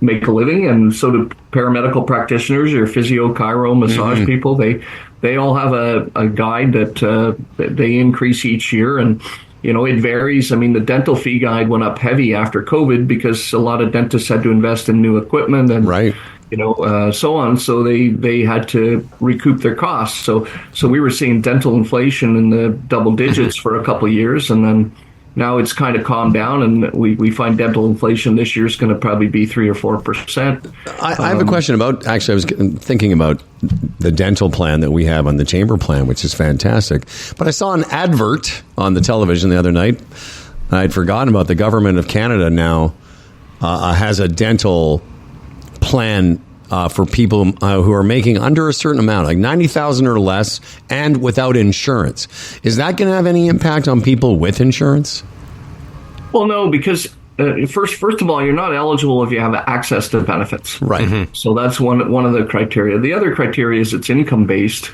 make a living, and so do paramedical practitioners or physio, chiro, massage people. They all have a guide that they increase each year, and it varies. I mean, the dental fee guide went up heavy after COVID because a lot of dentists had to invest in new equipment and right. So on. So they had to recoup their costs. So we were seeing dental inflation in the double digits for a couple of years, and then now it's kind of calmed down, and we find dental inflation this year is going to probably be 3 or 4%. I have a question about, actually, I was thinking about the dental plan that we have on the chamber plan, which is fantastic. But I saw an advert on the television the other night. I'd forgotten about the government of Canada now has a dental plan for people who are making under a certain amount, like $90,000 or less, and without insurance. Is that going to have any impact on people with insurance? Well, no, because first of all, you're not eligible if you have access to benefits. Right. Mm-hmm. So that's one of the criteria. The other criteria is it's income based,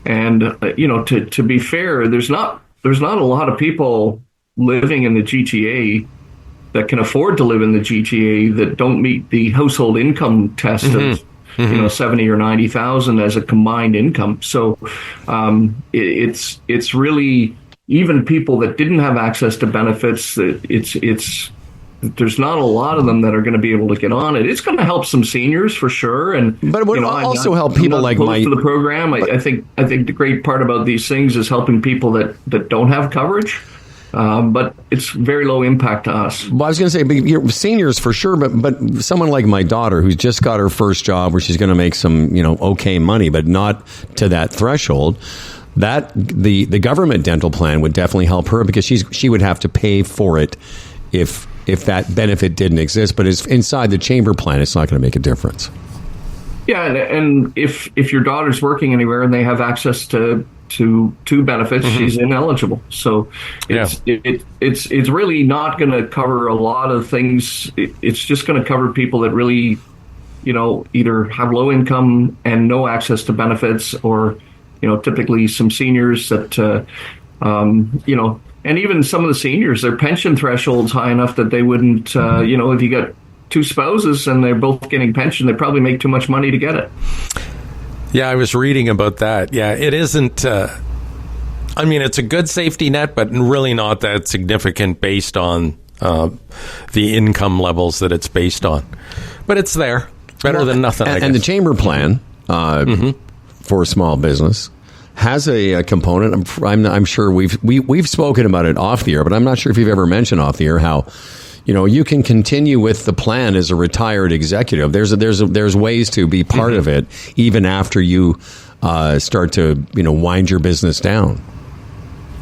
and to be fair, there's not a lot of people living in the GTA that can afford to live in the GTA that don't meet the household income test of 70 or 90,000 as a combined income. So it's really, even people that didn't have access to benefits, it's there's not a lot of them that are going to be able to get on it. It's going to help some seniors for sure, but it would also help people like my to the program. I think the great part about these things is helping people that don't have coverage. But it's very low impact to us. Well, I was going to say, you're seniors for sure, but someone like my daughter who's just got her first job where she's going to make some, okay money, but not to that threshold, that the government dental plan would definitely help her because she would have to pay for it if that benefit didn't exist. But it's inside the chamber plan, it's not going to make a difference. Yeah, and if your daughter's working anywhere and they have access to benefits, she's ineligible. So it's really not going to cover a lot of things. It's just going to cover people that really, either have low income and no access to benefits, or typically some seniors that and even some of the seniors, their pension threshold's high enough that they wouldn't, if you got two spouses and they're both getting pension, they probably make too much money to get it. Yeah, I was reading about that. Yeah, it isn't. It's a good safety net, but really not that significant based on the income levels that it's based on. But it's there. Better than nothing, I guess. And the chamber plan for a small business has a component. I'm sure we've spoken about it off the air, but I'm not sure if you've ever mentioned off the air how you can continue with the plan as a retired executive. There's ways to be part of it even after you start to wind your business down.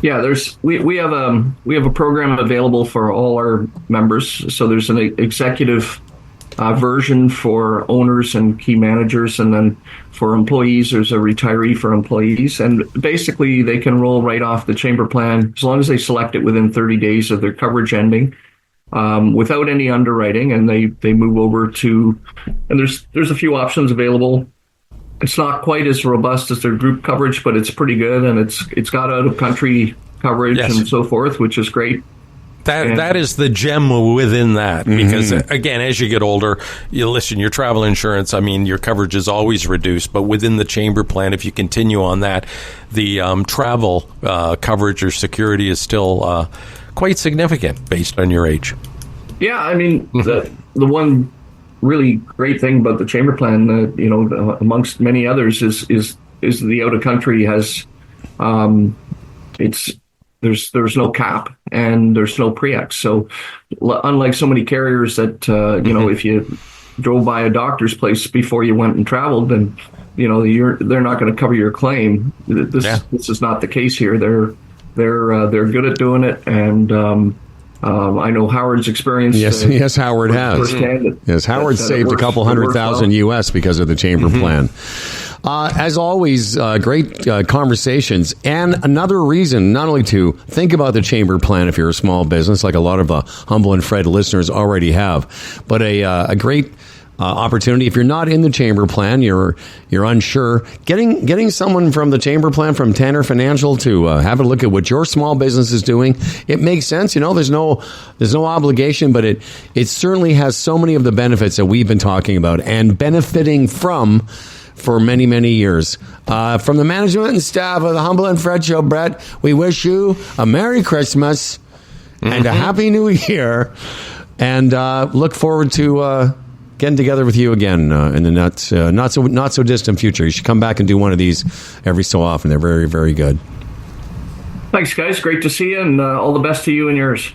Yeah, we have a program available for all our members. So there's an executive version for owners and key managers, and then for employees, there's a retiree for employees. And basically, they can roll right off the chamber plan as long as they select it within 30 days of their coverage ending, without any underwriting, and they move over to. And there's a few options available. It's not quite as robust as their group coverage, but it's pretty good, and it's got out of country coverage and so forth, which is great. That is the gem within that, because again, as you get older, your travel insurance, your coverage is always reduced, but within the chamber plan, if you continue on that, the travel coverage or security is still quite significant based on your age. Yeah, the one really great thing about the chamber plan, amongst many others, is the out of country has there's no cap and there's no pre-ex. So unlike so many carriers that if you drove by a doctor's place before you went and traveled, then they're not going to cover your claim. This is not the case here. They're good at doing it, and I know Howard's experience. Yes, Howard has. Yes, Howard saved a couple $100,000 US because of the chamber plan. As always, great conversations, and another reason not only to think about the chamber plan if you're a small business, like a lot of Humble and Fred listeners already have, but a great opportunity if you're not in the chamber plan, you're unsure, getting someone from the chamber plan from Tanner Financial to have a look at what your small business is doing. It makes sense. There's no obligation, but it certainly has so many of the benefits that we've been talking about and benefiting from for many, many years. From the management and staff of the Humble and Fred Show, Brett, we wish you a Merry Christmas and a Happy New Year, and look forward to getting together with you again in the not so distant future. You should come back and do one of these every so often. They're very, very good. Thanks, guys. Great to see you, and all the best to you and yours.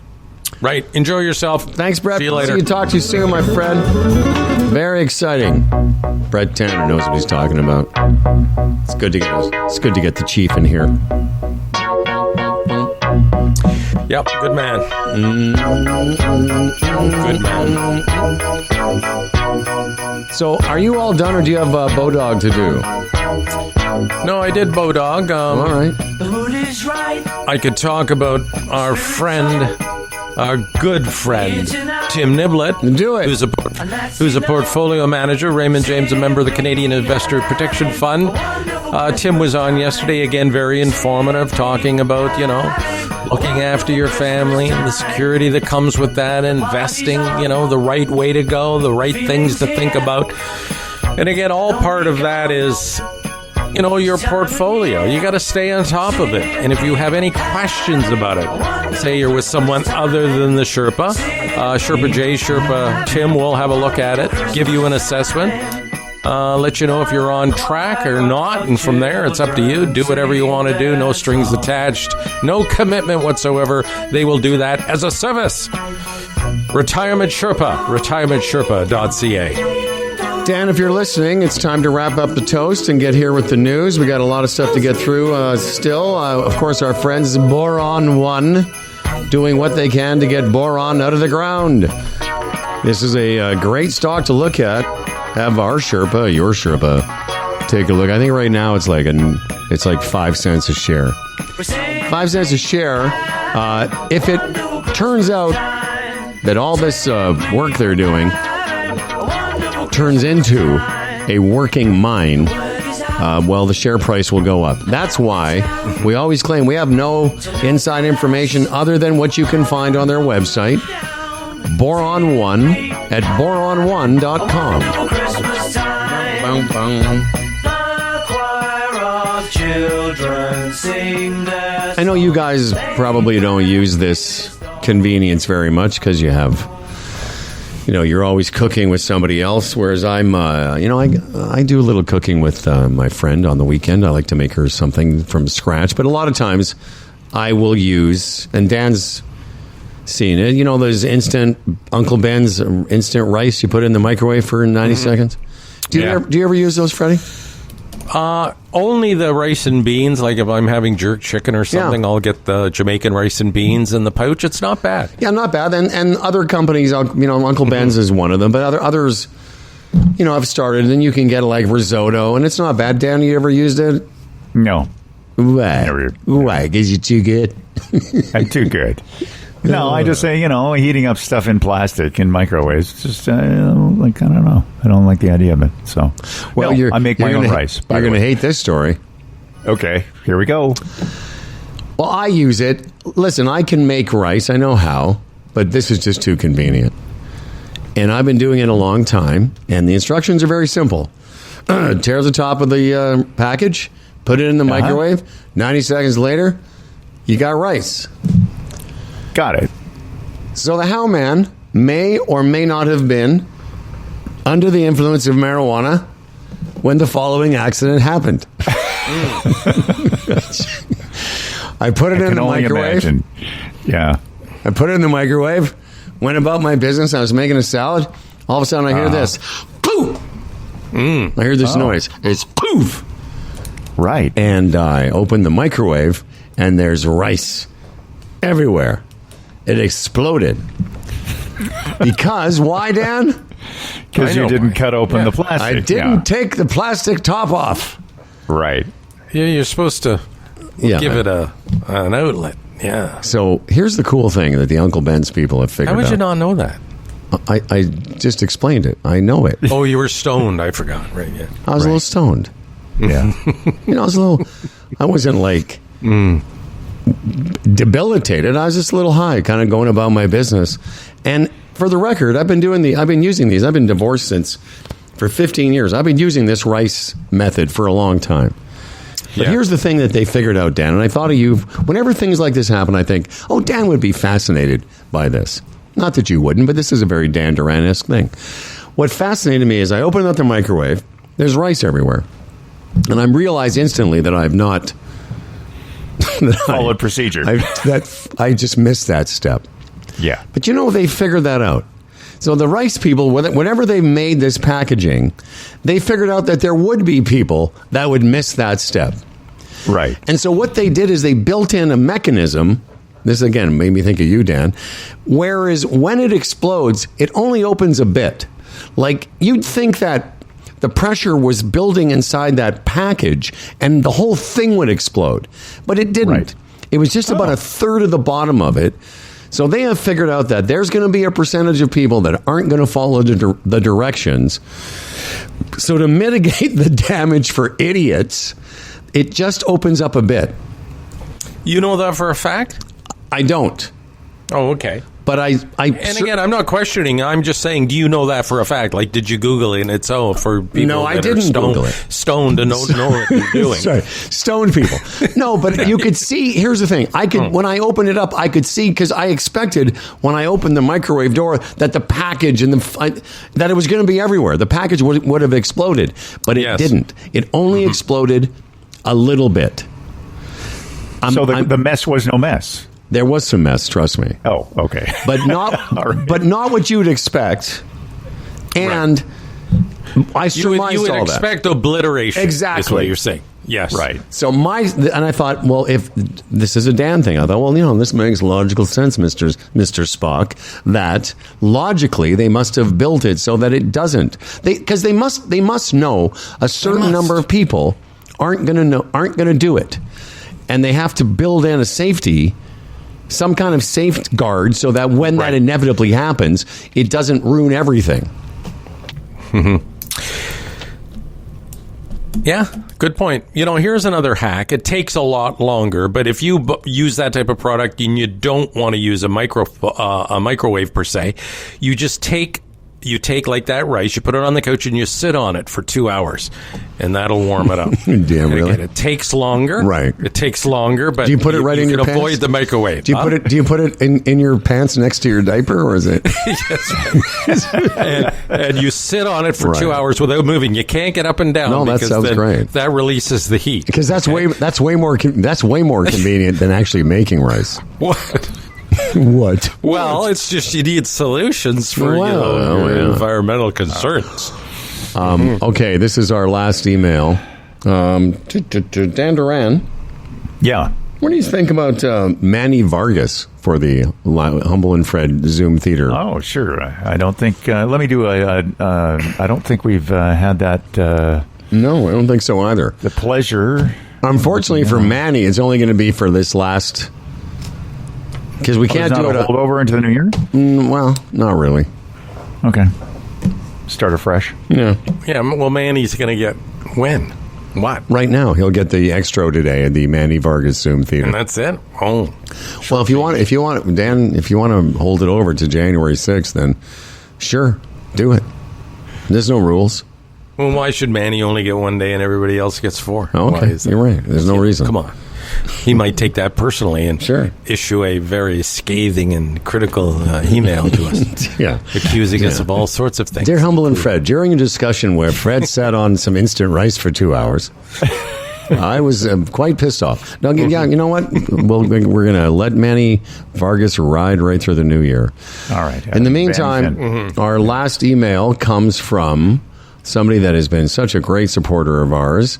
Right. Enjoy yourself. Thanks, Brett. See you later. See you. Talk to you soon, my friend. Very exciting. Brett Tanner knows what he's talking about. It's good to get the chief in here. Yep, good man. Good man. So, are you all done, or do you have Bodog to do? No, I did Bodog. All right. I could talk about our good friend, Tim Niblett. Do it. Who's a portfolio manager. Raymond James, a member of the Canadian Investor Protection Fund. Tim was on yesterday, again, very informative, talking about, looking after your family and the security that comes with that, investing, the right way to go, the right things to think about. And again, all part of that is your portfolio. You got to stay on top of it. And if you have any questions about it, say you're with someone other than the Sherpa, Sherpa Jay, Sherpa Tim will have a look at it, give you an assessment, let you know if you're on track or not. And from there, it's up to you. Do whatever you want to do. No strings attached. No commitment whatsoever. They will do that as a service. Retirement Sherpa, retirementsherpa.ca. Dan, if you're listening, it's time to wrap up the toast and get here with the news. We got a lot of stuff to get through still. Of course, our friends Boron 1 doing what they can to get boron out of the ground. This is a great stock to look at. Have our Sherpa, your Sherpa, take a look. I think right now it's like 5 cents a share. 5 cents a share. If it turns out that all this work they're doing turns into a working mine, the share price will go up. That's why we always claim we have no inside information other than what you can find on their website, Boron 1 at boron1.com. Boom, boom. I know you guys probably don't use this convenience very much because you have, you're always cooking with somebody else, whereas I'm, I do a little cooking with my friend on the weekend. I like to make her something from scratch, but a lot of times I will use, and Dan's seen it, those instant Uncle Ben's instant rice you put in the microwave for 90 seconds. Do you ever use those, Freddie? Only the rice and beans. Like if I'm having jerk chicken or something, I'll get the Jamaican rice and beans in the pouch. It's not bad. Yeah, not bad. And other companies, Uncle Ben's is one of them, but others, have started. And you can get like risotto, and it's not bad. Dan, you ever used it? No. Why? Why? Because you're too good. I'm too good. No, I just say, heating up stuff in plastic in microwaves. It's just, I don't know. I don't like the idea of it. So, I make my own rice. You're going to hate this story. Okay, here we go. Well, I use it. Listen, I can make rice. I know how, but this is just too convenient. And I've been doing it a long time, and the instructions are very simple. Tear the top of the package, put it in the microwave. 90 seconds later, you got rice. Got it. So the How Man may or may not have been under the influence of marijuana when the following accident happened. I put it in the microwave. Imagine. Yeah. I put it in the microwave, went about my business. I was making a salad. All of a sudden I hear this. Poof! I hear this noise. It's poof! Right. And I open the microwave, and there's rice everywhere. It exploded. Because, why, Dan? Because you didn't cut open the plastic. I didn't take the plastic top off. Right. Yeah, you're supposed to give it an outlet. Yeah. So here's the cool thing that the Uncle Ben's people have figured out. How would you not know that? I just explained it. I know it. Oh, you were stoned. I forgot. Right, yeah. I was a little stoned. Yeah. I wasn't like debilitated. I was just a little high, kind of going about my business. And for the record, I've been using these. I've been divorced for 15 years. I've been using this rice method for a long time. But here's the thing that they figured out, Dan, and I thought of you. Whenever things like this happen, I think, Dan would be fascinated by this. Not that you wouldn't, but this is a very Dan Duran-esque thing. What fascinated me is I opened up the microwave. There's rice everywhere. And I realized instantly that I've not followed procedure. I just missed that step. Yeah. But they figured that out. So the rice people, whenever they made this packaging, they figured out that there would be people that would miss that step. Right. And so what they did is they built in a mechanism. This, again, made me think of you, Dan. Whereas when it explodes, it only opens a bit. Like, you'd think that the pressure was building inside that package and the whole thing would explode. But it didn't. Right. It was just about a third of the bottom of it. So they have figured out that there's going to be a percentage of people that aren't going to follow the directions. So to mitigate the damage for idiots, it just opens up a bit. You know that for a fact? I don't. Oh, okay. But And again, I'm not questioning. I'm just saying, do you know that for a fact? Like, did you Google it? And it's for people No, I that are didn't Google it. stoned to know what you're doing. Sorry, stoned people. No, but you could see. Here's the thing: when I opened it up, I could see, because I expected when I opened the microwave door that the package and that it was going to be everywhere. The package would have exploded, but it didn't. It only exploded a little bit. So the mess was no mess. There was some mess, trust me. Oh, okay. But not, right. but not what you would expect. And I surmised you would all that. expect obliteration. Exactly. Is what you're saying. Yes. Right. So and I thought, well, if this is a Dan thing, I thought, well, this makes logical sense, Mr. Spock, that logically they must have built it so that it doesn't. Because they must know a certain number of people aren't going to do it, and they have to build in a safety. Some kind of safeguard so that when that inevitably happens, it doesn't ruin everything. Yeah, good point. Here's another hack. It takes a lot longer, but if you use that type of product and you don't want to use a microwave per se, you just take like that rice, you put it on the couch and you sit on it for 2 hours, and that'll warm it up. Damn, really? Again, it takes longer. Right. It takes longer, but do you put it right in your pants? Avoid the microwave. Do you put it in your pants next to your diaper, or is it? Yes. and you sit on it for 2 hours without moving. You can't get up and down. No, that because sounds great. That releases the heat. Because that's way more convenient than actually making rice. What? What? Well, it's just you need solutions for your environmental concerns. Okay, this is our last email. Dan Duran. Yeah. What do you think about Manny Vargas for the Humble and Fred Zoom Theater? Oh, sure. I don't think. Let me do I don't think we've had that. No, I don't think so either. The pleasure. Unfortunately for Manny, it's only going to be for this last. Because we can't do it. Hold over into the new year? Well, not really. Okay. Start afresh. Yeah. Yeah. Well, Manny's going to get when? What? Right now, he'll get the extra today at the Manny Vargas Zoom Theater. And that's it. Oh. Well, if you want, Dan, if you want to hold it over to January 6th, then sure, do it. There's no rules. Well, why should Manny only get 1 day and everybody else gets 4? Okay, you're right. There's no reason. Come on. He might take that personally and issue a very scathing and critical email to us. Accusing us of all sorts of things. Dear Humble and Fred, during a discussion where Fred sat on some instant rice for 2 hours, I was quite pissed off. Now, you know what? We're going to let Manny Vargas ride right through the new year. All right. In the meantime, our last email comes from somebody that has been such a great supporter of ours.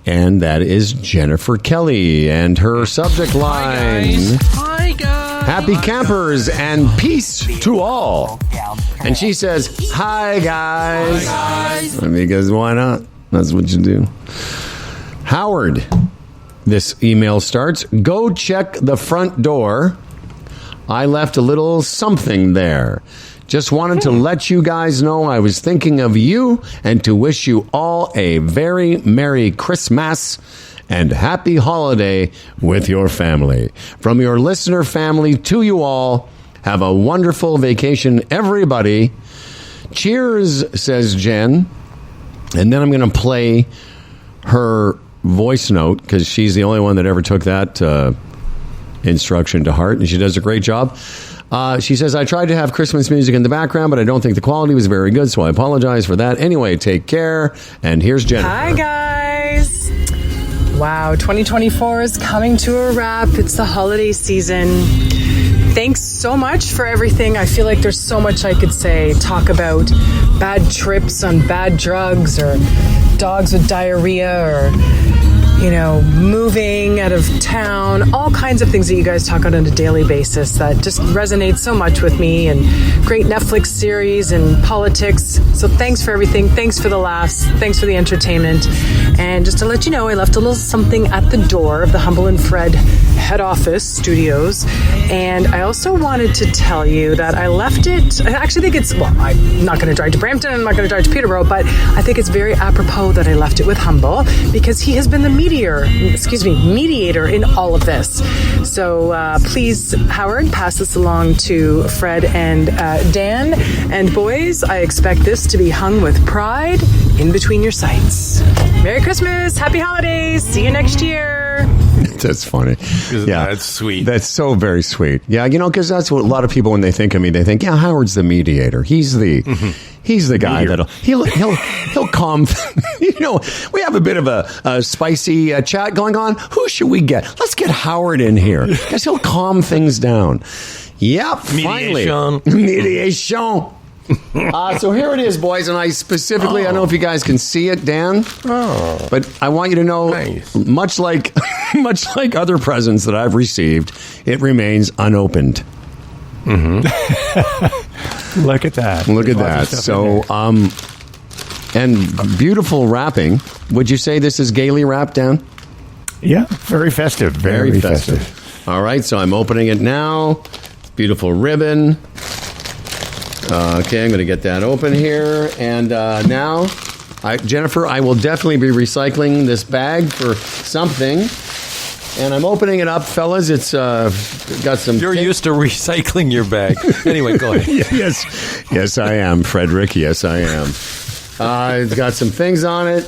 And that is Jennifer Kelly, and her subject line, Hi guys. Happy campers and peace to all. And she says, hi guys. Because why not? That's what you do. Howard, this email starts, go check the front door. I left a little something there. Just wanted to let you guys know I was thinking of you and to wish you all a very Merry Christmas and Happy Holiday with your family. From your listener family to you all, have a wonderful vacation, everybody. Cheers, says Jen. And then I'm going to play her voice note because she's the only one that ever took that instruction to heart, and she does a great job. She says, I tried to have Christmas music in the background, but I don't think the quality was very good, so I apologize for that. Anyway, take care. And here's Jennifer. Hi, guys. Wow, 2024 is coming to a wrap. It's the holiday season. Thanks so much for everything. I feel like there's so much I could say. Talk about bad trips on bad drugs or dogs with diarrhea or moving out of town, all kinds of things that you guys talk about on a daily basis that just resonate so much with me, and great Netflix series and politics. So thanks for everything. Thanks for the laughs. Thanks for the entertainment. And just to let you know, I left a little something at the door of the Humble and Fred head office studios. And I also wanted to tell you that I left it, I actually think it's, well, I'm not going to drive to Brampton, I'm not going to drive to Peterborough, but I think it's very apropos that I left it with Humble because he has been the media mediator in all of this. So please, Howard, pass this along to Fred and Dan. And boys, I expect this to be hung with pride in between your sights. Merry Christmas, Happy Holidays, see you next year. That's funny. That's sweet. That's so very sweet. Yeah, because that's what a lot of people, when they think of me, they think, yeah, Howard's the mediator. He's the guy that'll he'll calm. We have a bit of a spicy chat going on. Who should we get? Let's get Howard in here because he'll calm things down. Yep, finally, mediation. So here it is, boys, and I don't know if you guys can see it, Dan. But I want you to know, nice. much like other presents that I've received, it remains unopened. Mm-hmm. Look at that. Look at that. So, and beautiful wrapping. Would you say this is gaily wrapped, Dan? Yeah, very festive. Very festive. All right, so I'm opening it now. Beautiful ribbon. Okay, I'm going to get that open here. And now, Jennifer, I will definitely be recycling this bag for something. And I'm opening it up, fellas. It's got some... You're used to recycling your bag. Anyway, go ahead. Yes, I am, Frederick. Yes, I am. It's got some things on it.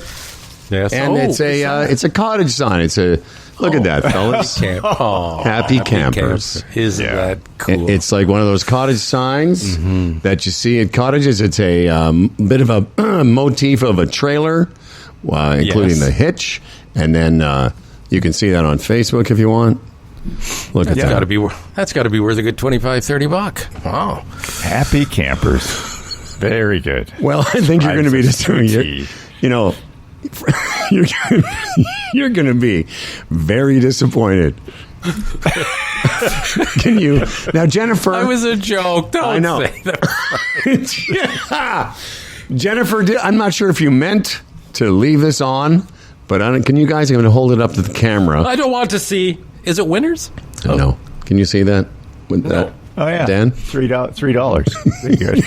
Yes. And it's a cottage sign. It's a... Look at that, fellas. Happy campers. Isn't that cool? It's like one of those cottage signs that you see at cottages. It's a bit of a motif of a trailer, including the hitch. And then you can see that on Facebook if you want. Look at that. That's got to be worth a good $25-$30. Wow. Happy campers. Very good. Well, I think you're going to be just doing it. You're going to be very disappointed. Can you now, Jennifer? That was a joke. Don't say that. Jennifer, I'm not sure if you meant to leave this on, but can you guys? I'm going to hold it up to the camera. I don't want to see. Is it winners? No. Can you see that? No. Oh yeah, Dan. $3. Very good.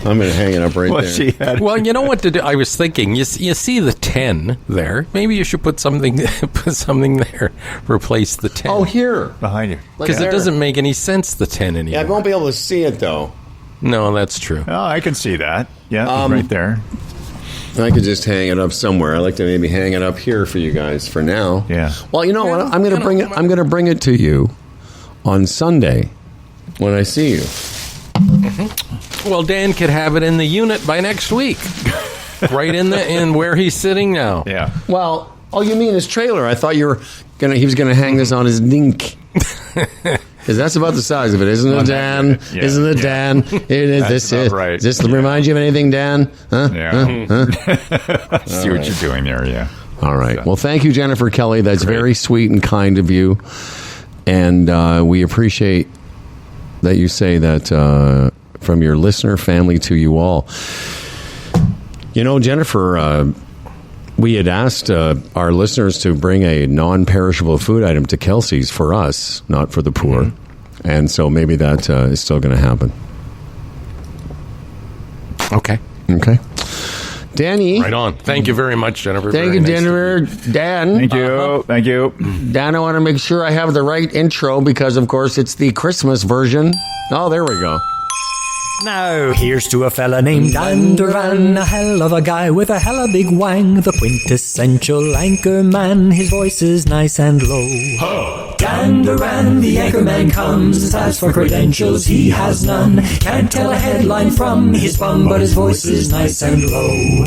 I'm going to hang it up right there. Well, you know what to do? I was thinking, you see the 10 there. Maybe you should put something there. Replace the 10. Oh, here. Behind you. Because it doesn't make any sense, the 10 anymore. Yeah, I won't be able to see it, though. No, that's true. Oh, I can see that. Yeah, right there. I could just hang it up somewhere. I like to maybe hang it up here for you guys for now. Yeah. Well, you know what? I'm going to bring it. I'm going to bring it to you on Sunday when I see you. Mm-hmm. Well, Dan could have it in the unit by next week, right in where he's sitting now. Yeah. Well, you mean his trailer? I thought he was gonna hang this on his dink. Because that's about the size of it, isn't it, Dan? Yeah. Isn't it, Dan? That's right. Does this remind you of anything, Dan? Huh? Yeah. I see what you're doing there. Yeah. All right. Well, thank you, Jennifer Kelly. That's very sweet and kind of you, and we appreciate that you say that from your listener family to you all. Jennifer, we had asked our listeners to bring a non-perishable food item to Kelsey's for us, not for the poor. Mm-hmm. And so maybe that is still going to happen. Okay. Danny. Right on. Thank you very much, Jennifer. Thank you, Jennifer. Dan. Thank you. Thank you. Dan, I want to make sure I have the right intro because, of course, it's the Christmas version. Oh, there we go. Now, here's to a fella named Dan Duran, a hell of a guy with a hella big wang, the quintessential anchor man, his voice is nice and low. Dan Duran, the anchor man comes, as for credentials he has none, can't tell a headline from his bum, but his voice is nice and low.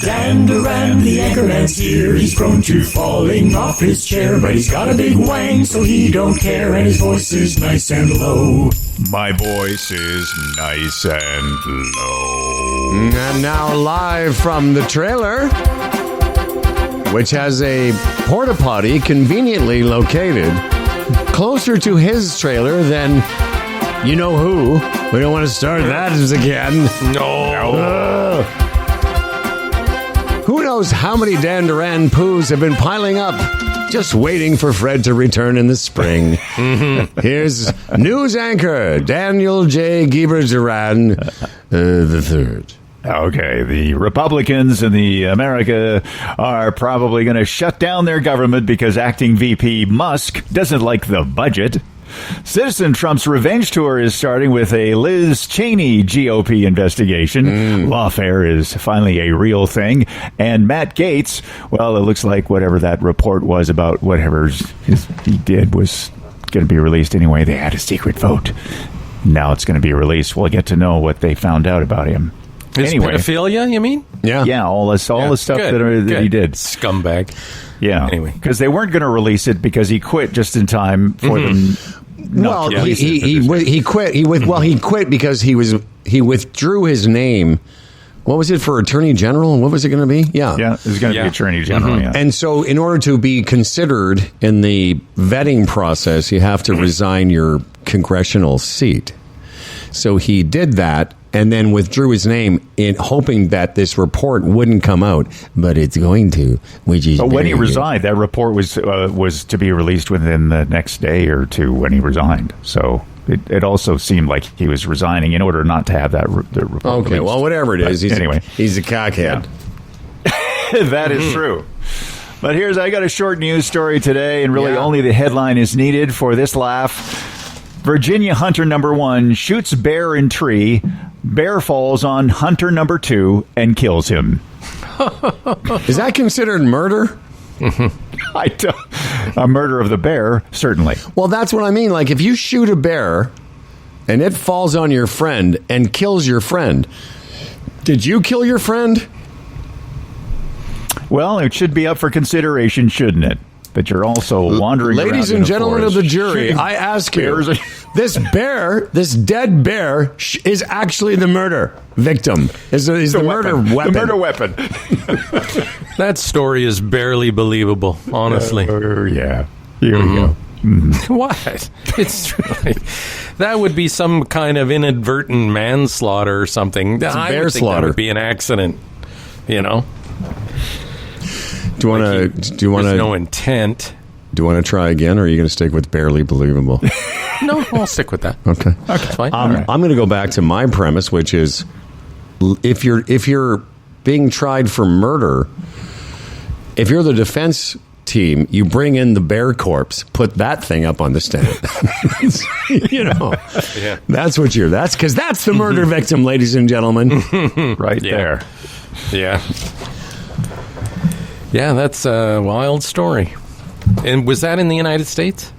Dan Duran, the anchorman's here, he's prone to falling off his chair, but he's got a big wang, so he don't care, and his voice is nice and low. My voice is nice and low. And now live from the trailer, which has a porta potty conveniently located closer to his trailer than you know who. We don't want to start that again. No. Who knows how many Dan Duran poos have been piling up, just waiting for Fred to return in the spring. Here's news anchor Daniel J. Geber Duran the third. Okay, the Republicans in the America are probably going to shut down their government because acting VP Musk doesn't like the budget. Citizen Trump's revenge tour is starting with a Liz Cheney GOP investigation. Lawfare is finally a real thing. And Matt Gaetz, well, it looks like whatever that report was about whatever he did was going to be released anyway. They had a secret vote. Now it's going to be released. We'll get to know what they found out about him. His pedophilia, you mean? Yeah, all the stuff that he did. Scumbag. Yeah. Anyway. Because they weren't going to release it because he quit just in time for them. Well, he quit. He quit because he withdrew his name. What was it for Attorney General? And what was it going to be? Yeah, it was going to be Attorney General. Yeah. And so, in order to be considered in the vetting process, you have to resign your congressional seat. So he did that. And then withdrew his name in hoping that this report wouldn't come out, but it's going to. But when he resigned, that report was to be released within the next day or two when he resigned. So it also seemed like he was resigning in order not to have the report. Okay, released. well, whatever it is, he's a cockhead. Yeah. That is true. But I got a short news story today, and really only the headline is needed for this laugh. Virginia hunter number 1 shoots bear in tree. Bear falls on hunter number 2 and kills him. Is that considered murder? A murder of the bear, certainly. Well, that's what I mean. Like, if you shoot a bear and it falls on your friend and kills your friend, did you kill your friend? Well, it should be up for consideration, shouldn't it? But you're also wandering around. Ladies and gentlemen of the jury, I ask you, this dead bear is actually the murder victim. Is the murder weapon. The murder weapon. That story is barely believable, honestly. Yeah. Here we go. What? It's really, that would be some kind of inadvertent manslaughter or something. It's I bear would think slaughter. That would be an accident, you know? Do you want to? There's no intent. Do you want to try again, or are you going to stick with barely believable? No, I'll stick with that. Okay, That's fine. I'm going to go back to my premise, which is, if you're being tried for murder, if you're the defense team, you bring in the bear corpse, put that thing up on the stand. That's what that's because that's the murder victim, ladies and gentlemen, right there. Yeah. Yeah, that's a wild story. And was that in the United States?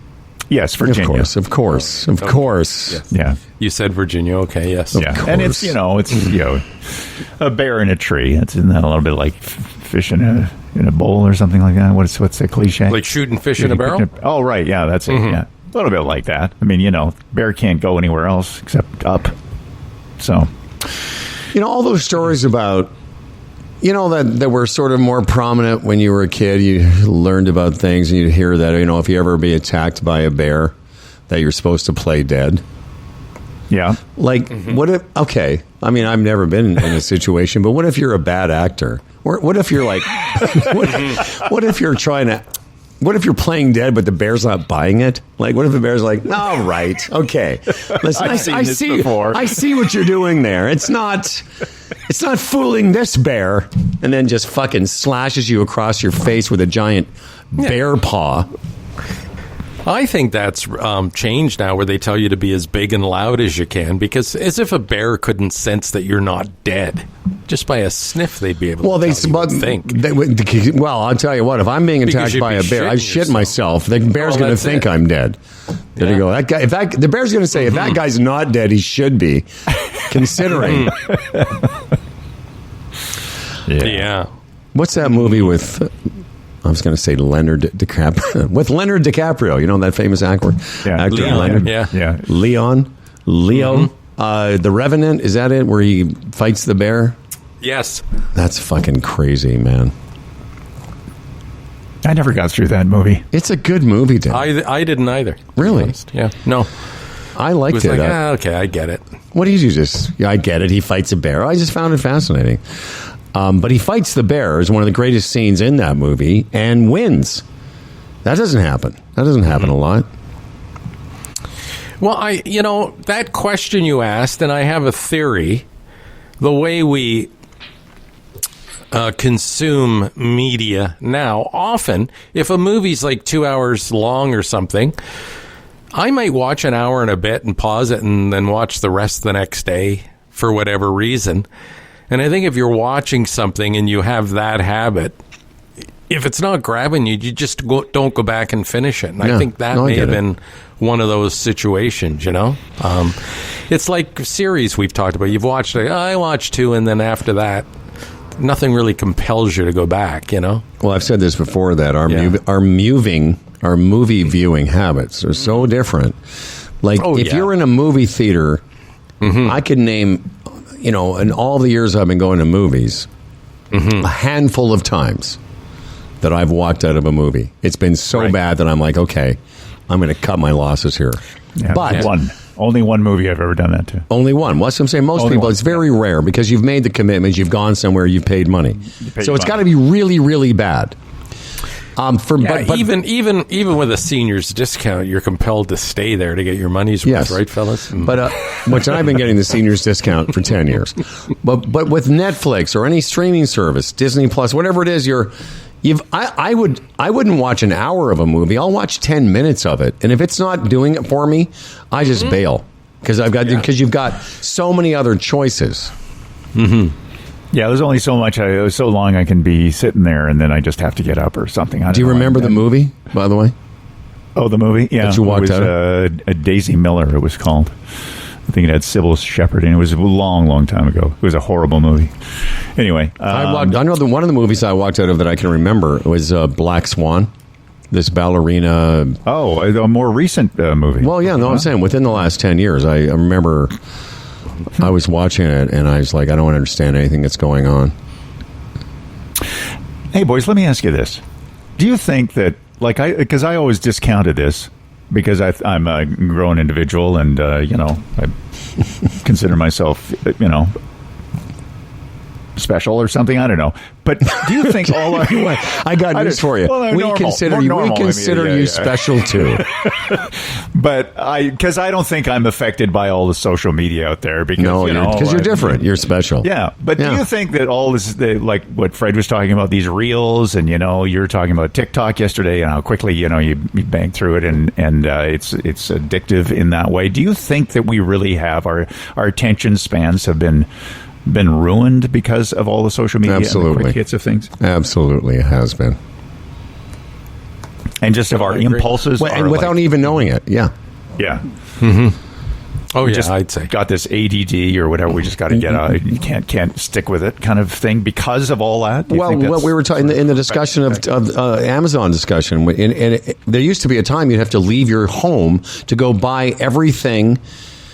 Yes, Virginia. Of course. Yes. Yeah. You said Virginia. Okay, yes. Yeah. And it's a bear in a tree. Isn't that a little bit like fish in a bowl or something like that? What's the cliche? Like shooting fish in a barrel? Oh, right. Yeah, that's it. Yeah. A little bit like that. I mean, bear can't go anywhere else except up. So. All those stories about, that were sort of more prominent when you were a kid. You learned about things and you'd hear that, if you ever be attacked by a bear, that you're supposed to play dead. Yeah. Like, what if, okay, I mean, I've never been in a situation, but what if you're a bad actor? Or what if you're like, what if you're playing dead, but the bear's not buying it? Like, what if the bear's like, all right, okay. Listen, I see what you're doing there. It's not fooling this bear. And then just fucking slashes you across your face with a giant bear paw. I think that's changed now, where they tell you to be as big and loud as you can, because as if a bear couldn't sense that you're not dead. Just by a sniff, they'd be able to think. Well, I'll tell you what, if I'm being attacked by a bear, I shit myself. The bear's going to think I'm dead. There you go. That guy, the bear's going to say, if that guy's not dead, he should be, considering. Yeah. What's that movie with... I was going to say Leonard DiCaprio. With Leonard DiCaprio, that famous actor? Yeah. Actor Leon, Leonard? yeah. Leo. The Revenant, is that it, where he fights the bear? Yes. That's fucking crazy, man. I never got through that movie. It's a good movie, Dan. I didn't either. Really? Yeah. No. I liked it. Like, okay, I get it. What do you just... I get it. He fights a bear. I just found it fascinating. But he fights the bear is one of the greatest scenes in that movie and wins. That doesn't happen. That doesn't happen a lot. Well, that question you asked, and I have a theory. the way we consume media now, often, if a movie's like 2 hours long or something, I might watch an hour and a bit and pause it and then watch the rest the next day for whatever reason. And I think if you're watching something and you have that habit, if it's not grabbing you, you just don't go back and finish it. And I think that may have been one of those situations, you know? It's like series we've talked about. You've watched it. I watched 2, and then after that, nothing really compels you to go back, you know? Well, I've said this before, that our movie viewing habits are so different. Like, if you're in a movie theater, I could name, in all the years I've been going to movies, a handful of times that I've walked out of a movie. It's been so bad that I'm like, okay, I'm going to cut my losses here. Yeah, but only one movie I've ever done that to. Only one. Well, that's what I'm saying. Most people, it's very rare because you've made the commitment, you've gone somewhere, you've paid money. So it's got to be really, really bad. But even with a senior's discount, you're compelled to stay there to get your money's worth, right, fellas? But which I've been getting the senior's discount for 10 years. But with Netflix or any streaming service, Disney Plus, whatever it is, I wouldn't watch an hour of a movie. I'll watch 10 minutes of it, and if it's not doing it for me, I just bail because you've got so many other choices. Yeah, there's only so much. It was so long I can be sitting there, and then I just have to get up or something. Do you remember the movie, by the way? Oh, the movie? Yeah. That you walked out of? A Daisy Miller, it was called. I think it had Sybil Shepherd, and it was a long, long time ago. It was a horrible movie. Anyway. I know one of the movies I walked out of that I can remember was Black Swan. This ballerina. Oh, a more recent movie. Well, yeah, I'm saying within the last 10 years. I remember I was watching it, and I was like, I don't understand anything that's going on. Hey, boys, let me ask you this. Do you think that, because I always discounted this, because I'm a grown individual and, I consider myself, special or something. I don't know. But do you think all our... I got news for you. Well, we consider you special too. But because I don't think I'm affected by all the social media out there because you're different. You're special. Yeah. But do you think that all this, like what Fred was talking about, these reels, and you're talking about TikTok yesterday and how quickly you bang through it and it's addictive in that way. Do you think that we really have our attention spans have been ruined because of all the social media and the quick hits of things? Absolutely, it has been. And just of our impulses. And without even knowing it, yeah. Yeah. Oh, we yeah, just I'd say. Got this ADD or whatever, we just got to get out. You can't stick with it kind of thing because of all that? Well, what we were talking in the discussion of Amazon discussion, and there used to be a time you'd have to leave your home to go buy everything.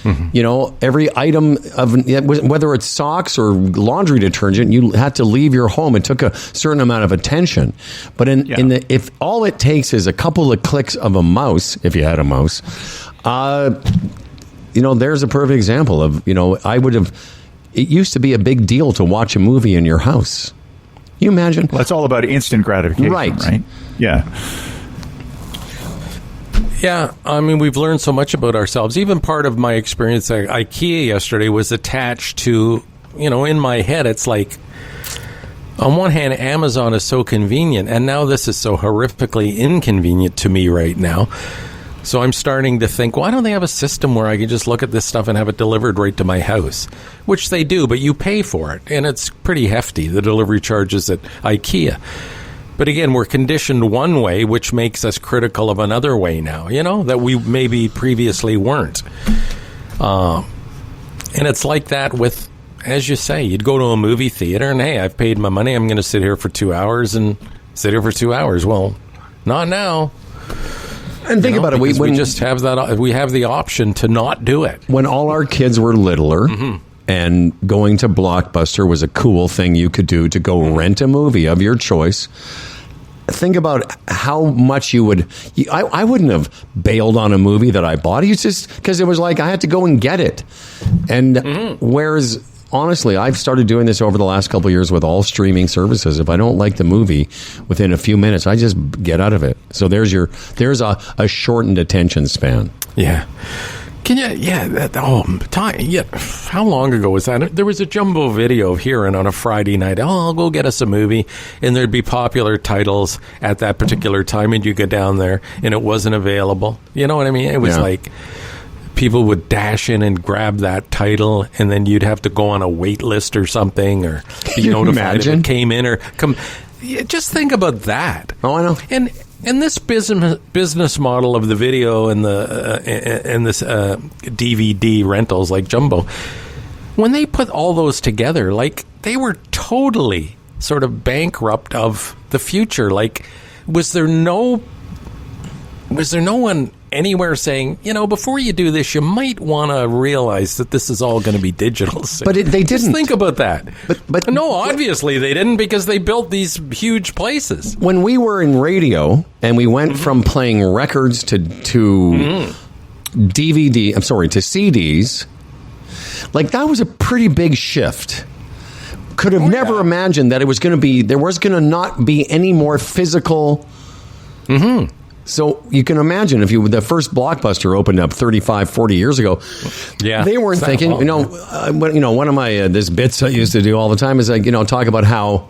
Every item of whether it's socks or laundry detergent, you had to leave your home. It took a certain amount of attention. But if all it takes is a couple of clicks of a mouse, if you had a mouse, there's a perfect example of, it used to be a big deal to watch a movie in your house. Can you imagine? Well, it's all about instant gratification, right? Yeah. Yeah, I mean, we've learned so much about ourselves. Even part of my experience at IKEA yesterday was attached to, in my head, it's like, on one hand, Amazon is so convenient, and now this is so horrifically inconvenient to me right now. So I'm starting to think, why don't they have a system where I can just look at this stuff and have it delivered right to my house? Which they do, but you pay for it, and it's pretty hefty, the delivery charges at IKEA. But again, we're conditioned one way, which makes us critical of another way now, that we maybe previously weren't. And it's like that with, as you say, you'd go to a movie theater and, hey, I've paid my money. I'm going to sit here for 2 hours and sit here for 2 hours. Well, not now. And think about it. We just have that. We have the option to not do it. When all our kids were littler, and going to Blockbuster was a cool thing you could do to go rent a movie of your choice. Think about how much you would... I wouldn't have bailed on a movie that I bought. It's just because it was like I had to go and get it. And whereas, honestly, I've started doing this over the last couple of years with all streaming services. If I don't like the movie within a few minutes, I just get out of it. So there's a shortened attention span. Yeah. Can you? Yeah. How long ago was that? There was a jumbo video of hearing on a Friday night. Oh, I'll go get us a movie, and there'd be popular titles at that particular time, and you go down there, and it wasn't available. You know what I mean? It was like people would dash in and grab that title, and then you'd have to go on a wait list or something, or be notified if it came in or come. Yeah, just think about that. Oh, I know. And this business model of the video and this DVD rentals like Jumbo, when they put all those together, like, they were totally sort of bankrupt of the future. Like, was there no one anywhere saying, before you do this, you might want to realize that this is all going to be digital soon. But they didn't. Just think about that. But no, obviously they didn't, because they built these huge places. When we were in radio and we went from playing records to DVD, to CDs, like, that was a pretty big shift. Could have never imagined that there was going to not be any more physical. So you can imagine if the first Blockbuster opened up 35, 40 years ago, they weren't thinking, one of my this bits I used to do all the time is talk about how,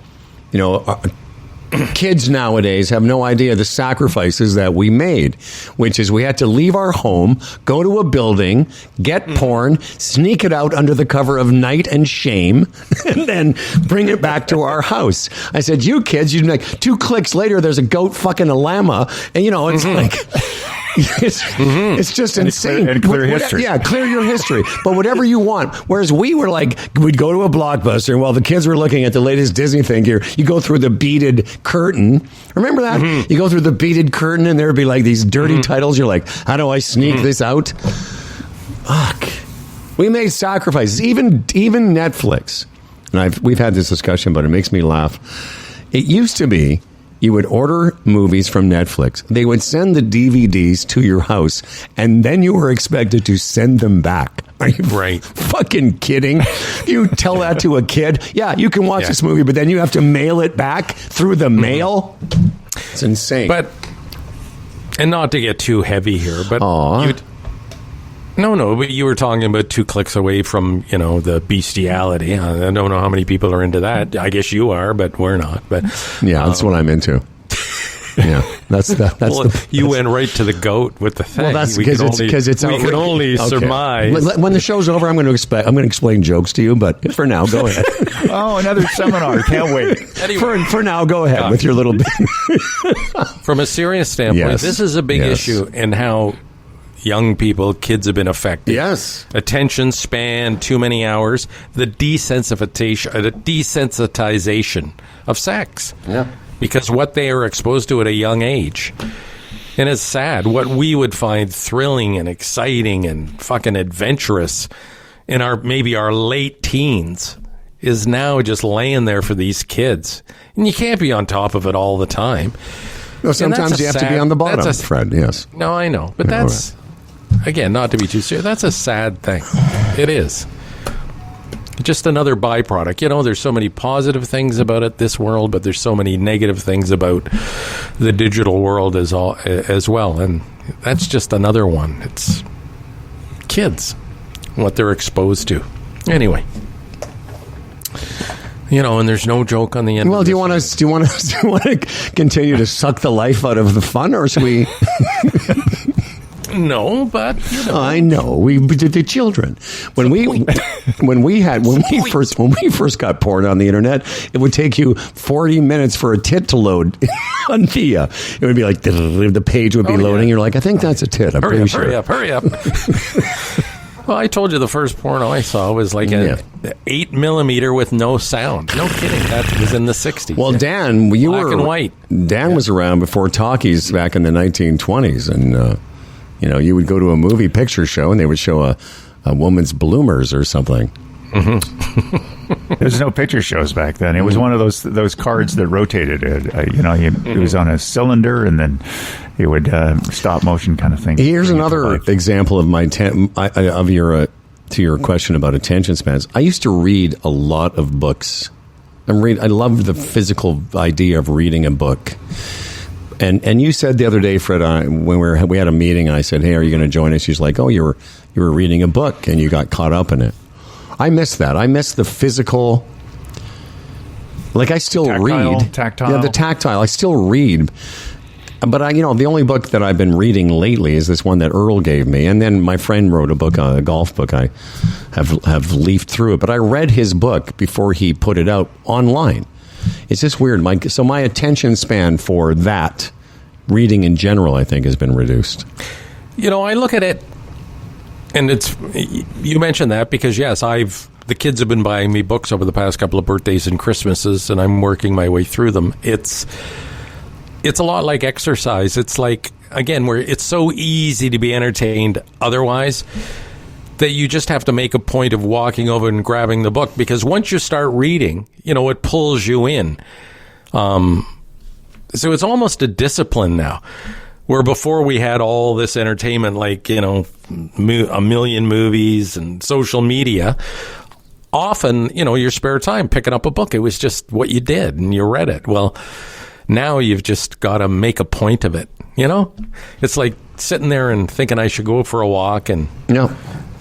kids nowadays have no idea the sacrifices that we made, which is we had to leave our home, go to a building, get porn, sneak it out under the cover of night and shame, and then bring it back to our house. I said, you kids, you'd like 2 clicks later, there's a goat fucking a llama, and it's like... It's just insane. And clear history. Yeah, clear your history. But whatever you want. Whereas we were like, we'd go to a Blockbuster, and while the kids were looking at the latest Disney thing here, you go through the beaded curtain. Remember that? You go through the beaded curtain, and there'd be like these dirty titles. You're like, how do I sneak this out? Fuck. We made sacrifices. Even Netflix. And we've had this discussion, but it makes me laugh. It used to be, you would order movies from Netflix. They would send the DVDs to your house, and then you were expected to send them back. Are you fucking kidding? You tell that to a kid? Yeah, you can watch this movie, but then you have to mail it back through the mail? It's insane. And not to get too heavy here, but... No, but you were talking about 2 clicks away from, the bestiality. I don't know how many people are into that. I guess you are, but we're not. But that's what I'm into. Yeah, that's you went right to the goat with the thing. Well, that's because it's we could only surmise. When the show's over, I'm going to explain jokes to you. But for now, go ahead. Oh, another seminar! Can't wait. Anyway, for now, go ahead with your little bit. From a serious standpoint, this is a big issue in how young people, kids have been affected. Yes. Attention span, too many hours, the desensitization of sex. Yeah. Because what they are exposed to at a young age. And it's sad. What we would find thrilling and exciting and fucking adventurous in our late teens is now just laying there for these kids. And you can't be on top of it all the time. No, sometimes you have to be on the bottom, Fred, yes. No, I know. But that's... Again, not to be too serious, that's a sad thing. It is. Just another byproduct. There's so many positive things about this world, but there's so many negative things about the digital world as well. And that's just another one. It's kids, what they're exposed to. Anyway. And there's no joke on the end. Well, do you want to continue to suck the life out of the fun, or should we... No, but I know the children. When we first got porn on the internet, it would take you 40 minutes for a tit to load on Via. It would be like the page would be loading. You're like, I think that's a tit. I'm pretty sure. Hurry up. Well, I told you the first porno I saw was like an 8mm with no sound. No kidding. That was in the 60s. Well, Dan, Black and white. Dan was around before talkies back in the 1920s, and you would go to a movie picture show, and they would show a woman's bloomers or something. There was no picture shows back then. It was one of those cards that rotated. It was on a cylinder, and then it would stop motion kind of thing. Here's another example of to your question about attention spans. I used to read a lot of books. I loved the physical idea of reading a book. And you said the other day, Fred, when we had a meeting, and I said, "Hey, are you going to join us?" She's like, "Oh, you were reading a book and you got caught up in it." I miss that. I miss the physical. Like I still read. Tactile. Yeah, the tactile. I still read. But the only book that I've been reading lately is this one that Earl gave me, and then my friend wrote a book, a golf book. I have leafed through it, but I read his book before he put it out online. It's just weird. So my attention span for that reading in general, I think, has been reduced. I look at it, and you mentioned that because yes, the kids have been buying me books over the past couple of birthdays and Christmases, and I'm working my way through them. It's a lot like exercise. It's like, again, where it's so easy to be entertained otherwise that you just have to make a point of walking over and grabbing the book, because once you start reading, it pulls you in. So it's almost a discipline now, where before we had all this entertainment like, a million movies and social media. Often, your spare time picking up a book, it was just what you did and you read it. Well, now you've just got to make a point of it. It's like sitting there and thinking I should go for a walk, and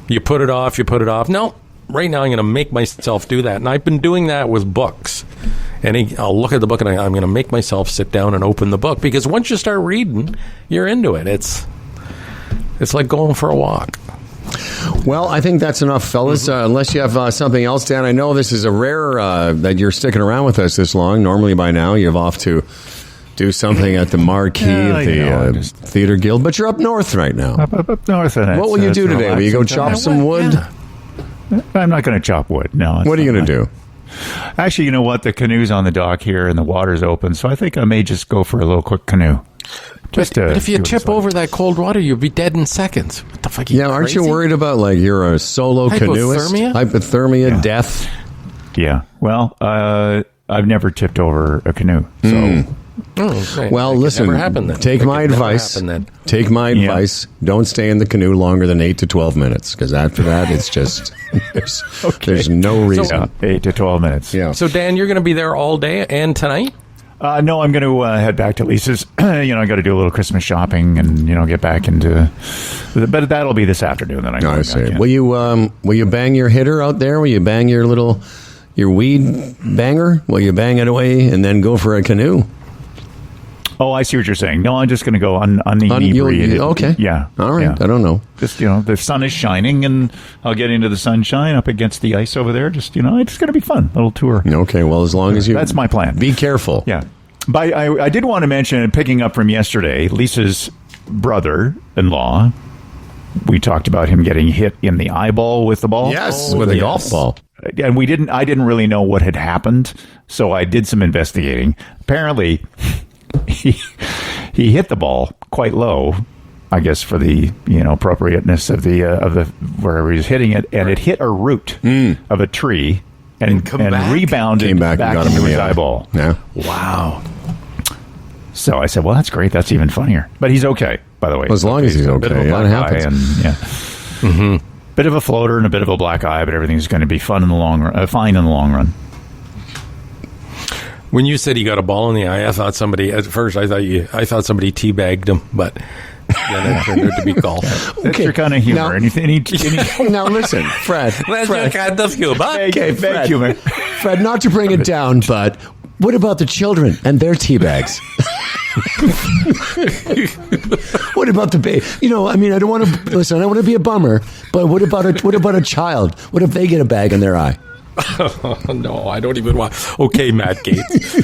you put it off. No, right now I'm going to make myself do that. And I've been doing that with books. And I'll look at the book and I'm going to make myself sit down and open the book, because once you start reading, you're into it. It's like going for a walk. Well, I think that's enough, fellas. Unless you have something else, Dan. I know this is a rare that you're sticking around with us this long. Normally by now you're off to do something at the Marquee of the Theatre Guild, but you're up north right now. Up north. And what will you do today? Will you go chop some wood? Yeah. I'm not going to chop wood, no. What are you going to do? Actually, you know what? The canoe's on the dock here and the water's open, so I think I may just go for a little quick canoe. But if you tip over that cold water, you'll be dead in seconds. What the fuck? Aren't you worried about you're a solo canoeist? Hypothermia, death. Yeah. Well, I've never tipped over a canoe. So, well, listen. Take my advice. Take my advice. Don't stay in the canoe longer than 8 to 12 minutes, because after that, it's just there's no reason. 8 to 12 minutes. Yeah. So, Dan, you're going to be there all day and tonight? No, I'm going to head back to Lisa's. I got to do a little Christmas shopping and get back into. But that'll be this afternoon. Then I see. Will you bang your hitter out there? Will you bang your weed banger? Will you bang it away and then go for a canoe? Oh, I see what you're saying. No, I'm just going to go unebriated. Okay. Yeah. All right. Yeah. I don't know. Just, the sun is shining, and I'll get into the sunshine up against the ice over there. Just, it's going to be fun. Little tour. Okay. Well, as long as you... That's my plan. Be careful. Yeah. But I did want to mention, picking up from yesterday, Lisa's brother-in-law, we talked about him getting hit in the eyeball with the ball. Yes, with a golf ball. And I didn't really know what had happened, so I did some investigating. Apparently, he hit the ball quite low, I guess, for the appropriateness of the wherever he was hitting it, and it hit a root of a tree and rebounded back into his eyeball. Yeah. Wow. So I said, well, that's great. That's even funnier. But he's okay, by the way. Well, as long as he's okay. Yeah, it happens. Bit of a floater and a bit of a black eye, but everything's going to be fine in the long run. When you said he got a ball in the eye, I thought somebody teabagged him, but then it turned out to be golf. That's your kind of humor. Now listen, Fred. That's your kind of humor. Okay, Fred, humor. Fred, not to bring it down, but what about the children and their tea bags? What about the baby? I don't want to listen. I don't want to be a bummer, but what about a child? What if they get a bag in their eye? No, I don't even want. Okay, Matt Gates.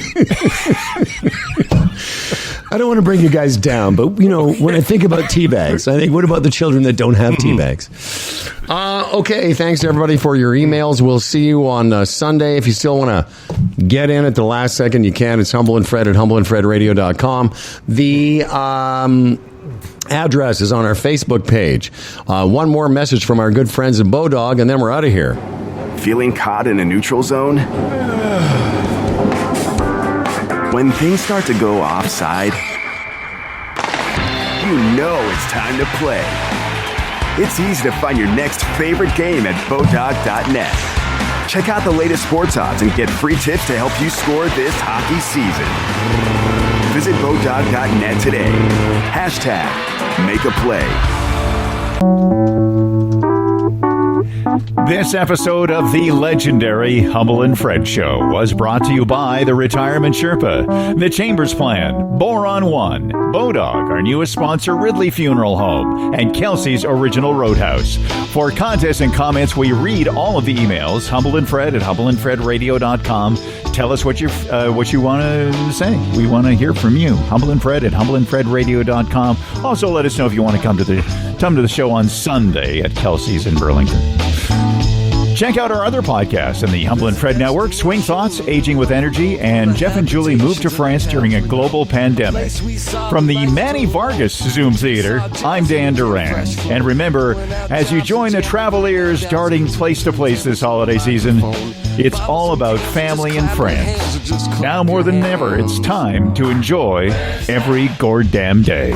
I don't want to bring you guys down, but when I think about tea bags, I think, what about the children that don't have tea bags? Okay, thanks to everybody for your emails. We'll see you on Sunday. If you still want to get in at the last second, you can. It's Humble and Fred at humbleandfredradio.com. The address is on our Facebook page. One more message from our good friends at Bodog, and then we're out of here. Feeling caught in a neutral zone? When things start to go offside, it's time to play. It's easy to find your next favorite game at Bodog.net. Check out the latest sports odds and get free tips to help you score this hockey season. Visit BoatDog.net today. #Make a Play. This episode of the legendary Humble and Fred Show was brought to you by the Retirement Sherpa, the Chambers Plan, Boron One, Bodog, our newest sponsor, Ridley Funeral Home, and Kelsey's Original Roadhouse. For contests and comments, we read all of the emails. Humble and Fred at humbleandfredradio.com. Tell us what you want to say. We want to hear from you. Humble and Fred at humbleandfredradio.com. Also, let us know if you want to come to the show on Sunday at Kelsey's in Burlington. Check out our other podcasts in the Humble and Fred Network, Swing Thoughts, Aging with Energy, and Jeff and Julie moved to France during a global pandemic. From the Manny Vargas Zoom Theater, I'm Dan Duran. And remember, as you join the Traveliers darting place to place this holiday season, it's all about family and friends. Now more than ever, it's time to enjoy every goddamn day.